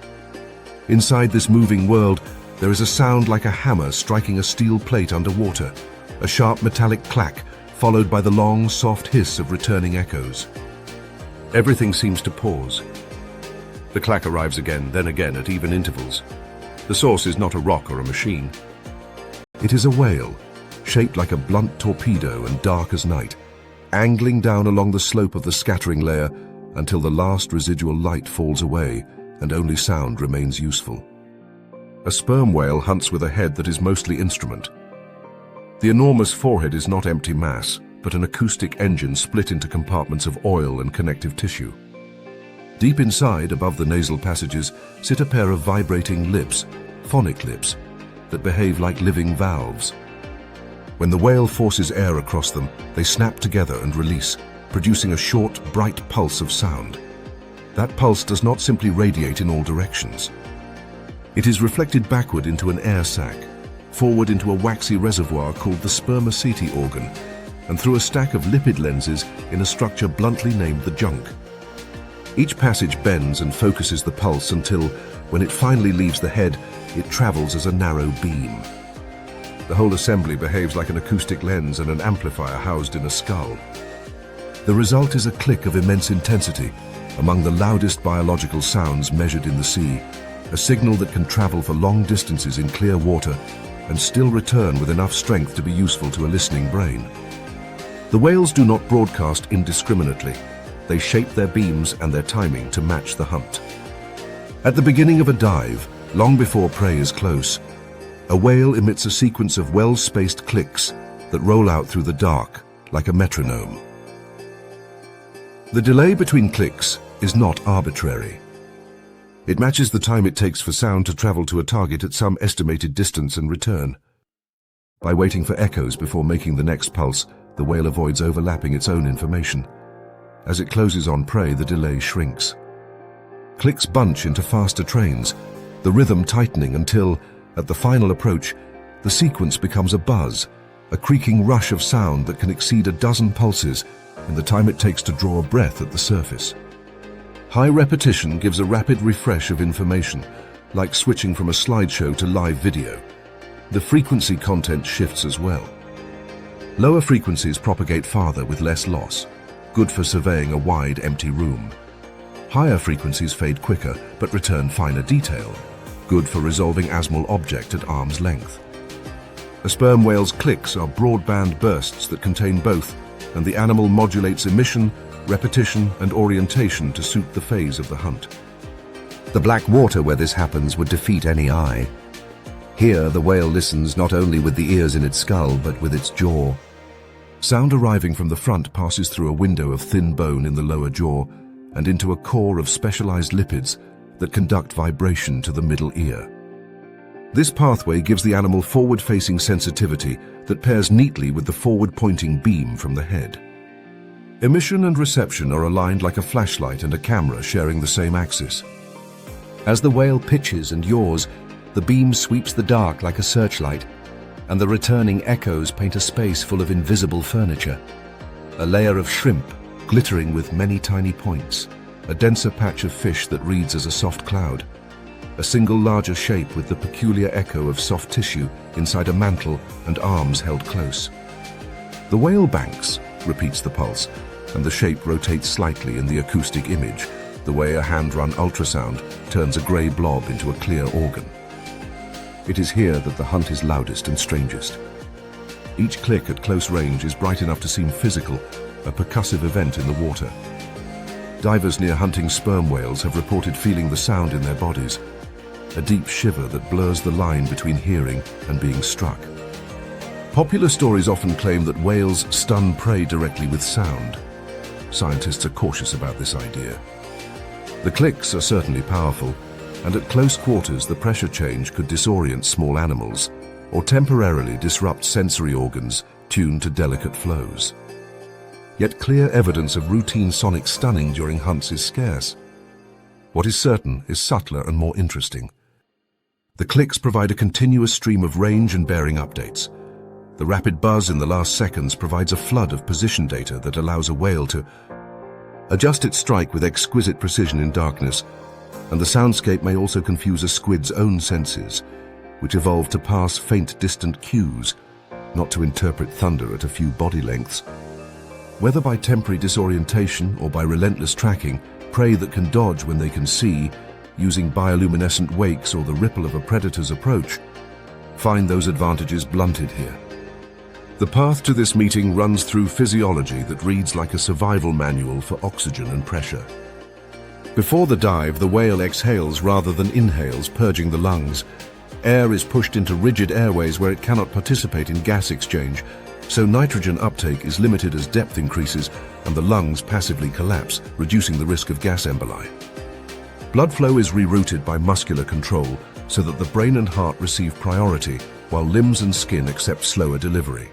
Inside this moving world, there is a sound like a hammer striking a steel plate underwater, a sharp metallic clack followed by the long, soft hiss of returning echoes. Everything seems to pause. The clack arrives again, then again at even intervals. The source is not a rock or a machine. It is a whale, shaped like a blunt torpedo and dark as night, angling down along the slope of the scattering layer until the last residual light falls away and only sound remains useful. A sperm whale hunts with a head that is mostly instrument. The enormous forehead is not empty mass, but an acoustic engine split into compartments of oil and connective tissue. Deep inside, above the nasal passages, sit a pair of vibrating lips, phonic lips, that behave like living valves. When the whale forces air across them, they snap together and release, producing a short, bright pulse of sound. That pulse does not simply radiate in all directions. It is reflected backward into an air sac, forward into a waxy reservoir called the spermaceti organ, and through a stack of lipid lenses in a structure bluntly named the junk. Each passage bends and focuses the pulse until, when it finally leaves the head, it travels as a narrow beam. The whole assembly behaves like an acoustic lens and an amplifier housed in a skull. The result is a click of immense intensity, among the loudest biological sounds measured in the sea, a signal that can travel for long distances in clear water and still return with enough strength to be useful to a listening brain. The whales do not broadcast indiscriminately. They shape their beams and their timing to match the hunt. At the beginning of a dive, long before prey is close, a whale emits a sequence of well-spaced clicks that roll out through the dark like a metronome. The delay between clicks is not arbitrary. It matches the time it takes for sound to travel to a target at some estimated distance and return. By waiting for echoes before making the next pulse, the whale avoids overlapping its own information. As it closes on prey, the delay shrinks. Clicks bunch into faster trains, the rhythm tightening until, at the final approach, the sequence becomes a buzz, a creaking rush of sound that can exceed a dozen pulses in the time it takes to draw a breath at the surface. High repetition gives a rapid refresh of information, like switching from a slideshow to live video. The frequency content shifts as well. Lower frequencies propagate farther with less loss, good for surveying a wide, empty room. Higher frequencies fade quicker but return finer detail, good for resolving asmal object at arm's length. A sperm whale's clicks are broadband bursts that contain both, and the animal modulates emission, repetition, and orientation to suit the phase of the hunt. The black water where this happens would defeat any eye. Here, the whale listens not only with the ears in its skull, but with its jaw. Sound arriving from the front passes through a window of thin bone in the lower jaw and into a core of specialized lipids that conduct vibration to the middle ear. This pathway gives the animal forward-facing sensitivity that pairs neatly with the forward-pointing beam from the head. Emission and reception are aligned like a flashlight and a camera sharing the same axis. As the whale pitches and yaws, the beam sweeps the dark like a searchlight, and the returning echoes paint a space full of invisible furniture. A layer of shrimp, glittering with many tiny points, a denser patch of fish that reads as a soft cloud, a single larger shape with the peculiar echo of soft tissue inside a mantle and arms held close. The whale banks, repeats the pulse, and the shape rotates slightly in the acoustic image, the way a hand-run ultrasound turns a grey blob into a clear organ. It is here that the hunt is loudest and strangest. Each click at close range is bright enough to seem physical, a percussive event in the water. Divers near hunting sperm whales have reported feeling the sound in their bodies, a deep shiver that blurs the line between hearing and being struck. Popular stories often claim that whales stun prey directly with sound. Scientists are cautious about this idea. The clicks are certainly powerful, and at close quarters the pressure change could disorient small animals or temporarily disrupt sensory organs tuned to delicate flows. Yet clear evidence of routine sonic stunning during hunts is scarce. What is certain is subtler and more interesting. The clicks provide a continuous stream of range and bearing updates. The rapid buzz in the last seconds provides a flood of position data that allows a whale to adjust its strike with exquisite precision in darkness, and the soundscape may also confuse a squid's own senses, which evolved to pass faint distant cues, not to interpret thunder at a few body lengths. Whether by temporary disorientation or by relentless tracking, prey that can dodge when they can see, using bioluminescent wakes or the ripple of a predator's approach, find those advantages blunted here. The path to this meeting runs through physiology that reads like a survival manual for oxygen and pressure. Before the dive, the whale exhales rather than inhales, purging the lungs. Air is pushed into rigid airways where it cannot participate in gas exchange, so nitrogen uptake is limited as depth increases and the lungs passively collapse, reducing the risk of gas emboli. Blood flow is rerouted by muscular control so that the brain and heart receive priority, while limbs and skin accept slower delivery.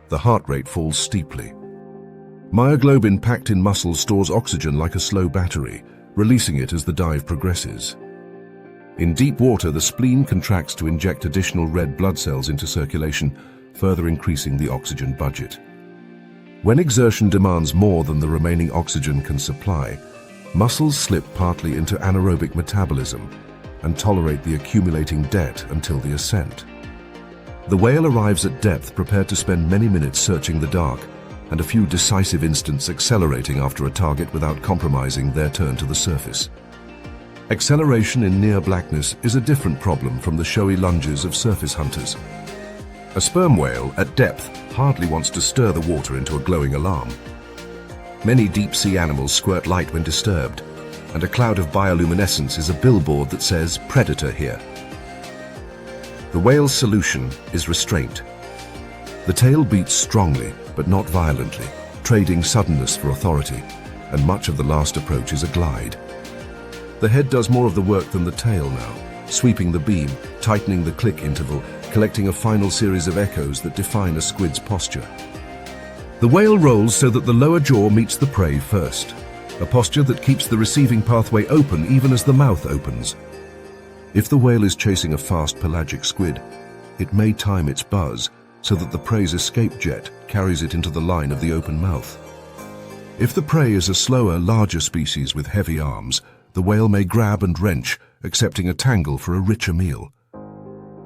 The heart rate falls steeply. Myoglobin packed in muscle stores oxygen like a slow battery, releasing it as the dive progresses. In deep water, the spleen contracts to inject additional red blood cells into circulation, further increasing the oxygen budget. When exertion demands more than the remaining oxygen can supply, muscles slip partly into anaerobic metabolism and tolerate the accumulating debt until the ascent. The whale arrives at depth prepared to spend many minutes searching the dark, and a few decisive instants accelerating after a target without compromising their turn to the surface. Acceleration in near blackness is a different problem from the showy lunges of surface hunters. A sperm whale at depth hardly wants to stir the water into a glowing alarm. Many deep-sea animals squirt light when disturbed, and a cloud of bioluminescence is a billboard that says "Predator here." The whale's solution is restraint. The tail beats strongly, but not violently, trading suddenness for authority, and much of the last approach is a glide. The head does more of the work than the tail now, sweeping the beam, tightening the click interval, collecting a final series of echoes that define a squid's posture. The whale rolls so that the lower jaw meets the prey first, a posture that keeps the receiving pathway open even as the mouth opens. If the whale is chasing a fast pelagic squid, it may time its buzz so that the prey's escape jet carries it into the line of the open mouth. If the prey is a slower, larger species with heavy arms, the whale may grab and wrench, accepting a tangle for a richer meal.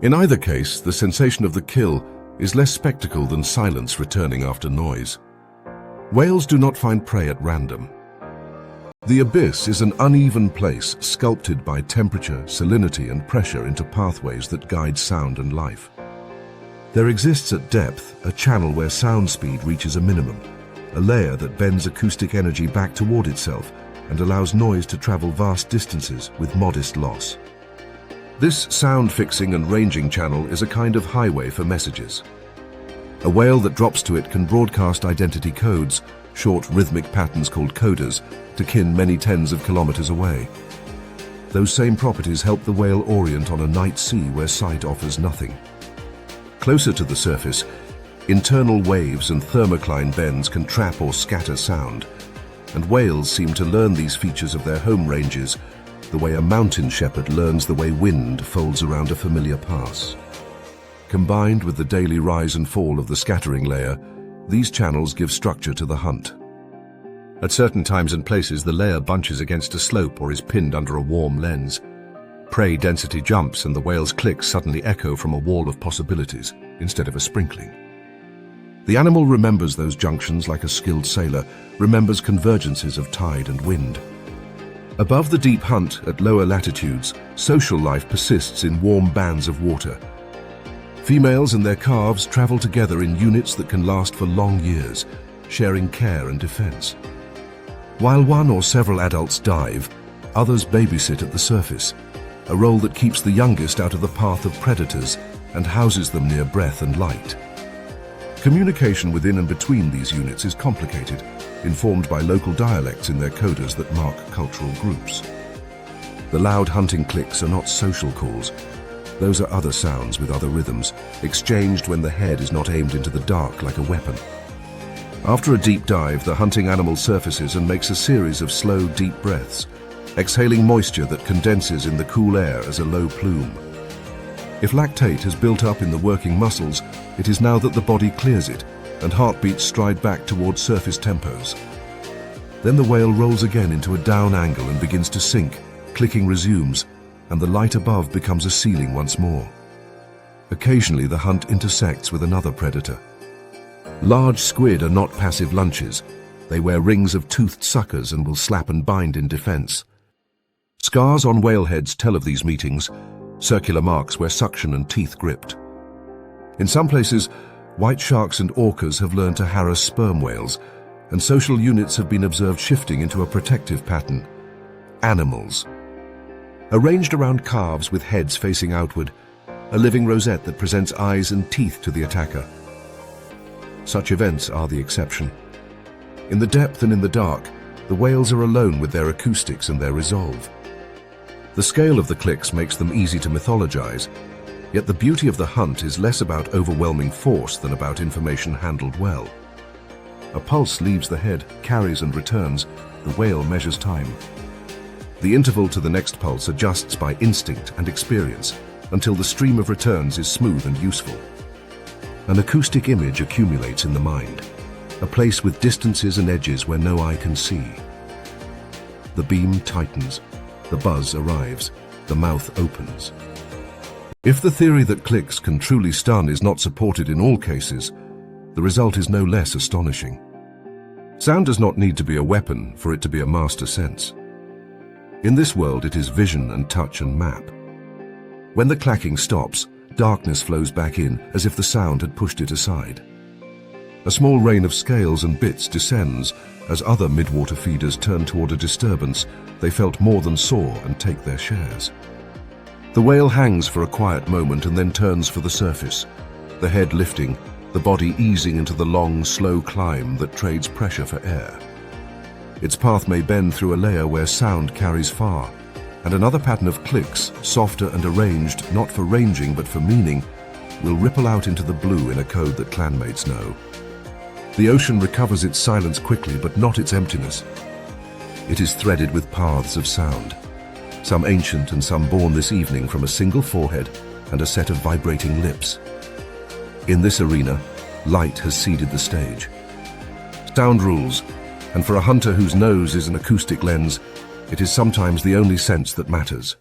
In either case, the sensation of the kill is less spectacle than silence returning after noise. Whales do not find prey at random. The abyss is an uneven place sculpted by temperature, salinity, and pressure into pathways that guide sound and life. There exists at depth a channel where sound speed reaches a minimum, a layer that bends acoustic energy back toward itself and allows noise to travel vast distances with modest loss. This sound-fixing and ranging channel is a kind of highway for messages. A whale that drops to it can broadcast identity codes, short rhythmic patterns called coders, to kin many tens of kilometers away. Those same properties help the whale orient on a night sea where sight offers nothing. Closer to the surface, internal waves and thermocline bends can trap or scatter sound, and whales seem to learn these features of their home ranges the way a mountain shepherd learns the way wind folds around a familiar pass. Combined with the daily rise and fall of the scattering layer, these channels give structure to the hunt. At certain times and places, the layer bunches against a slope or is pinned under a warm lens. Prey density jumps and the whale's clicks suddenly echo from a wall of possibilities instead of a sprinkling. The animal remembers those junctions like a skilled sailor remembers convergences of tide and wind. Above the deep hunt at lower latitudes, social life persists in warm bands of water. Females and their calves travel together in units that can last for long years, sharing care and defense. While one or several adults dive, others babysit at the surface, a role that keeps the youngest out of the path of predators and houses them near breath and light. Communication within and between these units is complicated, informed by local dialects in their codas that mark cultural groups. The loud hunting clicks are not social calls. Those are other sounds with other rhythms, exchanged when the head is not aimed into the dark like a weapon. After a deep dive, the hunting animal surfaces and makes a series of slow, deep breaths, exhaling moisture that condenses in the cool air as a low plume. If lactate has built up in the working muscles, it is now that the body clears it, and heartbeats stride back towards surface tempos. Then the whale rolls again into a down angle and begins to sink, clicking resumes, and the light above becomes a ceiling once more. Occasionally the hunt intersects with another predator. Large squid are not passive lunches. They wear rings of toothed suckers and will slap and bind in defense. Scars on whale heads tell of these meetings, circular marks where suction and teeth gripped. In some places, white sharks and orcas have learned to harass sperm whales, and social units have been observed shifting into a protective pattern. Animals. Arranged around calves with heads facing outward, a living rosette that presents eyes and teeth to the attacker. Such events are the exception. In the depth and in the dark, the whales are alone with their acoustics and their resolve. The scale of the clicks makes them easy to mythologize, yet the beauty of the hunt is less about overwhelming force than about information handled well. A pulse leaves the head, carries and returns. The whale measures time. The interval to the next pulse adjusts by instinct and experience until the stream of returns is smooth and useful. An acoustic image accumulates in the mind, a place with distances and edges where no eye can see. The beam tightens, the buzz arrives, the mouth opens. If the theory that clicks can truly stun is not supported in all cases, the result is no less astonishing. Sound does not need to be a weapon for it to be a master sense. In this world, it is vision and touch and map. When the clacking stops, darkness flows back in as if the sound had pushed it aside. A small rain of scales and bits descends as other midwater feeders turn toward a disturbance they felt more than saw and take their shares. The whale hangs for a quiet moment and then turns for the surface, the head lifting, the body easing into the long, slow climb that trades pressure for air. Its path may bend through a layer where sound carries far, and another pattern of clicks, softer and arranged not for ranging but for meaning, will ripple out into the blue in a code that clanmates know. The ocean recovers its silence quickly, but not its emptiness. It is threaded with paths of sound, some ancient and some born this evening from a single forehead and a set of vibrating lips. In this arena, light has ceded the stage. Sound rules, and for a hunter whose nose is an acoustic lens, it is sometimes the only sense that matters.